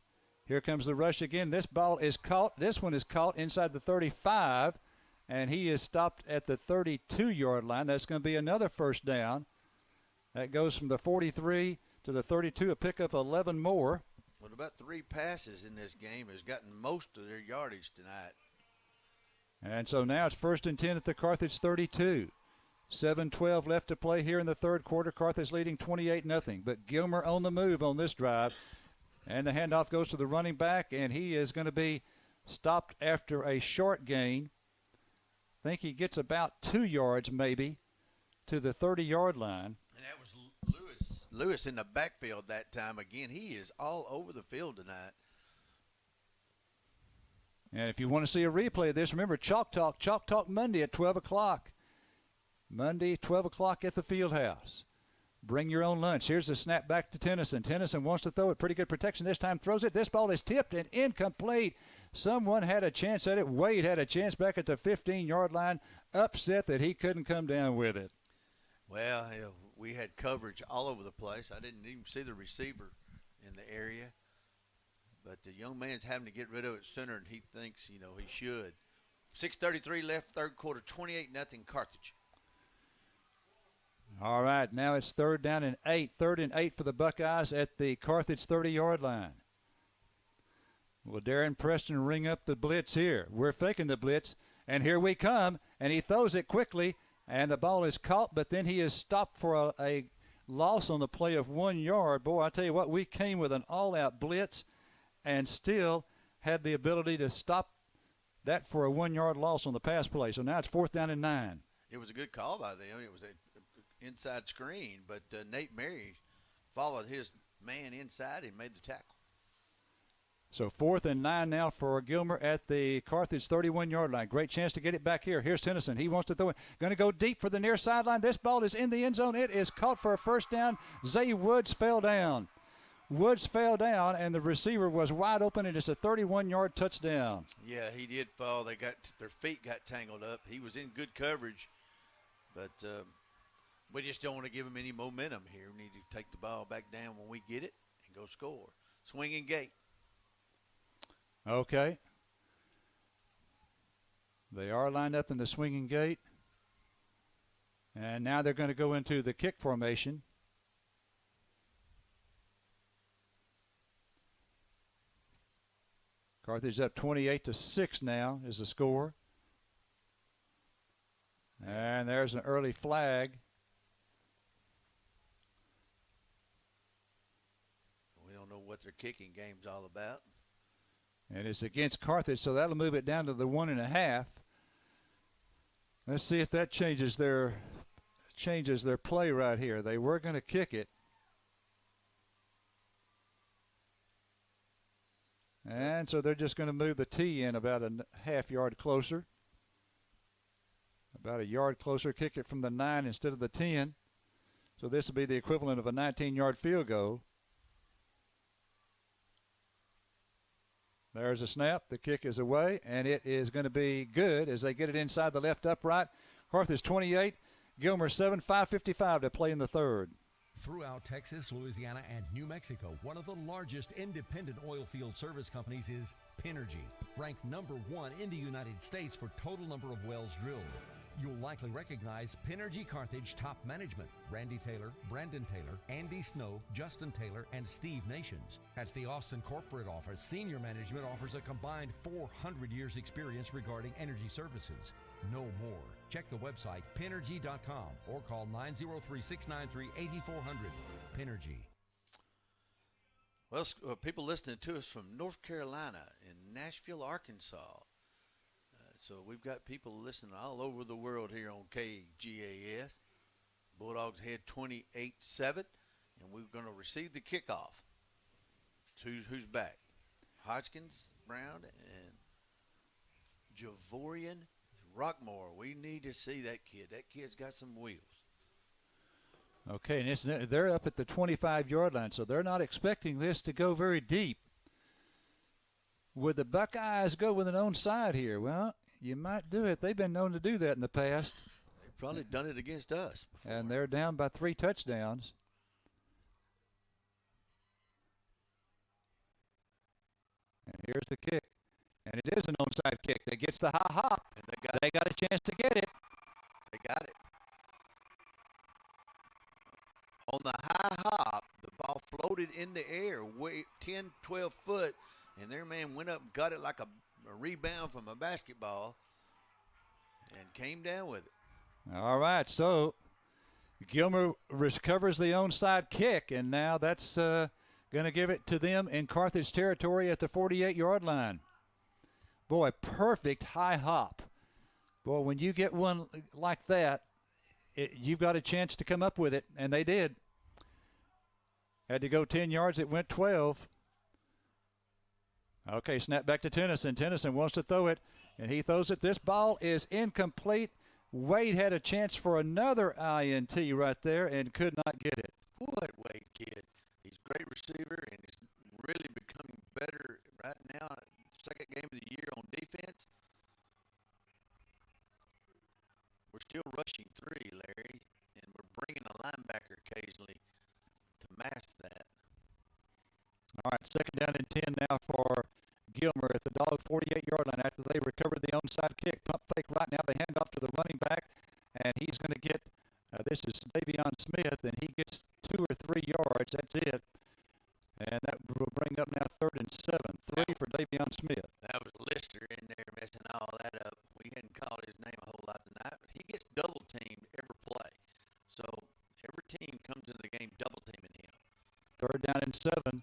Here comes the rush again. This ball is caught. This one is caught inside the 35, and he is stopped at the 32-yard line. That's going to be another 1st down. That goes from the 43 to the 32, a pickup 11 more. Well, about 3 passes in this game has gotten most of their yardage tonight. And so now it's 1st and 10 at the Carthage 32. 7:12 left to play here in the 3rd quarter. Carthage leading 28-0. But Gilmer on the move on this drive. And the handoff goes to the running back, and he is going to be stopped after a short gain. I think he gets about 2 yards maybe to the 30-yard line. And that was Lewis in the backfield that time. Again, he is all over the field tonight. And if you want to see a replay of this, remember Chalk Talk Monday at 12 o'clock. Monday, 12 o'clock at the Fieldhouse. Bring your own lunch. Here's the snap back to Tennyson. Tennyson wants to throw it. Pretty good protection this time. Throws it. This ball is tipped and incomplete. Someone had a chance at it. Wade had a chance back at the 15-yard line. Upset that he couldn't come down with it. Well, we had coverage all over the place. I didn't even see the receiver in the area. But the young man's having to get rid of it sooner than he thinks, he should. 6:33 left, 3rd quarter, 28-0 Carthage. All right, now it's 3rd down and 8. 3rd and 8 for the Buckeyes at the Carthage 30-yard line. Will Darren Preston ring up the blitz here? We're faking the blitz, and here we come, and he throws it quickly, and the ball is caught, but then he is stopped for a loss on the play of 1 yard. Boy, I tell you what, we came with an all-out blitz and still had the ability to stop that for a 1 yard loss on the pass play. So now it's 4th down and 9. It was a good call by them. It was an inside screen, but Nate Mary followed his man inside and made the tackle. So 4th and 9 now for Gilmer at the Carthage 31-yard line. Great chance to get it back here. Here's Tennyson. He wants to throw it. Going to go deep for the near sideline. This ball is in the end zone. It is caught for a first down. Zay Woods fell down. Woods fell down, and the receiver was wide open, and it's a 31-yard touchdown. Yeah, he did fall. Their feet got tangled up. He was in good coverage, but we just don't want to give him any momentum here. We need to take the ball back down when we get it and go score. Swinging gate. Okay. They are lined up in the swinging gate. And now they're going to go into the kick formation. Carthage up 28-6 now is the score. And there's an early flag. We don't know what their kicking game's all about. And it's against Carthage, so that'll move it down to the 1.5. Let's see if that changes their play right here. They were going to kick it. And so they're just going to move the tee in about a half yard closer. About a yard closer, kick it from the 9 instead of the 10. So this will be the equivalent of a 19-yard field goal. There's a snap. The kick is away, and it is going to be good as they get it inside the left upright. Carthage 28, Gilmer 7, 5:55 to play in the 3rd. Throughout Texas, Louisiana, and New Mexico, one of the largest independent oil field service companies is Pinergy, ranked number 1 in the United States for total number of wells drilled. You'll likely recognize Pinergy Carthage top management: Randy Taylor, Brandon Taylor, Andy Snow, Justin Taylor, and Steve Nations. At the Austin corporate office, senior management offers a combined 400 years experience regarding energy services. No more. Check the website pinergy.com or call 903-693-8400. Pinergy. Well, people listening to us from North Carolina and Nashville, Arkansas. So we've got people listening all over the world here on KGAS. Bulldogs head 28-7, and we're going to receive the kickoff. Who's back? Hodgkins, Brown, and Javorian Rockmore. We need to see that kid. That kid's got some wheels. Okay, and they're up at the 25-yard line, so they're not expecting this to go very deep. Would the Buckeyes go with an onside here? Well, you might do it. They've been known to do that in the past. They've probably done it against us before. And they're down by 3 touchdowns. And here's the kick. And it is an onside kick that gets the high hop. And they got a chance to get it. They got it. On the high hop, the ball floated in the air, 10, 12 foot, and their man went up and got it like a rebound from a basketball and came down with it. All right, so Gilmer recovers the onside kick, and now that's going to give it to them in Carthage territory at the 48-yard line. Boy, perfect high hop. Boy, when you get one like that, you've got a chance to come up with it, and they did. Had to go 10 yards. It went 12. Okay, snap back to Tennyson. Tennyson wants to throw it, and he throws it. This ball is incomplete. Wade had a chance for another INT right there and could not get it. Boy, that Wade kid. He's a great receiver, and he's really becoming better right now. Second game of the year on defense. We're still rushing 3, Larry, and we're bringing a linebacker occasionally to mask that. All right, second down and 10 now for Gilmer at the Dog 48-yard line after they recovered the onside kick. Pump fake right now. They hand off to the running back, and he's going to get, this is Davion and 7. 3 for Davion Smith. That was Lister in there messing all that up. We hadn't called his name a whole lot tonight, but he gets double teamed every play. So every team comes into the game double teaming him. 3rd down and 7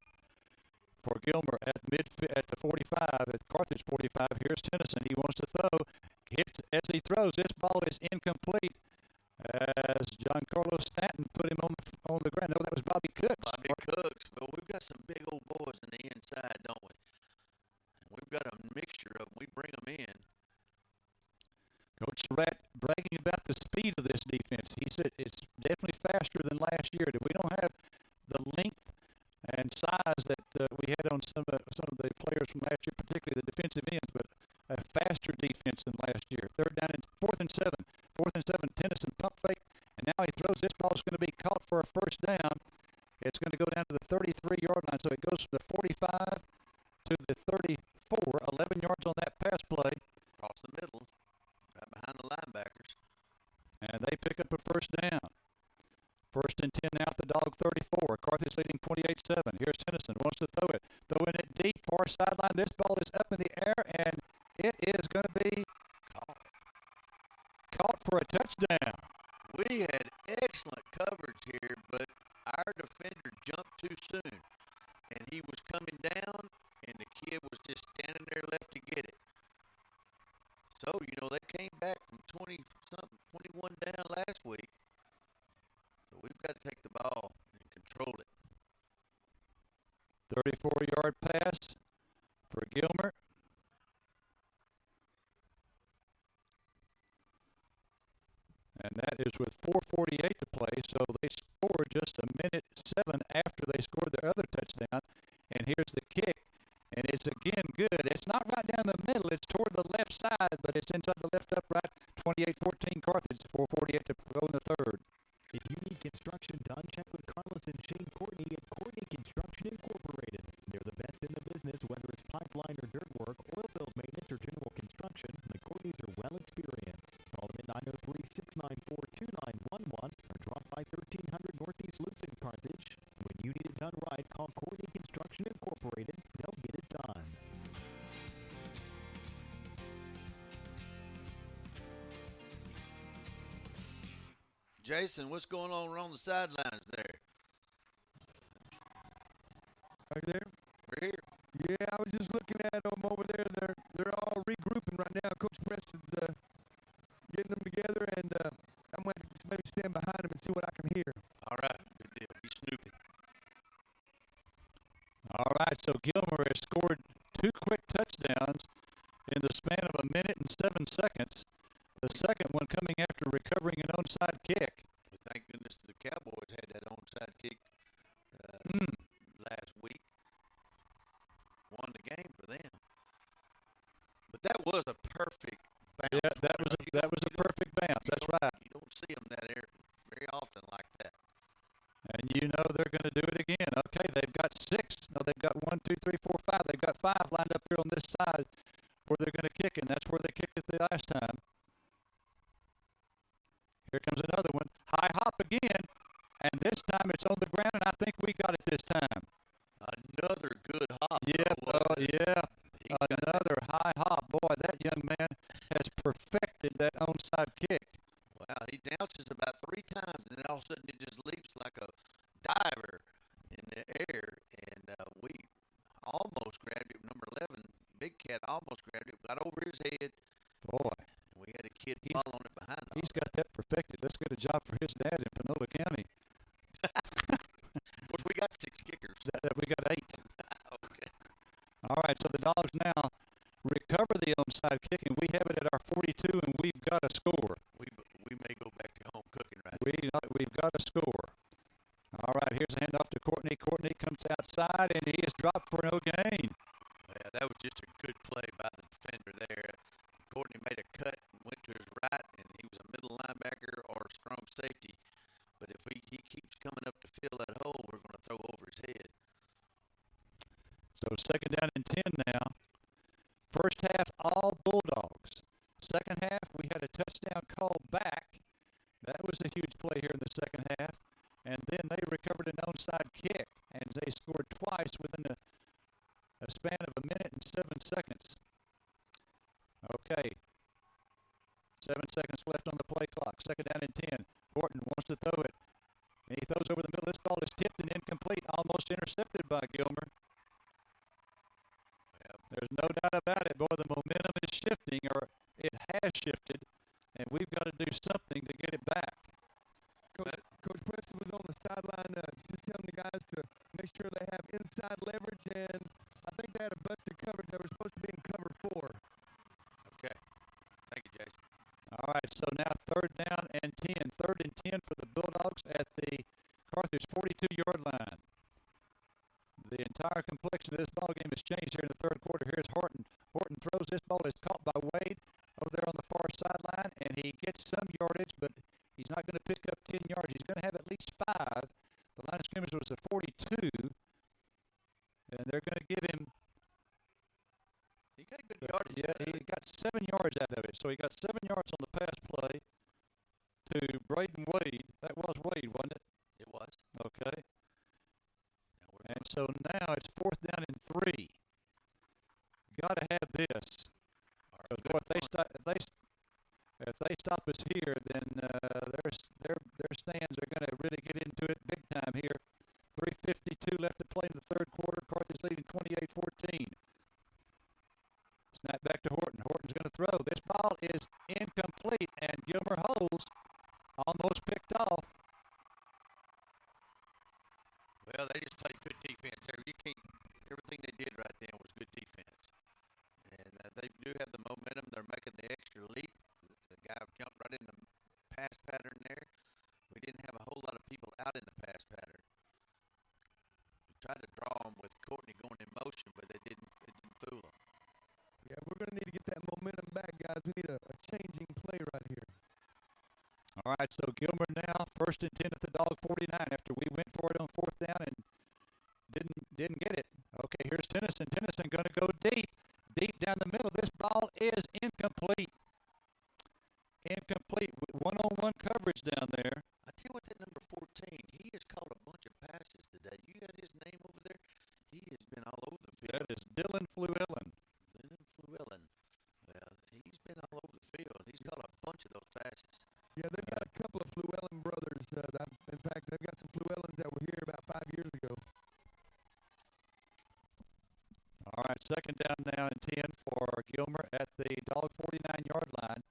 for Gilmer at the 45, at Carthage 45. Here's Tennyson. He wants to throw. Hits as he throws. This ball is incomplete as John Carlos Stanton put him on the ground. No, that was Bobby Cooks. Bobby Cooks. But we've got some big old boys in the inside, don't we? And we've got a mixture of them. We bring them in. Coach Surratt bragging about the speed of this defense. He said it's definitely faster than last year. We don't have the length and size that we had on some of the players from last year, particularly the defensive ends, but a faster defense than last year. 4th and 7. 4th and 7, Tennyson pump fake, and now he throws. This ball is going to be caught for a first down. It's going to go down to the 33-yard line, so it goes from the 45 to the 34, 11 yards on that pass play. Across the middle, right behind the linebackers. And they pick up a first down. 1st and 10 now at the Dog 34. Carthage leading 28-7. Here's Tennyson. Wants to throw it. Throwing it deep, far sideline. This ball is up in the air, and it is going to be caught for a touchdown. We had excellent coverage here, but our defender jumped too soon. And he was coming down, and the kid was just standing there left to get it. So, they came back from 20-something, 21 down last week. So we've got to take the ball and control it. 34-yard pass for Gilmer. And that is with 4:48 to play, so they scored just a minute 7 after they scored their other touchdown. And here's the kick, and it's again good. It's not right down the middle. It's toward the left side, but it's inside the left upright. 28-14 Carthage, 4:48 to go in the 3rd. If you need construction done, check with Carlos and Shane Courtney at Courtney Construction Incorporated. They're the best in the business, whether it's pipeline or dirt work, oil field maintenance, or general construction. The Courtneys are well experienced. Call them at 903-694-2911 or drop by 1300 Northeast Loop in Carthage. When you need it done right, call Courtney Construction Incorporated. They'll get it done. Jason, what's going on the sidelines there? Right there? We're here. Yeah, I was just looking at them over there. They're all regrouping right now. Coach Preston's getting them together, and I'm going to maybe stand behind them and see what I can hear. All right, good deal. Be snooping. All right, so Gilmer has scored 2 quick touchdowns in the span of a minute and 7 seconds. The second one coming after recovering an onside kick. Thank goodness the Cowboys had that onside kick last week. Won the game for them. But that was a perfect bounce. Yeah, that was a perfect bounce. That's right. You don't see them that very often like that. And they're going to do it again. Okay, they've got 6. No, they've got 1, 2, 3, 4, 5. They've got 5 lined up here on this side where they're going to kick, and that's where they kicked it the last time. Here comes another one. High hop again, and this time it's on the ground, and I think we got it this time. Another good hop. Yeah. Another high hop. Boy, that young man has perfected that onside kick. Wow, he bounces about 3 times, and then all of a sudden it just leaps like a diver in the air, and we almost grabbed it. Number 11, Big Cat almost grabbed it, got over his head. Boy. We had a kid following it behind him. He's got that perfected. Let's get a job for his dad in Panola County. Of course, we got 6 kickers. We got 8. Okay. All right, so the Dogs now recover the onside kick, and we have it at our 42, and we've got a score. We may go back to home cooking right now. We've got a score. All right, here's a handoff to Courtney. Courtney comes outside, and he is dropped for no gain. Yeah, that was just a good play by the defender there. Courtney made a cut and went to his right, and he was a middle linebacker or a strong safety. But if he keeps coming up to fill that hole, we're going to throw over his head. So 2nd down and 10 now. First half, all Bulldogs. Second half, we had a touchdown call back. That was a huge play here in the second half. And then they recovered an onside kick, and they scored twice within a a span of 1 minute and 7 seconds. Okay. 7 seconds left on the play clock. Second down and 10. Horton wants to throw it. And he throws over the middle. This ball is tipped and incomplete, almost intercepted by Gilmer. There's no doubt about it. Boy, the momentum is shifting, or it has shifted, and we've got to do something to get it back. Coach Preston was on the sideline just telling the guys to make sure they have inside leverage, and I think they had a busted coverage. They were supposed to be in cover 4. Okay. Thank you, Jason. All right, so now third down and 10. Third and 10 for the Bulldogs at the Carthage 42-yard line. The entire complexion of this ball game has changed here in the third quarter. Here's Horton. Horton throws. This ball is caught by Wade over there on the far sideline, and he gets some yardage, but he's not going to pick up 10 yards. He's going to have at least 5. The line of scrimmage was a 42, and they're going to give him. He got good yardage. Yeah, he got 7 yards out of it. So he got 7 yards on the pass play to Braden Wade. That was Wade, wasn't it? It was. Okay. And so now it's fourth down and 3. Got to have this. Because boy, if they stop us here, then their stands are going to really get into it big time here. 3:52 left to play in the third quarter. Carthage leading 28-14. Snap back to Horton. Horton's going to throw. This ball is incomplete, and Gilmer holds. Almost picked off. Well, they just played good defense there. Everything they did right then was good defense. And they do have the momentum. They're making the extra leap. The guy jumped right in the pass pattern there. We didn't have a whole lot of people out in the pass pattern. We tried to draw them with Courtney going in motion, but it didn't fool them. Yeah, we're going to need to get that momentum back, guys. We need a changing play right here. All right, so Gilmer now first and 10 at the Dog 49 after we went for it on fourth down and didn't get it. Okay, here's Tennyson. Tennyson going to go deep down the middle. This ball is incomplete. Incomplete with one-on-one coverage down there. I tell you what, that number 14, he has caught a bunch of passes today. You got his name over there? He has been all over the field. That is Dylan Fluellen. Dylan Fluellen. Well, he's been all over the field. He's caught a bunch of those passes. Yeah, they've got a couple of Fluellen brothers. In fact, they've got some Fluellens that were here about 5 years ago. All right, second down now and 10 for Gilmer at the Dog 49-yard line.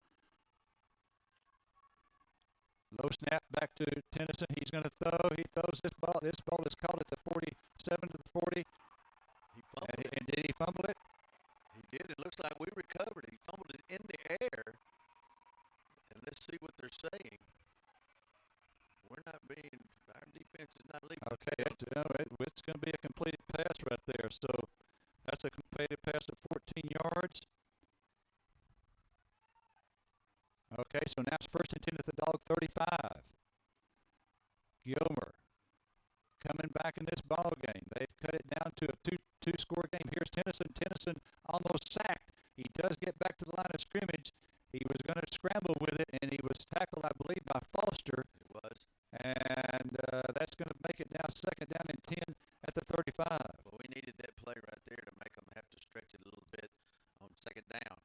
Low snap back to Tennyson. He's going to throw. He throws this ball. This ball is caught at the 47 to the 40. He fumbled it. And did he fumble it? He did. It looks like we recovered. He fumbled it in the air. And let's see what they're saying. Our defense is not leaving. Okay, it's going to be a completed pass right there. So that's a completed pass of 14 yards. Okay, so now it's first and 10 at the Dog 35. Gilmer coming back in this ball game. They've cut it down to a two-score game. Here's Tennyson. Tennyson almost sacked. He does get back to the line of scrimmage. He was going to scramble with it, and he was tackled, I believe, by Foster. It was. And that's going to make it now second down and 10 at the 35. Well, we needed that play right there to make them have to stretch it a little bit on second down.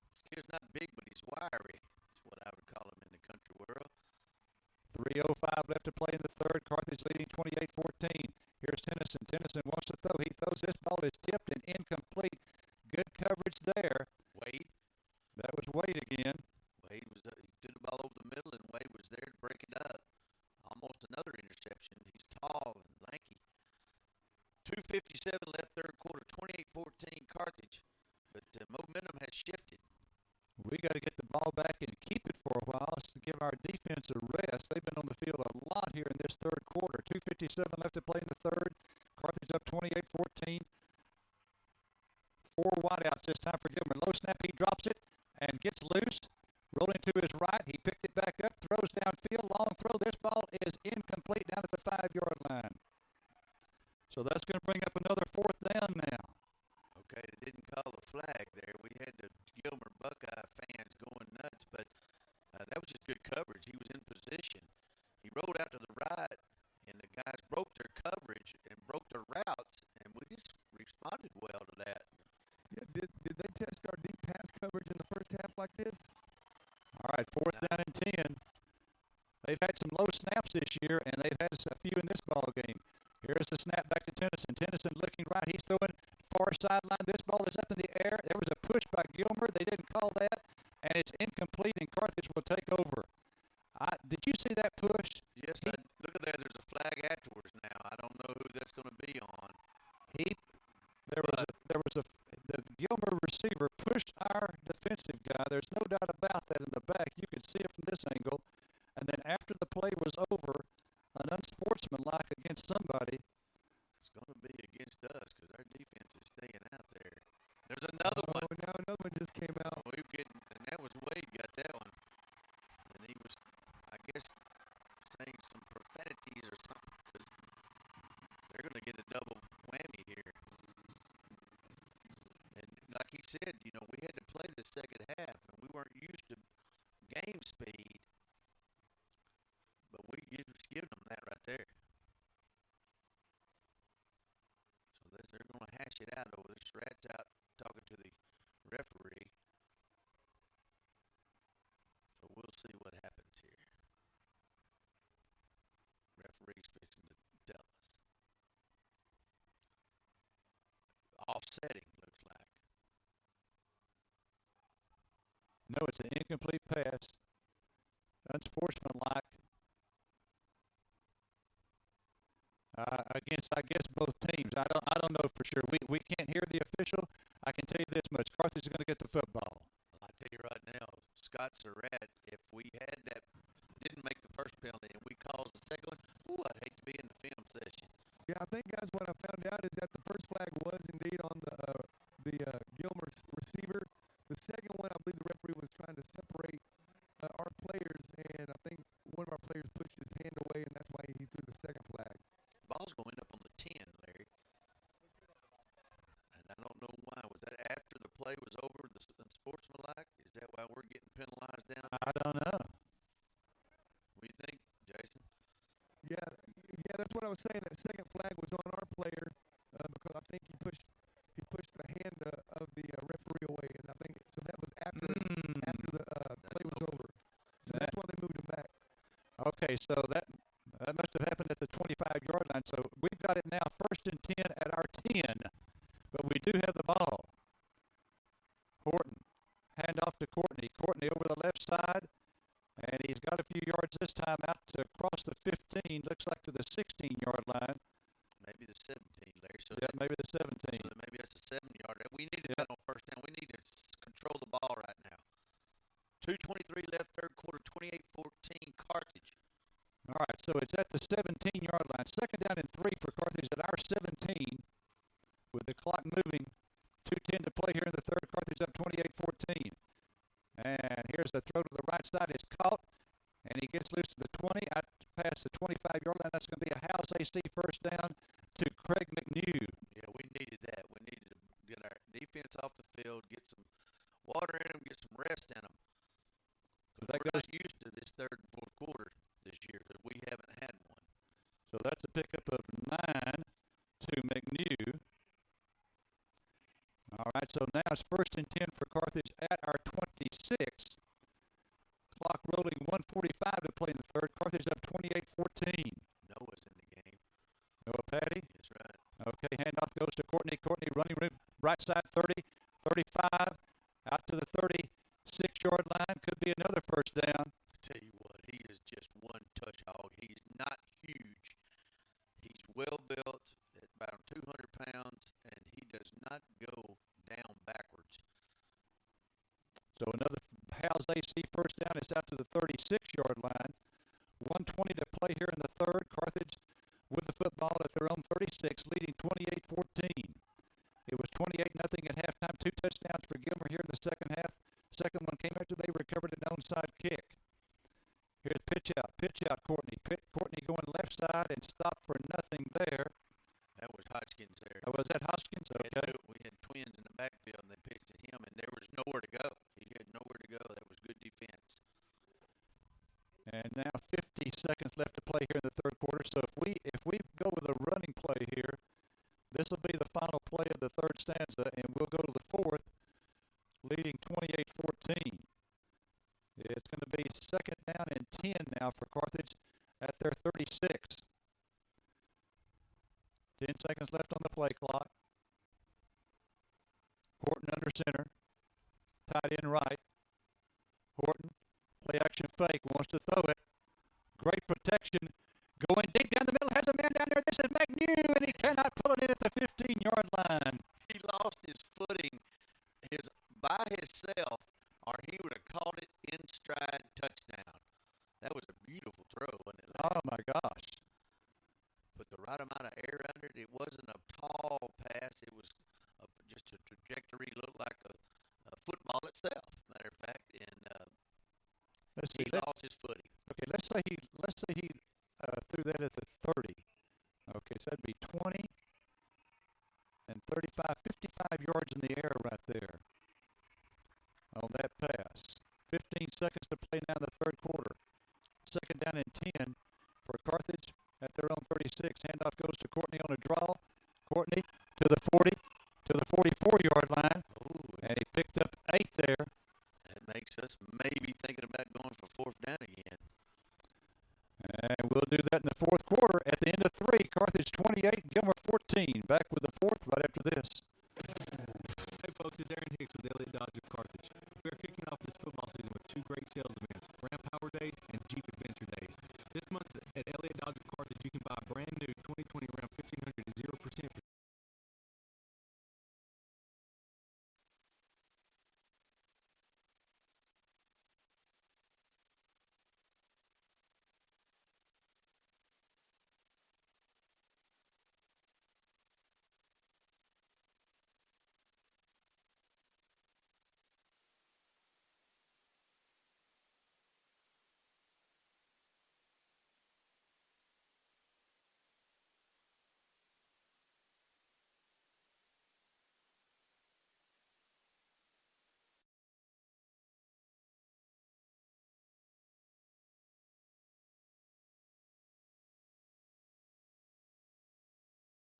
This kid's not big, but he's wiry. That's what I would call him in the country world. 3:05 left to play in the third. Carthage leading 28-14. Here's Tennyson. Tennyson wants to throw. He throws. This ball is tipped and incomplete. Good coverage there. Wade. That was Wade again. Wade was he threw the ball over the middle, and Wade was there to break it up. Almost another interception. He's tall and lanky. 2:57 left third quarter. 28-14 Carthage. But momentum has shifted. We got to get the ball back and keep it for a while to give our defense a rest. They've been on the field a lot here in this third quarter. 2:57 left to play in the third. Carthage up 28-14. 4 wideouts this time for Gilmer. Low snap, he drops it and gets loose. Rolling to his right, he picked it back up, throws downfield, long throw. This ball is incomplete down at the 5-yard line. So that's going to bring up another fourth down now. Okay, they didn't call the flag there. We had the Gilmer Buckeye fans going nuts, but that was just good coverage. He was in position. He rolled out to the right, and the guys broke their coverage and broke their routes, and we just responded well to that. Yeah, did they test our deep pass coverage in the first half like this? All right, 4th down and 10. They've had some low snaps this year, and they've had a few in this ball game. Here's the snap back to Tennyson. Tennyson looking right. He's throwing far sideline. This ball is up in the air. There was a push by Gilmer. They didn't call that, and it's incomplete, and Carthage will take over. Did you see that push? Yes, look at there. There's a flag afterwards now. I don't know who that's going to be on. The Gilmer receiver pushed our defensive guy. There's no doubt about that in the back. You could see it from this angle. And then after the play was over, an unsportsmanlike against somebody. It's going to be against us because our defense is staying out there. There's another one. Now another one just came out. And that was Wade got that one. And he was, I guess, saying some profanities or something because they're going to get a double whammy here. And like he said, we had to play the second half, and we weren't used to game speed. But we just giving them that right there. So they're going to hash it out over there. Strat's out talking to the referee. So we'll see what happens here. Referee's fixing to tell us. Offsetting, looks like. No, it's an incomplete pass. Unsportsmanlike. Against, I guess, both teams. I don't know for sure. We can't hear the official. I can tell you this much: Carthage is going to get the football. I'll tell you right now, Scott Surratt, if we had that, didn't make the first penalty and we caused the second one, I'd hate to be in the film session. Yeah, I think, guys, what I found out is that the first flag was indeed on the Gilmer receiver. The second one, I believe the referee was trying to separate our players, and I think one of our players pushed his hand away, and that's why he threw the second flag. Ball's going up on the 10, Larry. And I don't know why. Was that after the play was over, the unsportsmanlike? Is that why we're getting penalized down there? I don't know. What do you think, Jason? Yeah, that's what I was saying. That second flag was on our player because I think he pushed the hand of the referee away, and I think so. That was after the play was over. So that's why they moved him back. Okay, so that must have happened at the 25-yard line. So we've got it now 1st and 10 at our 10, but we do have the ball. Horton, hand off to Courtney. Courtney over the left side, and he's got a few yards this time out to cross the 15, looks like to the 16-yard line. Maybe the 17, Larry. So yeah, maybe the 17. So maybe that's a 7-yard. We needed that on first down. We need to control the ball right now. 2:23 left, third quarter, 28-14, Carthage. All right, so it's at the 17-yard line. 2nd down and 3 for Carthage at our 17 with the clock moving. 2:10 to play here in the third. Carthage up 28-14. And here's the throw to the right side. It's caught, and he gets loose to the 20, out past the 25-yard line. That's going to be a House AC first down to Craig McNew. Yeah, we needed that. We needed to get our defense off the field, get some water in them, get some rest in them. We're not used to this third and fourth quarter this year because we haven't had one. So that's a pickup of 9 to McNew. All right, so now it's 1st and 10 for Carthage at our 26. Clock rolling, 1:45 to play in the third. Carthage up 28-14. Noah's in the game. Noah Patty. That's right. Okay, handoff goes to Courtney. Courtney running room, right side 30, 35, out to the 36-yard line. Could be another first down. I tell you what, he is just one touch hog. He's not huge. He's well built, at about 200 pounds, and he does not go down backwards. So another House AC first down is out to the 36-yard line. 1:20 to play here in the third. Carthage with the football at their own 36, leading 28-14. It was 28-0 at halftime. 2 touchdowns for Gilmer here in the second half. Second one came after they recovered an onside kick. Here's pitch out, Courtney. Courtney going left side and stopped for nothing there. That was Hodgkins there. Oh, was that Hodgkins? Okay. We had twins in the backfield, and they pitched to him, and there was nowhere to go. He had nowhere to go. That was good defense. And now 50 seconds left to play here in the third quarter. So if we go with a running play here, this will be the final play of the third third stanza, and we'll go to the fourth, leading 28-14. It's going to be second down and 10 now for Carthage at their 36. 10 seconds left on the play clock. Horton under center. Tight end right. Horton, play action fake, wants to throw it. Great protection. Going deep down the middle, has a man down there. This is McNew, and he cannot pull it in at the 15-yard line. He lost his footing by himself, or he would have caught it in stride touchdown. That was a beautiful throw, wasn't it? Oh, my gosh. Put the right amount of air under it. It wasn't a tall pass. It was just a trajectory. Looked like a football itself, matter of fact. And he lost his footing. Okay, let's say he threw that at the 30. Okay, so that'd be 20 and 35, 55 yards in the air right there on that pass. 15 seconds to play now in the third quarter. Second down and 10 for Carthage at their own 36. Handoff goes to Courtney on a draw. Courtney to the 40, to the 44-yard line. Ooh. And he picked up 8 there. That makes us maybe thinking about going for fourth down again. And we'll do that in the fourth quarter. At the end of 3, Carthage 28, Gilmer 14. Back with the fourth right after this. Hey folks, it's Aaron Hicks with Elliott Dodge of Carthage. We are kicking off this football season with 2 great sales events, Ram Power Days and Jeep Adventure Days. This month at Elliott Dodge of Carthage, you can buy a brand new 2020 Ram 1500 at 0% for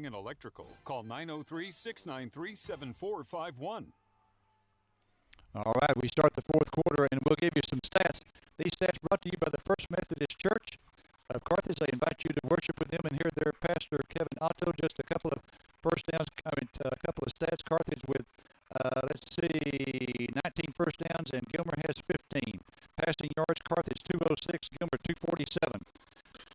and electrical. Call 903-693-7451. All right, we start the fourth quarter, and we'll give you some stats. These stats brought to you by the First Methodist Church of Carthage. They invite you to worship with them and hear their pastor, Kevin Otto. Just a couple of first downs, a couple of stats. Carthage with, 19 first downs, and Gilmer has 15. Passing yards, Carthage 206, Gilmer 247.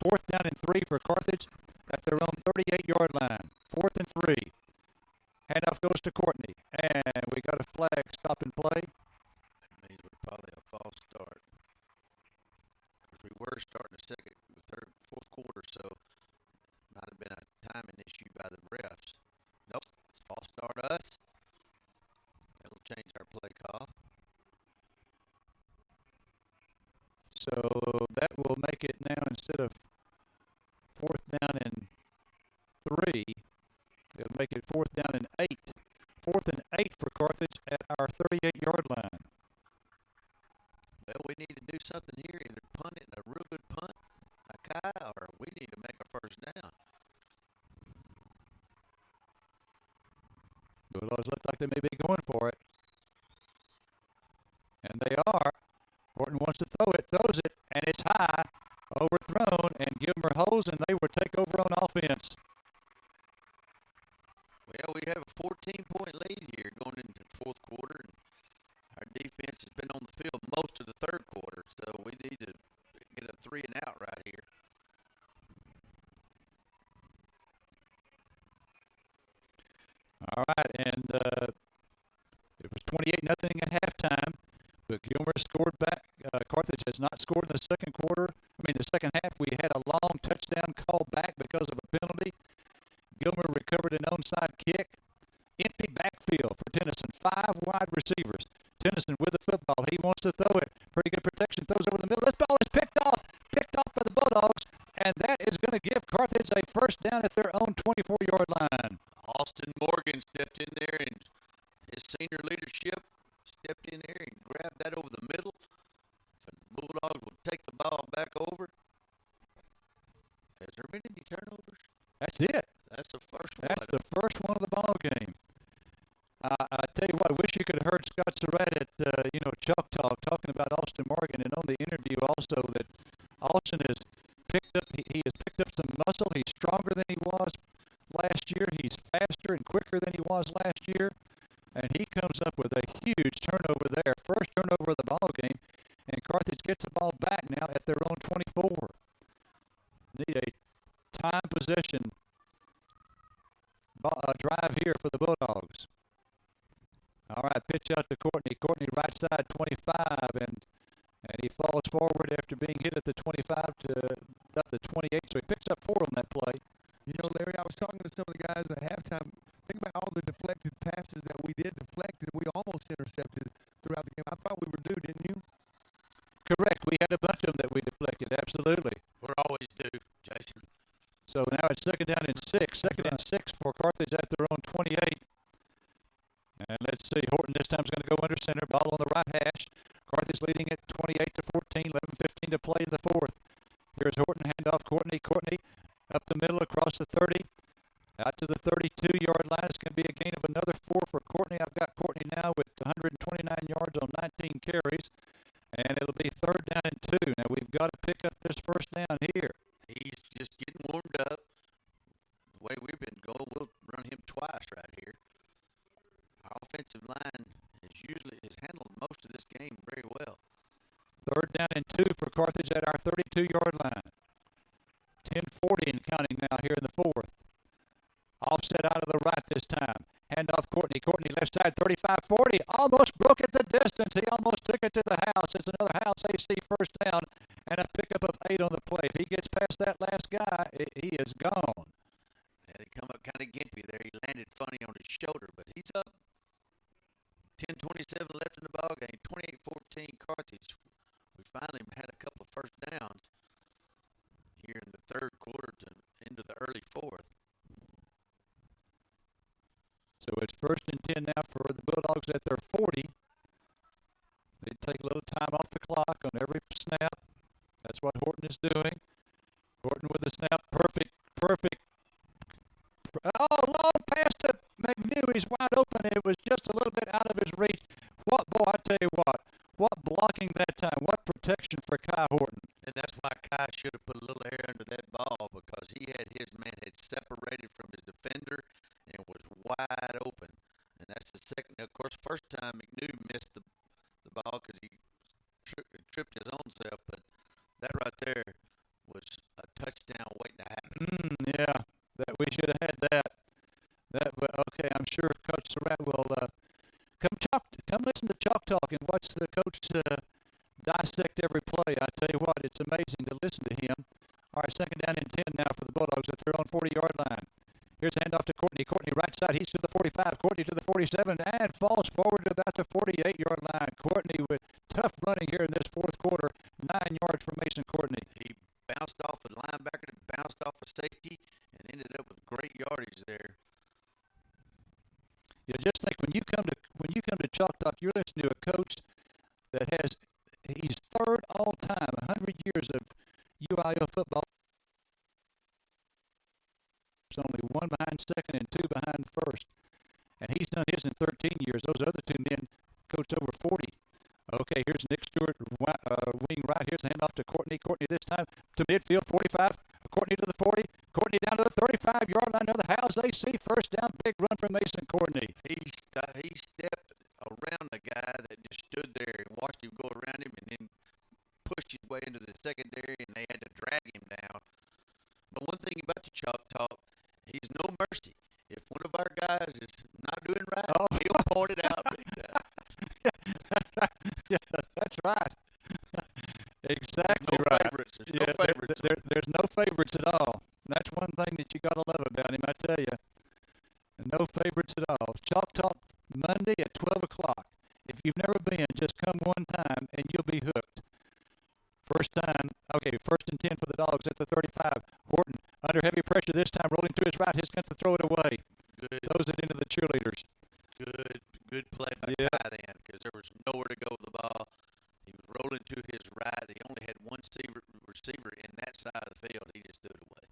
Fourth down and 3 for Carthage at their own 38-yard line. 4th and 3. Handoff goes to Courtney, and we got a flag, stop and play. That means we're probably a false start. Because we were starting the fourth quarter, so it might have been a timing issue by the refs. Nope, it's a false start us. That'll change our play call. So that will make it now, instead of 4th down and 3, it'll make it 4th down and 8. 4th and 8 for Carthage at our 38-yard line. Well, we need to do something here, either punt it, a real good punt, a Kai, or we need to make our first down. Bulldogs look like they may be going for it. And they are. Horton wants to throw it, throws it, and it's high, overthrown, and Gilmer holds, and they will take over on offense. Well, we have a 14-point lead here going into the fourth quarter, and our defense has been on the field most of the third quarter, so we need to get a 3 and out right here. All right, and it was 28-0 at halftime, but Gilmer scored back. Carthage has not scored in the second quarter. The second half. We had a long touchdown call back because of a penalty. Gilmer recovered an onside kick. Empty backfield for Tennyson. 5 wide receivers. Tennyson with the football. He wants to throw it. Pretty good protection. Throws over the middle. This ball is picked off. Picked off by the Bulldogs. And that is going to give Carthage a first down at their own 24-yard line. Austin Morgan stepped in there, and his senior leadership stepped in there and grabbed that over the middle. The Bulldogs will take the ball back over. Has there been any turnovers? That's it. That's the first one. That's the first one of the ball game. you could have heard Scott Surratt at, Chalk Talk talking about Austin Morgan, and on the interview also that Austin has picked up, he has picked up some muscle. He's stronger than he was last year. He's faster and quicker than he was last year. And he comes up with a huge turnover there. First turnover of the ball game, and Carthage gets the ball back now at their own 24. Need a time possession drive here for the Bulldogs. All right, pitch out to Courtney. Courtney right side 25, and he falls forward after being hit at the 25 to up to 28, so he picks up 4 on that play. You know, Larry, I was talking to some of the guys at halftime. Think about all the deflected passes that we did, we almost intercepted throughout the game. I thought we were due, didn't you? Correct. We had a bunch of them that we deflected, absolutely. We're always due, Jason. So now it's second down and 6. Second and 6 for Carthage at their own 28. And let's see, Horton this time is going to go under center. Ball on the right hash. Carthage leading at 28 to 14, 11-15 to play in the fourth. Here's Horton, handoff Courtney. Courtney up the middle across the 30. Out to the 32-yard line. It's going to be a gain of another 4 for Courtney. I've got Courtney now with 129 yards on 19 carries. And it'll be third down and 2. Now we've got to pick up this first down here. He's just getting warmed up. The way we've been going, we'll run him twice right here. Our offensive line has handled most of this game very well. Third down and 2 for Carthage at our 32-yard line. 10:40 and counting now here in the fourth. Offset out of the right this time. Handoff Courtney. Courtney left side 35-40. Almost broke it the distance. He almost took it to the house. It's another house AC first down and a pickup of 8 on the play. If he gets past that last guy, he is gone. Had to come up kind of gimpy there. He landed funny on his shoulder, but he's up. 10:27 left in the ball game. 28-14 Carthage. We finally had a couple of first downs here in the third quarter to into the early fourth. So it's first and 10 now for the Bulldogs at their 40. They take a little time off the clock on every snap. That's what Horton is doing. Horton with the snap. Perfect. Oh, long pass to McNew. He's wide open. It was just a little bit out of his reach. I tell you what blocking that time. What protection for Kai Horton. And that's why Kai should have put a little air under that ball, because his man had separated from his defender and was wide open. And that's the second. Of course, first time McNew missed the ball because he tripped his own self, but that right there was a touchdown waiting to happen. Yeah, that we should have had that. Okay, I'm sure Coach Surratt will come listen to Chalk Talk and watch the coach dissect every play. I tell you what, it's amazing to listen to him. All right, second down and 10 now for the Bulldogs at their own 40-yard line. Here's a handoff to Courtney. Courtney right side. He's to the 45. Courtney to the 47 and falls forward to about the 48-yard line. Courtney with tough running here in this fourth quarter. 9 yards for Mason Courtney. He bounced off a linebacker, bounced off a safety, and ended up with great yardage there. You just think when you come to Chalk Talk, you're listening to a coach that he's third all time, 100 years of UIL football. There's only 1 behind second and 2 behind first. And he's done his in 13 years. Those other 2 men coached over 40. Okay, here's Nick Stewart, wing right. Here's a handoff to Courtney. Courtney this time to midfield, 45. Courtney to the 40. Courtney down to the 35-yard line. Another house AC first down. Big run from Mason Courtney. He stepped around the guy that just stood there and watched him go around him, and then pushed his way into the secondary, and they had to drag him down. But one thing about the Chalk Talk, he's no mercy. If one of our guys is not doing right, he'll point it out big time. Yeah, that's right. Exactly no right. Favorites. There's no favorites. There's no favorites at all. That's one thing that you got to love about him, I tell you. No favorites at all. Chalk Talk Monday at 12 o'clock. If you've never been, just come one time and you'll be hooked. First and 10 for the Dogs at the 35. Horton under heavy pressure this time, rolling to his right. He's going to throw it away. Good. Throws it into the cheerleaders. Good play by Kai then, because there was nowhere to go with the ball. He was rolling to his right. He only had one receiver in that side of the field. He just threw it away.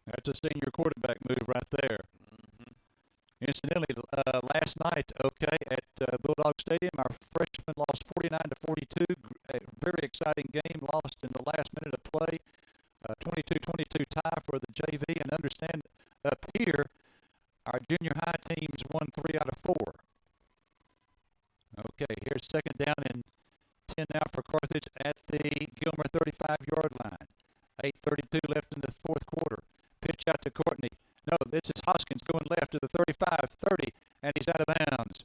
That's a senior quarterback move right there. Mm-hmm. Incidentally, last last night, okay, at Bulldog Stadium, our freshmen lost 49-42. A very exciting game, lost in the last minute of play. 22-22 tie for the JV. And understand up here, our junior high teams won 3 out of 4. Okay, here's second down and 10 now for Carthage at the Gilmer 35-yard line. 8:32 left in the fourth quarter. Pitch out to Courtney. No, this is Hoskins going left to the 35-30, and he's out of bounds.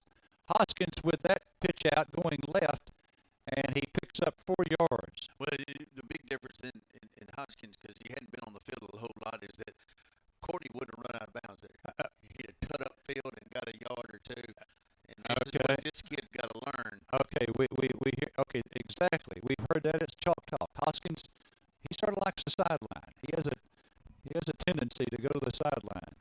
Hoskins with that pitch out going left, and he picks up 4 yards. Well, the big difference in Hoskins, because he hadn't been on the field a whole lot, is that Courtney wouldn't run out of bounds there. He had cut up field and got a yard or two. And this is what this kid's got to learn. Okay, okay, exactly. We've heard that as chalk talk. Hoskins, he sort of likes the sideline. He has a tendency to go to the sideline.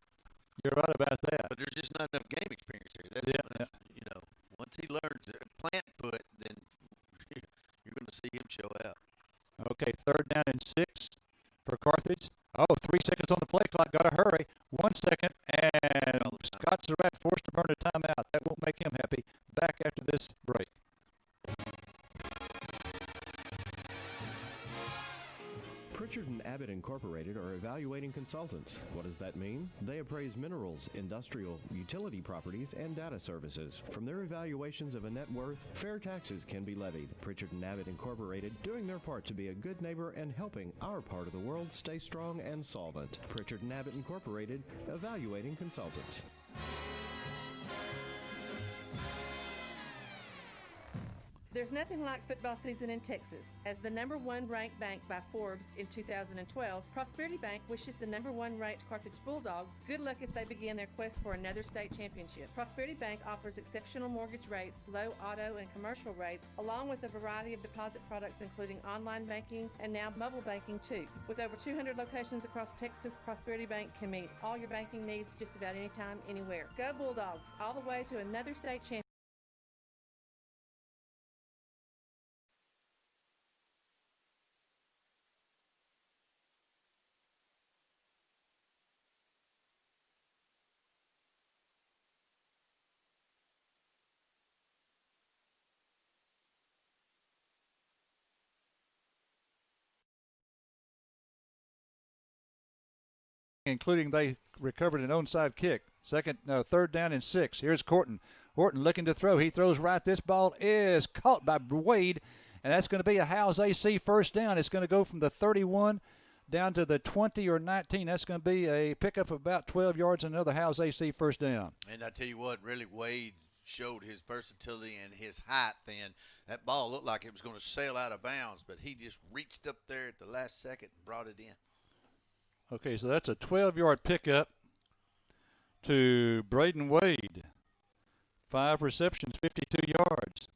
You're right about that. But there's just not enough game experience here. That's you know, once he learns plant foot, then you're going to see him show out. Okay, third down and 6 for Carthage. Oh, 3 seconds on the play clock. Got to hurry. 1 second, and Scott Surratt forced to burn a timeout. That won't make him happy. Back after this break. Pritchard & Abbott Incorporated are evaluating consultants. What does that mean? They appraise minerals, industrial, utility properties, and data services. From their evaluations of a net worth, fair taxes can be levied. Pritchard & Abbott Incorporated doing their part to be a good neighbor and helping our part of the world stay strong and solvent. Pritchard & Abbott Incorporated, evaluating consultants. There's nothing like football season in Texas. As the #1 ranked bank by Forbes in 2012, Prosperity Bank wishes the #1 ranked Carthage Bulldogs good luck as they begin their quest for another state championship. Prosperity Bank offers exceptional mortgage rates, low auto and commercial rates, along with a variety of deposit products including online banking and now mobile banking too. With over 200 locations across Texas, Prosperity Bank can meet all your banking needs just about anytime, anywhere. Go Bulldogs, all the way to another state championship. Including they recovered an onside kick. Third down and 6. Here's Horton. Horton looking to throw. He throws right. This ball is caught by Wade, and that's going to be a Howes AC first down. It's going to go from the 31 down to the 20 or 19. That's going to be a pickup of about 12 yards and another Howes AC first down. And I tell you what, really Wade showed his versatility and his height then. That ball looked like it was going to sail out of bounds, but he just reached up there at the last second and brought it in. Okay, so that's a 12-yard pickup to Braden Wade. 5 receptions, 52 yards.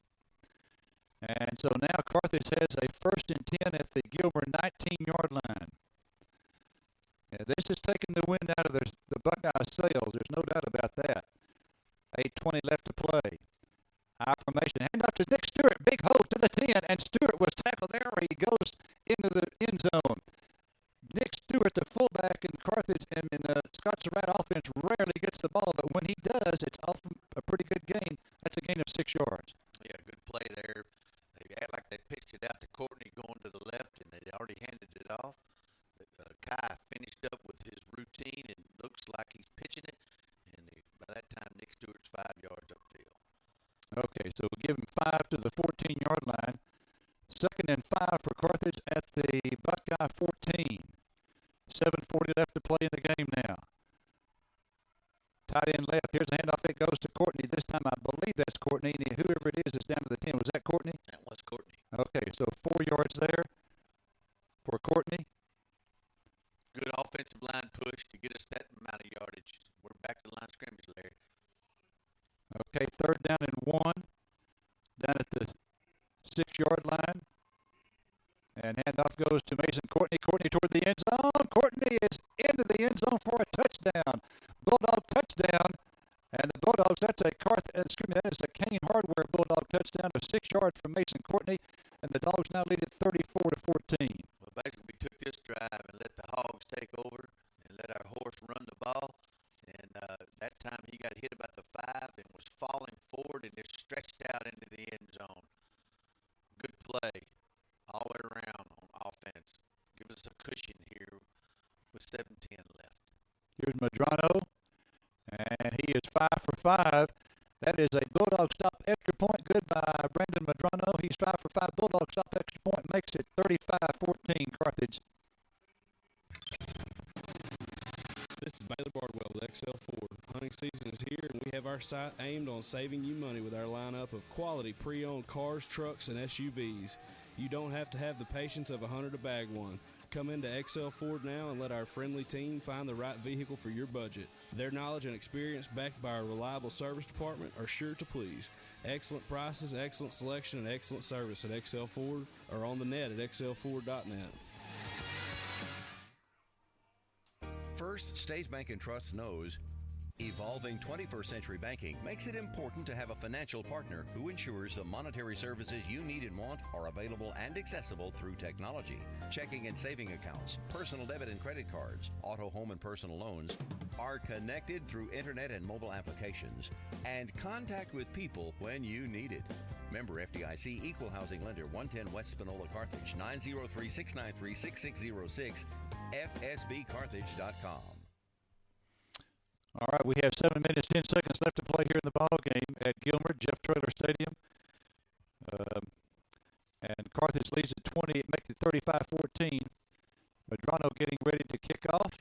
And so now Carthage has a 1st and 10 at the Gilmer 19-yard line. Yeah, this is taking the wind out of the Buckeye sails. There's no doubt about that. 8:20 left to play. I formation. Hand off to Nick Stewart. Big hole to the 10, and Stewart was tackled there. He goes into the end zone. Nick Stewart, the fullback in Carthage and in the Scott Surratt offense, rarely gets the ball, but when he does, it's often a pretty good gain. That's a gain of 6 yards. Yeah, good play there. They act like they pitched it out to Courtney going to the left, and they already handed it off. Kai finished up with his routine, and looks like he's pitching it. And by that time, Nick Stewart's 5 yards upfield. Okay, so we'll give him 5 to the 14-yard line. 2nd and 5 for Carthage at the Buckeye 14. 7:40 left to play in the game now. Tight end left. Here's a handoff. It goes to Courtney. This time I believe that's Courtney. And whoever it is down to the 10. Was that Courtney? That was Courtney. Okay, so 4 yards there for Courtney. Good offensive line push to get us that amount of yardage. We're back to the line of scrimmage, Larry. Okay, 3rd down and 1. Down at the 6-yard line. And handoff goes to Mason Courtney. Courtney toward the end zone. Courtney is into the end zone for a touchdown. Bulldog touchdown. And the Bulldogs, that is a Kane Hardware Bulldog touchdown of 6 yards from Mason Courtney. And the Dogs now lead at 34-14. Well, basically, we took this drive and let the Hogs take over and let our horse run the ball. And that time he got hit hit about the 5 and was falling forward and just stretched out into the end zone. Good play all the way around on offense. Give us a cushion here with 7:10 left. Here's Medrano, and he is 5 for 5. That is a Bulldog stop extra point. Good by Brandon Medrano. He's 5 for 5. Bulldog stop extra point makes it 35-14 Carthage. This is Baylor Bardwell with XL Ford. Hunting season is here, and we have our sight aimed on saving you money with our lineup of quality pre-owned cars, trucks, and SUVs. You don't have to have the patience of a hunter to bag one. Come into XL Ford now and let our friendly team find the right vehicle for your budget. Their knowledge and experience, backed by our reliable service department, are sure to please. Excellent prices, excellent selection, and excellent service at XL Ford, or on the net at xlford.net. First State Bank and Trust knows evolving 21st century banking makes it important to have a financial partner who ensures the monetary services you need and want are available and accessible through technology. Checking and saving accounts, personal debit and credit cards, auto, home, and personal loans are connected through internet and mobile applications, and contact with people when you need it. Member FDIC, Equal Housing Lender, 110 West Spinola, Carthage, 903-693-6606, fsbcarthage.com. All right, we have 7 minutes, 10 seconds left to play here in the ball game at Gilmer, Jeff Traylor Stadium. And Carthage leads at 20. It makes it 35-14. Medrano getting ready to kick off.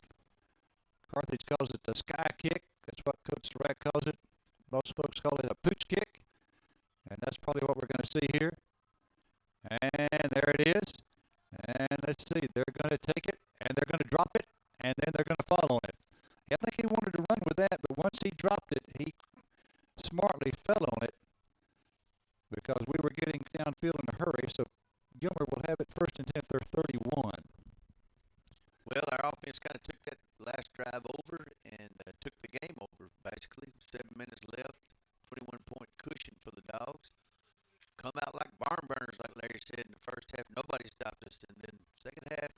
Carthage calls it the sky kick. That's what Coach Surratt calls it. Most folks call it a pooch kick. And that's probably what we're going to see here. And there it is. And let's see, they're going to take it, and they're going to drop it, and then they're going to fall on it. I think he wanted to run with that, but once he dropped it, he smartly fell on it because we were getting downfield in a hurry. So Gilmer will have it first and 10 for 31. Well, our offense kind of took that last drive over and took the game over, basically. 7 minutes left, 21-point cushion for the Dogs. Come out like barn burners, like Larry said in the first half. Nobody stopped us. And then second half,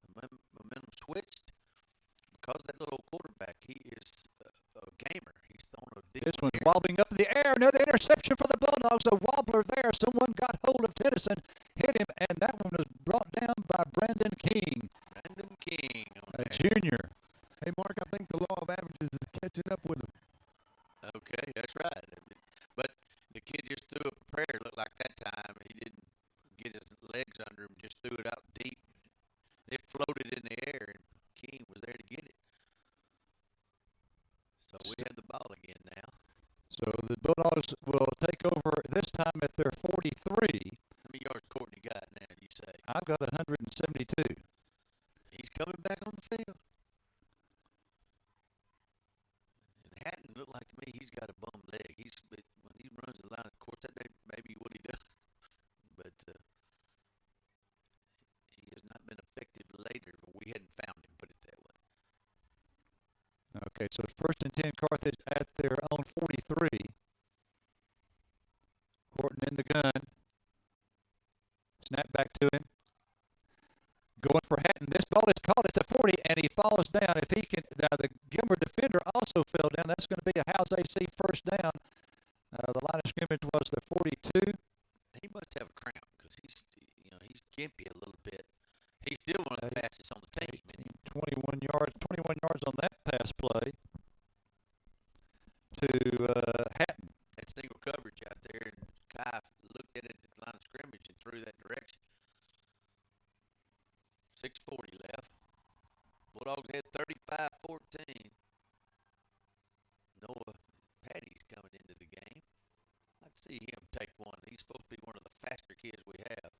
the momentum switched. Because that little quarterback, he is a gamer. He's throwing a deep. This one's wobbling up in the air. Another interception for the Bulldogs. A wobbler there. Someone got hold of Tennyson, hit him, and that one was brought down by Brandon King. Brandon King. A junior. Hey, Mark, I think the law of averages is catching up with him. Okay, that's right. But the kid just threw a prayer, looked like that time. He didn't get his legs under him, just threw it out deep. It floated in the air, and King was there to get it. So we have the ball again now. So the Bulldogs will take over this time at their 43. How many yards Courtney got now, you say? I've got 172. He's coming back on the field. And Hatton looked like to me he's got a bum leg. When he runs the line, of course, that may be what he does. But he has not been effective later, but we hadn't found him, put it that way. Okay, so first and 10 Carthage at their own 43. Horton in the gun. Snap back to him. Going for Hatton. This ball is caught at the 40, and he falls down. If he can, now the Gilmer defender also fell down. That's going to be a House AC first down. The line of scrimmage was the 42. He must have a cramp because he's gimpy a little bit. He's still one of the fastest on the team. 21 yards on that pass play to Hatton. That single coverage out there, and Kai looked at it at the line of scrimmage and threw that direction. 6:40 left. Bulldogs had 35-14. Noah Patty's coming into the game. I'd see him take one. He's supposed to be one of the faster kids we have.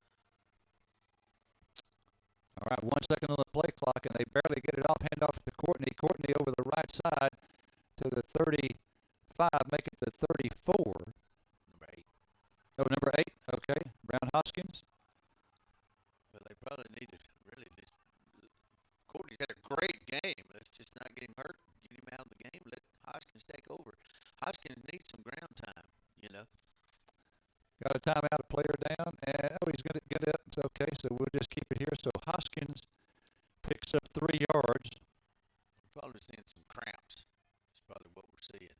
All right, 1 second on the play clock, and they barely get it off. Hand off to Courtney. Courtney over the right side to the 35, make it the 34. Number 8. Oh, number 8. Okay, Brown Hoskins. But they probably needed really this. Courtney's had a great game. Let's just not get him hurt. Get him out of the game. Let Hoskins take over. Hoskins needs some ground time, you know. Got a timeout, a player down, and he's going to get up. It's okay, so we'll just keep it here. So Hoskins picks up 3 yards. We're probably seeing some cramps. That's probably what we're seeing.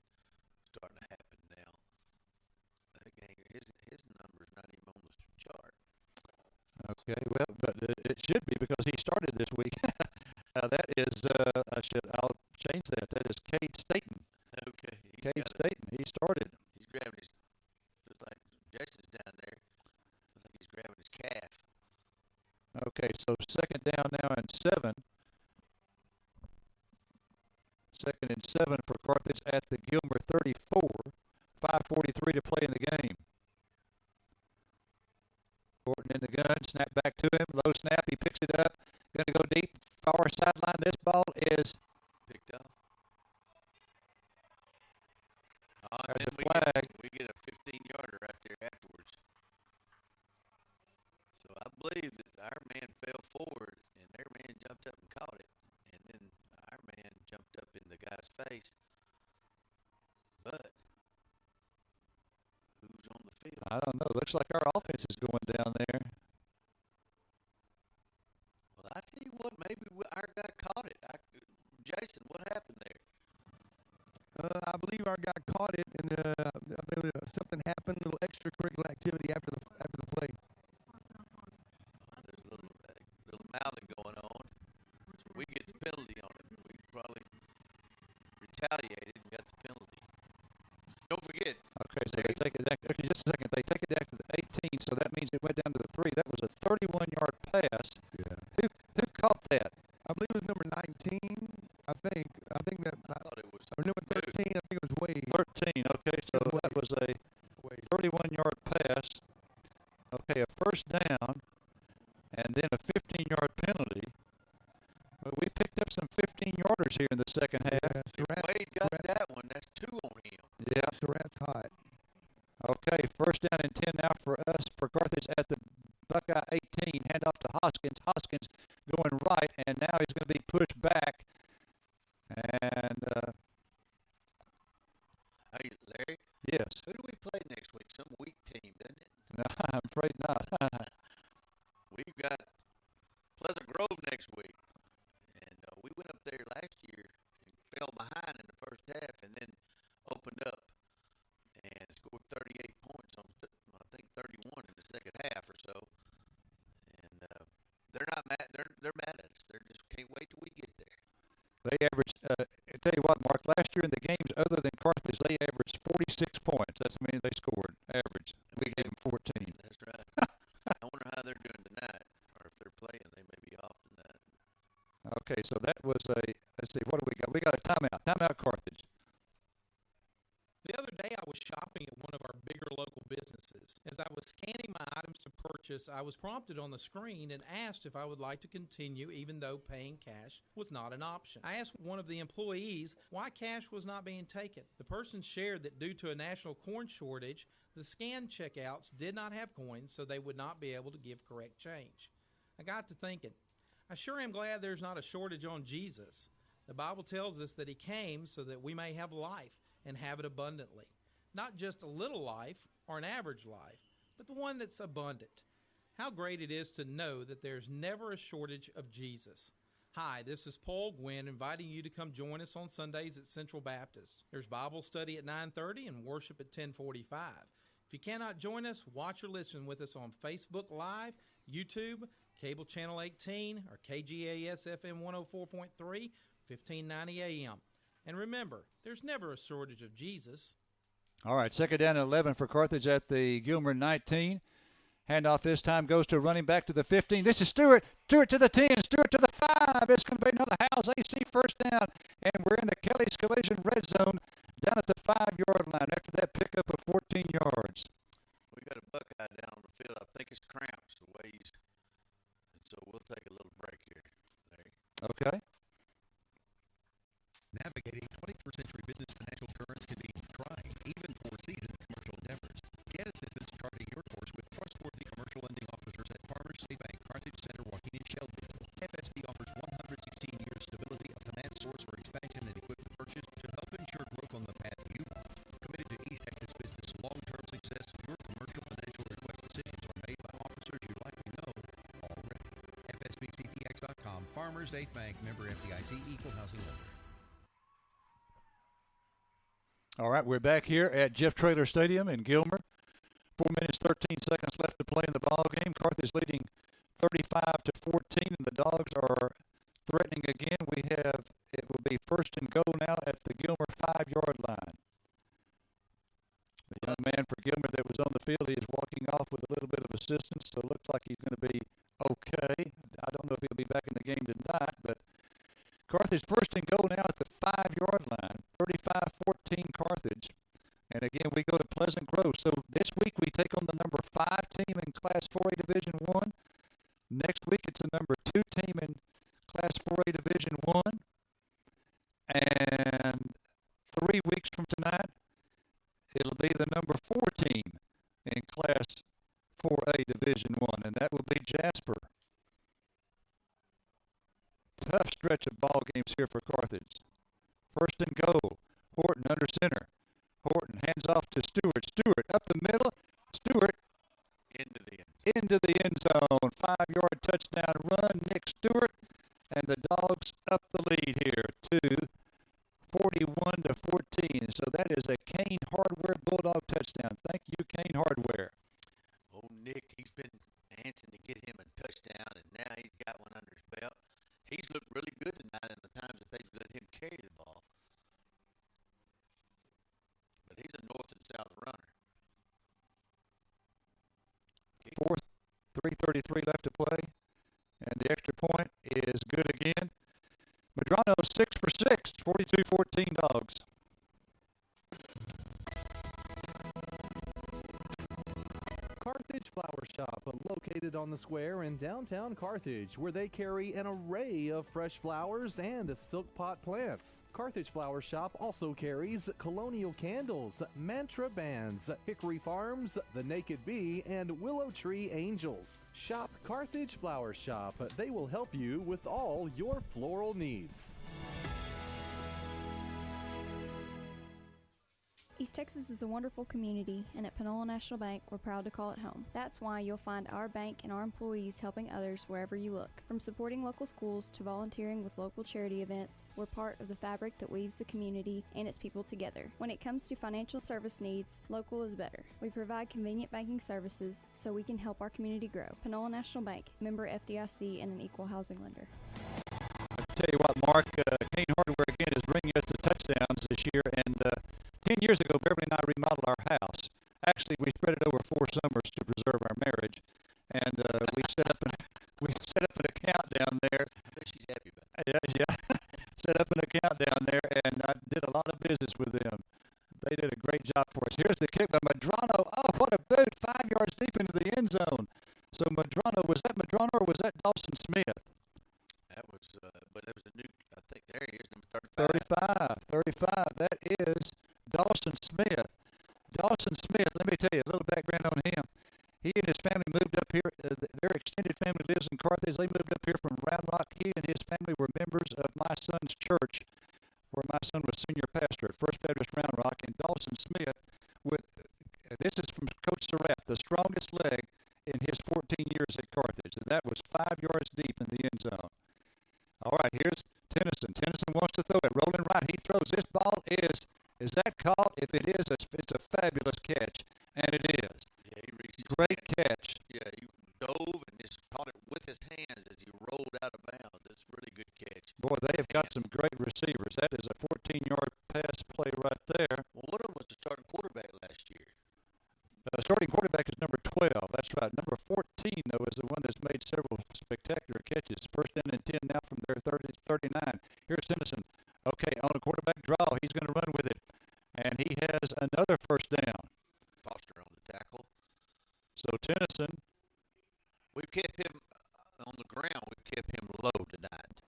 Okay, well, but it should be because he started this week. That is, I'll change that. That is Cade Staten. Okay. Cade Staten, he started. He's grabbing his, looks like Jason's down there. Looks like he's grabbing his calf. Okay, so second down now and 7. Second and 7 for Carthage at the Gilmer 34. 5:43 to play in the game. Horton in the gun, snap back to him, low snap, he picks it up, going to go deep, far sideline. This ball is picked up. There's and a flag. We get a 15-yarder right there afterwards. So I believe that our man fell forward, and their man jumped up and caught it, and then our man jumped up in the guy's face. But who's on the field? I don't know. Looks like our offense is going down there. Well, I tell you what, maybe our guy caught it. Jason, what happened there? I believe our guy caught it, and something happened, a little extracurricular activity after the play. There's a little mouthing going on. We get the penalty on it. We probably retaliated and got the penalty. Don't forget. Okay, so they take it down. Okay, just a second. They take it down to the 18, so that means it went down to the 3. That was a 31-yard pass. Yeah. Who caught that? I believe it was number 19. I think that. I thought it was. Or number 13. I think it was Wade. 13. Okay, so that was a 31-yard pass. Okay, a first down, and then a 15-yard penalty. Well, we picked up some 15-yarders here in the second half. Yeah, Wade got that one. That's 2 on him. Yeah. Surratt's hot. Okay, first down and 10 now for us, for Carthage at the Buckeye 18. Hand off to Hoskins. Hoskins going right, and now he's going to be pushed back. And, hey, Larry? Yes. Who do we play next week? Some weak team, doesn't it? No, I'm afraid not. We've got Pleasant Grove next week. And we went up there last year and fell behind in the first half and then opened up and scored 38 points on, I think, 31 in the second half or so. And they're not mad. They're mad at us. They just can't wait till we get there. They averaged, I tell you what, Mark, last year in the games other than Carthage, they averaged 46 points. That's how many they scored, average. We gave them 14. That's right. I wonder how they're doing tonight, or if they're playing, they may be off tonight. Okay, so that was let's see, what do we got? We got a timeout. Timeout, Carthage. The other day I was shopping at one of our bigger local businesses. As I was scanning my items to purchase, I was prompted on the screen and asked if I would like to continue even though paying cash was not an option. I asked one of the employees why cash was not being taken. The person shared that due to a national corn shortage, the scan checkouts did not have coins, so they would not be able to give correct change. I got to thinking, I sure am glad there's not a shortage on Jesus. The Bible tells us that he came so that we may have life and have it abundantly. Not just a little life or an average life, but the one that's abundant. How great it is to know that there's never a shortage of Jesus. Hi, this is Paul Gwynn inviting you to come join us on Sundays at Central Baptist. There's Bible study at 9:30 and worship at 10:45. If you cannot join us, watch or listen with us on Facebook Live, YouTube, Cable Channel 18, or KGAS FM 104.3, 1590 AM. And remember, there's never a shortage of Jesus. All right, second down and 11 for Carthage at the Gilmer 19. Handoff this time goes to running back to the 15. This is Stewart. Stewart to the 10. Stewart to the 5. It's going to be another Howes AC first down. And we're in the Kelly's Collision red zone down at the 5-yard line after that pickup of 14 yards. We got a Buckeye down on the field. I think it's cramps the way he's. And so we'll take a little break here, Larry. Okay. Navigating 21st century business financial currents can be trying, even for seasoned commercial endeavors. Get assistance charting your course with trustworthy commercial lending officers at Farmers State Bank, Carthage Center, Joaquin, and Shelbyville. FSB offers 116 years stability, a finance source for expansion and equipment purchase to help ensure growth on the path you want. Committed to East Texas business long-term success, your commercial financial request decisions are made by officers you likely know already. FSBCTX.com, Farmers State Bank, member FDIC, equal housing lender. All right, we're back here at Jeff Traylor Stadium in Gilmer. 4 minutes, 13 seconds left to play in the ball game. Carthage leading 35-14, and the Dogs are threatening again. It will be first and goal now at the Gilmer 5-yard line. The young man for Gilmer that was on the field, he is walking off with a little bit of assistance, so it looks like he's going to be okay. I don't know if he'll be back in the game tonight, but Carthage first and goal now at the 5-yard line, 35-14 Carthage. And again, we go to Pleasant Grove. So this week we take on the number 5 team in Class 4A Division 1. Next week it's the number 2 team in Class 4A Division 1. And 3 weeks from tonight, it'll be the number 4 team in Class 4A Division 1, and that will be Jasper. Tough stretch of ball games here for Carthage. First and goal. Horton under center. Horton hands off to Stewart. Stewart up the middle. Stewart into the end zone. 5-yard touchdown run. Nick Stewart, and the Dogs up the lead here to 41-14. So that is a Kane Hardware Bulldog touchdown. Thank you, Kane Hardware. Oh, Nick, he's been dancing to get him a touchdown, and now he's got one under his belt. He's looked really good tonight in the times that they've let him carry the ball. But he's a north and south runner. Fourth, 3:33 left to play, and the extra point is good again. Medrano 6 for 6, 42-14 Dogs. Carthage Flower Shop, located on the square in downtown Carthage, where they carry an array of fresh flowers and silk pot plants. Carthage Flower Shop also carries colonial candles, mantra bands, hickory farms, the Naked Bee, and willow tree angels. Shop Carthage Flower Shop. They will help you with all your floral needs. East Texas is a wonderful community, and at Panola National Bank, we're proud to call it home. That's why you'll find our bank and our employees helping others wherever you look. From supporting local schools to volunteering with local charity events, we're part of the fabric that weaves the community and its people together. When it comes to financial service needs, local is better. We provide convenient banking services so we can help our community grow. Panola National Bank, member FDIC, and an equal housing lender. I'll tell you what, Mark, Kane Hardware again is bringing us the touchdowns this year, and 10 years ago, Beverly and I remodeled our house. Actually, we spread it over 4 summers to preserve our marriage, and we set up an account down there. I bet she's happy about that. Yeah. Set up an account down there, and I did a lot of business with them. They did a great job for us. Here's the kick by Medrano. Oh, what a boot! 5 yards deep into the end zone. So Medrano, was that Medrano or was that Dawson Smith? That was, but it was a new, I think, there he is, number 35. 35. That is Dawson Smith. Dawson Smith, let me tell you a little background on him. He and his family moved up here. Their extended family lives in Carthage. They moved up here from Round Rock. He and his family were members of my son's church, where my son was senior pastor at First Baptist Round Rock. And Dawson Smith, this is from Coach Surratt, the strongest leg in his 14 years at Carthage. And that was 5 yards deep in the end zone. All right, here's Tennyson. Tennyson wants to throw it. Rolling right. He throws. This ball is that caught? If it is, it's a fabulous catch. And it is. Yeah, he reached great catch. Yeah, he dove and just caught it with his hands as he rolled out of bounds. That's a really good catch. Boy, they have got some great receivers. That is a 14-yard pass play right there. Well, one of them was the starting quarterback last year. Starting quarterback is number 12. That's right. Number 14, though, is the one that's made several spectacular catches. First down and 10 now from their 39. Here's Tennyson. Okay, on a quarterback draw. He's going to run with it. And he has another first down. Foster on the tackle. So Tennyson. We've kept him on the ground. We've kept him low tonight.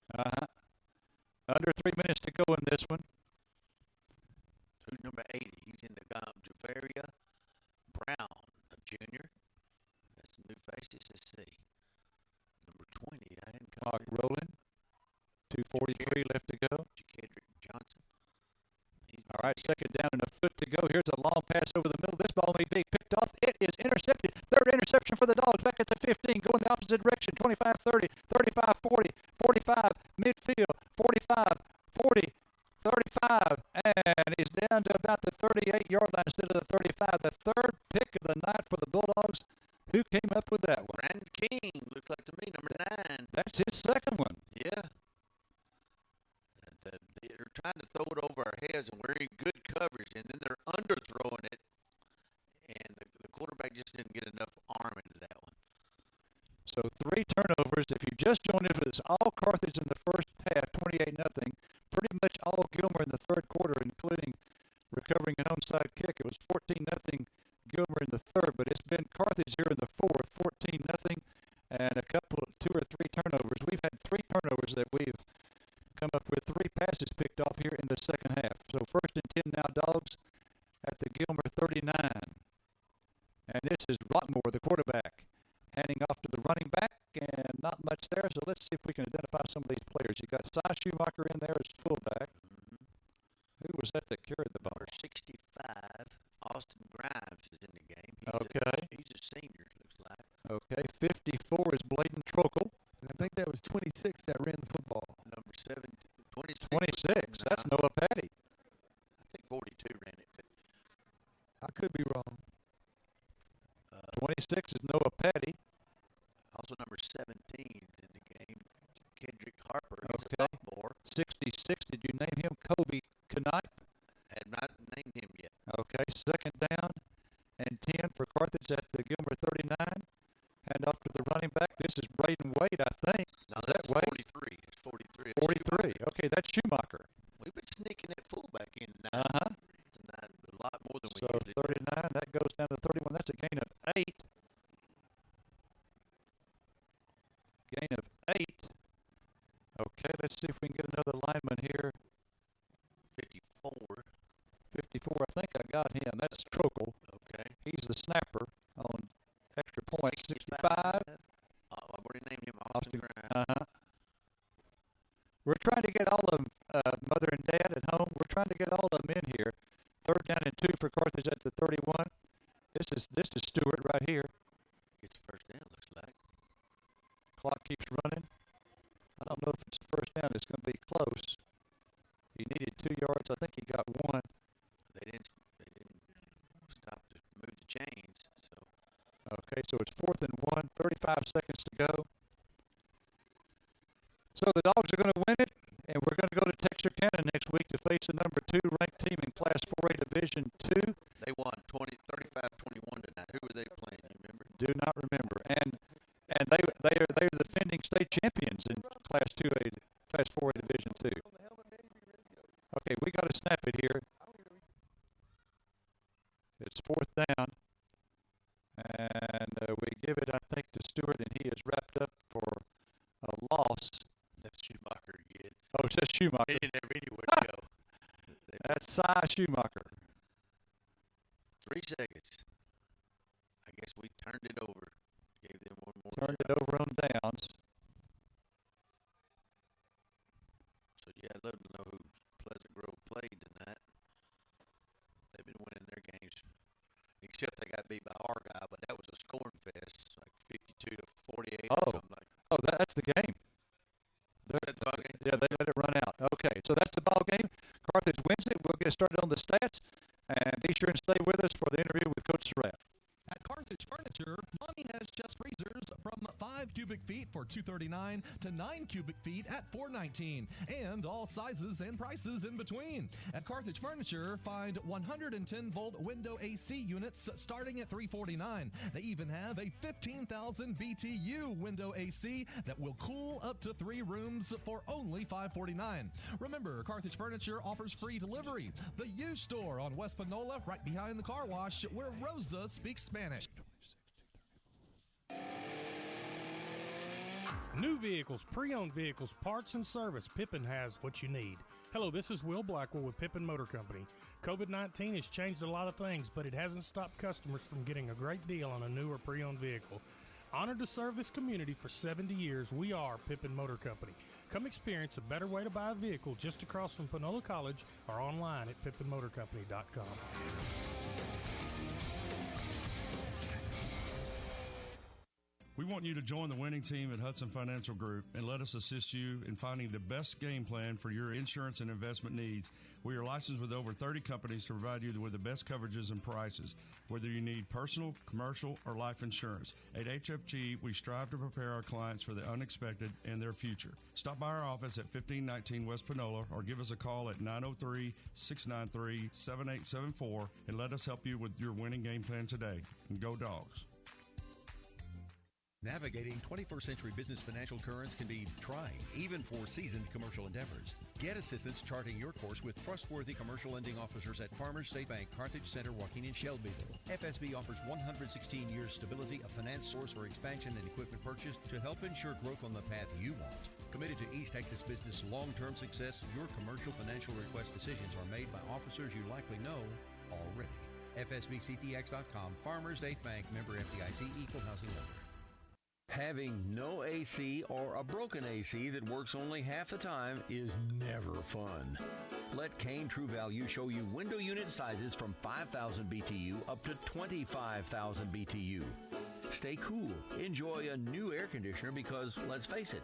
Under 3 minutes to go in this one. Who's number 80? He's in the Javaria Brown, a junior. That's some new faces. Let's see. Number 20. I hadn't come. Clock rolling. 2:43 left to go. Jedrick Johnson. All right, second down and a foot to go. Here's a long pass over the middle. This ball may be picked off. It is intercepted. Third interception for the Dogs. Back at the 15, going the opposite direction. 25-30, 35-40, 45, midfield, 45, 40, 35, and he's down to about the 38-yard line instead of the 35. The third pick of the night for the Bulldogs. Who came up with that one? Brandon King. Looks like to me So 3 turnovers. If you just joined it was all Carthage in the first half, 28-0. Pretty much all Gilmer in the third quarter, including recovering an onside kick. It was 14-0 Gilmer in the third, but it's been Carthage here in the fourth, 14-0, and a couple, 2 or 3 turnovers. We've had 3 turnovers that we've come up with 3 passes picked off here in the second half. So 1st and 10 now, Dogs at the Gilmer 39. And this is Rockmore, the quarterback, handing off to the running back, and not much there. So let's see if we can identify some of these players. You got Cy Schumacher in there as fullback. Who was that carried the ball? Number 65, Austin Grimes is in the game. He's a senior, looks like. Okay, 54 is Bladen Trokel. I think that was 26 that ran the football. Number 26. 26. That's Noah Patty. I think 42 ran it. But I could be wrong. 26 is Noah Patty. Also number 17 in the game, Kendrick Harper. He's a sophomore. 66, did you name him Kobe Knipe? Have not named him yet. Okay, 2nd down and 10 for Carthage at the Gilmer 39. Hand off to the running back. This is Braden Wade, I think. No, that's 43. It's 43. 43. Okay, that's Schumacher. We've been sneaking that fullback in tonight. Tonight, a lot more than we usually do. 39, that goes down to 31. That's a gain of 8. Gain of 8. Okay, let's see if we can get another lineman here. 54. 54, I think I got him. That's Trokel. Okay. He's the snapper on extra points. 65. I've already named him Austin Grimes. We're trying to get all of them, Mother and Dad at home. We're trying to get all of them in here. 3rd down and 2 for Carthage at the 31. This is Stewart right here. It's 1st down, looks like. Clock keeps running. I don't know if it's 1st down. It's going to be close. He needed 2 yards. I think he got 1. They didn't stop to move the chains. So. Okay, so it's 4th and 1, 35 seconds to go. So the Dogs are going to win it, and we're going to go to Texarkana next week to face the number 2 ranked team in Class 4A Division 2. They won 35-21 tonight. Who were they playing? You remember? Do not remember. And they are the defending state champions in Class 4A Division 2. Okay, we got to snap it here. It's 4th down, and we give it, I think, to Stewart, and he is wrapped up for a loss. That's Schumacher again. Oh, it says Schumacher. He didn't have anywhere to go. That's Cy Schumacher. 3 seconds. I guess we turned it over. Gave them one more Turned shot. it over on downs. So, yeah, I'd love to know who Pleasant Grove played tonight. They've been winning their games. Except they got beat by Argyle, but that was a scoring fest, like 52-48 or something like that. Oh, that's the game. That's the ball game? Yeah, they let it run out. Okay, so that's the ball game. Carthage wins it. We'll get started on the stats, and be sure and stay with us for the interview with Coach Surratt. At Carthage Furniture, Monty has chest freezers from 5 cubic feet for $239 to 9 cubic feet at $419, and all sizes and prices in between. At Carthage Furniture, find 110-volt window AC units starting at $349. They even have a 15,000 BTU window AC that will cool up to 3 rooms for only $549. Remember, Carthage Furniture offers free delivery. The U Store on West Panola, right behind the car wash, where Rosa speaks Spanish. New vehicles, pre-owned vehicles, parts and service, Pippin has what you need. Hello, this is Will Blackwell with Pippin Motor Company. COVID-19 has changed a lot of things, but it hasn't stopped customers from getting a great deal on a new or pre-owned vehicle. Honored to serve this community for 70 years, we are Pippin Motor Company. Come experience a better way to buy a vehicle just across from Panola College or online at pippinmotorcompany.com. We want you to join the winning team at Hudson Financial Group and let us assist you in finding the best game plan for your insurance and investment needs. We are licensed with over 30 companies to provide you with the best coverages and prices, whether you need personal, commercial, or life insurance. At HFG, we strive to prepare our clients for the unexpected and their future. Stop by our office at 1519 West Panola or give us a call at 903-693-7874 and let us help you with your winning game plan today. And go Dogs. Navigating 21st century business financial currents can be trying, even for seasoned commercial endeavors. Get assistance charting your course with trustworthy commercial lending officers at Farmers State Bank, Carthage Center, Joaquin, and Shelbyville. FSB offers 116 years stability, a finance source for expansion and equipment purchase to help ensure growth on the path you want. Committed to East Texas business long-term success, your commercial financial request decisions are made by officers you likely know already. FSBCTX.com, Farmers State Bank, member FDIC, equal housing lender. Having no AC or a broken AC that works only half the time is never fun. Let Kane True Value show you window unit sizes from 5,000 BTU up to 25,000 BTU. Stay cool. Enjoy a new air conditioner because, let's face it,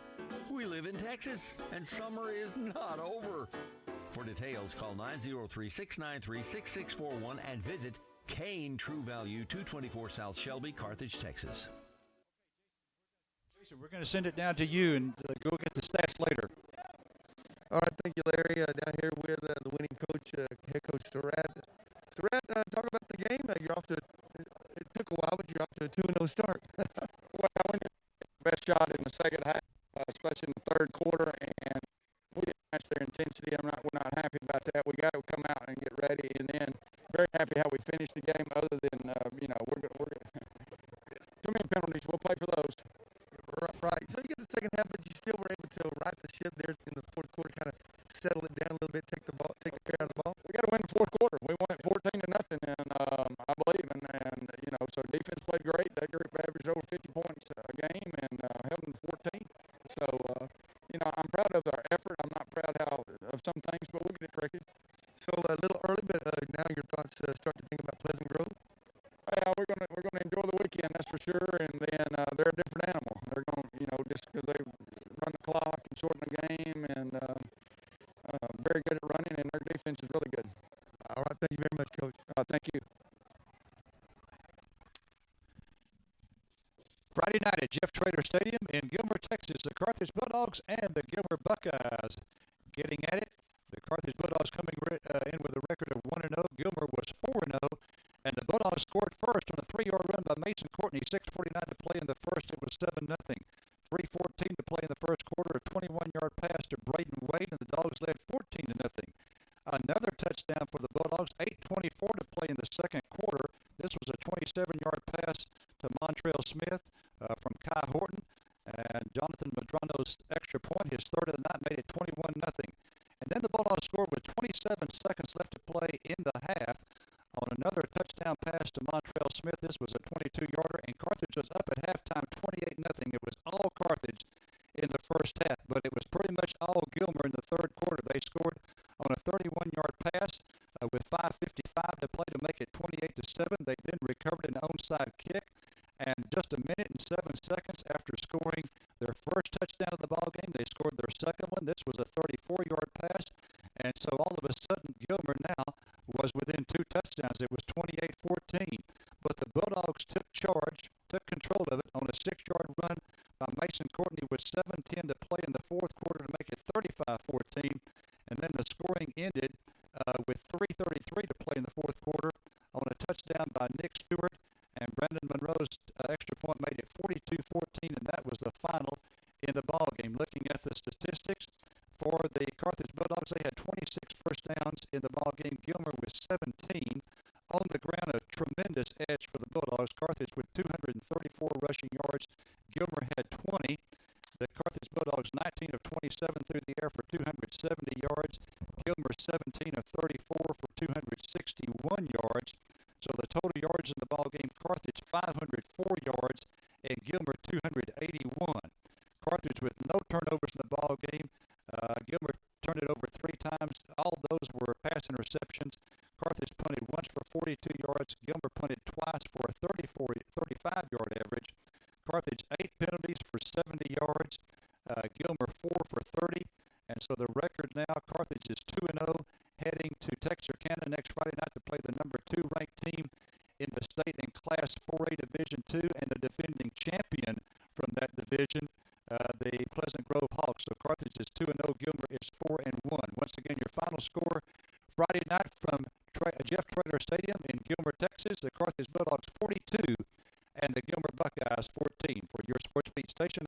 we live in Texas and summer is not over. For details, call 903-693-6641 and visit Kane True Value, 224 South Shelby, Carthage, Texas. We're going to send it down to you and go get the stats later. All right, thank you, Larry. Down here with the winning coach, head coach Surratt. Surratt, talk about the game. You're off to, it took a while, but you're off to a 2-0 start. Well, we did the best shot in the second half, especially in the third quarter, and we didn't match their intensity. We're not happy about that. We got to come out and get ready, and then very happy how we finished the game. Other than we're too many penalties. We'll play for those. Right. So you get the second half, but you still were able to right the ship there in the fourth quarter, kind of settle it down a little bit, take the care of the ball. We got to win the fourth quarter. We won it 14-0, and I believe, and so defense played great. That group averaged over 50 points a game and held them to 14. So I'm proud of our effort. I'm not proud of some things, but we'll get it corrected. So a little early, but now your thoughts start to think about Pleasant Grove. Yeah, we're gonna enjoy the weekend, that's for sure. And then they're a different animal. They're gonna, just because they run the clock and shorten the game, and very good at running, and their defense is really good. All right, thank you very much, Coach. Thank you. Friday night at Jeff Trader Stadium in Gilmer, Texas, the Carthage Bulldogs and the Gilmer Buckeyes getting at it. The Carthage Bulldogs coming in with a record of 1-0. Gilmer was 4-0. And the Bulldogs scored first on a 3-yard run by Mason Courtney. 6:49 to play in the first. It was 7-0. 3:14 to play in the first quarter. A 21-yard pass to Braden Wade, and the Dogs led 14-0. Another touchdown for the Bulldogs. 8:24 to play in the second quarter. This was a 27-yard pass to Montrell Smith from Kai Horton. And Jonathan Medrano's extra point, his third of the night, made it 21-0. And then the Bulldogs scored with 27 seconds left to play in the half on another touchdown pass to Montrell Smith. This was a 22-yarder, and Carthage was up at halftime 28-0. It was all Carthage in the first half, but it was pretty much all Gilmer in the third quarter. They scored on a 31-yard pass with 5:55 to play to make it 28-7. They then recovered an onside kick, and just a minute and 7 seconds after scoring their first touchdown of the ball game, they scored their second one. This was a 34-yard pass, and so all of a sudden Gilmer now was within 2 touchdowns. It was 28-14, but the Bulldogs took charge, took control of it on a 6-yard run by Mason Courtney with 7:10 to play in the fourth quarter to make it 35-14, and then the scoring ended with 3:33 to play in the fourth quarter on a touchdown by Nick Stewart, and Brandon Monroe's extra point made it 42-14, and that was the final in the ball game. Looking at the statistics for the Carthage Bulldogs, they had 26 first downs in the ball game. Gilmer with 17. On the ground, a tremendous edge for the Bulldogs. Carthage with 234 rushing yards. Gilmer had 20. The Carthage Bulldogs 19 of 27 through the air for 270 yards. Gilmer 17 of 34 for 261 yards. So the total yards in the ball game, Carthage 504 yards and Gilmer 281. Carthage with no turnovers in the ball game. Gilmer turned it over 3 times. All those were pass interceptions. Carthage punted once for 42 yards. Gilmer punted twice for a 35-yard average. Carthage 8 penalties for 70 yards. Gilmer 4 for 30. And so the record now, Carthage is 2-0, heading to Texarkana next Friday night to play the number 2 ranked team in the state in Class 4A Division II, and the defending champion from that division, the Pleasant Grove Hawks. So Carthage is 2-0, Gilmer is 4-1. Once again, your final score Friday night from Jeff Trader Stadium in Gilmer, Texas, the Carthage Bulldogs 42 and the Gilmer Buckeyes 14 for your sport. Station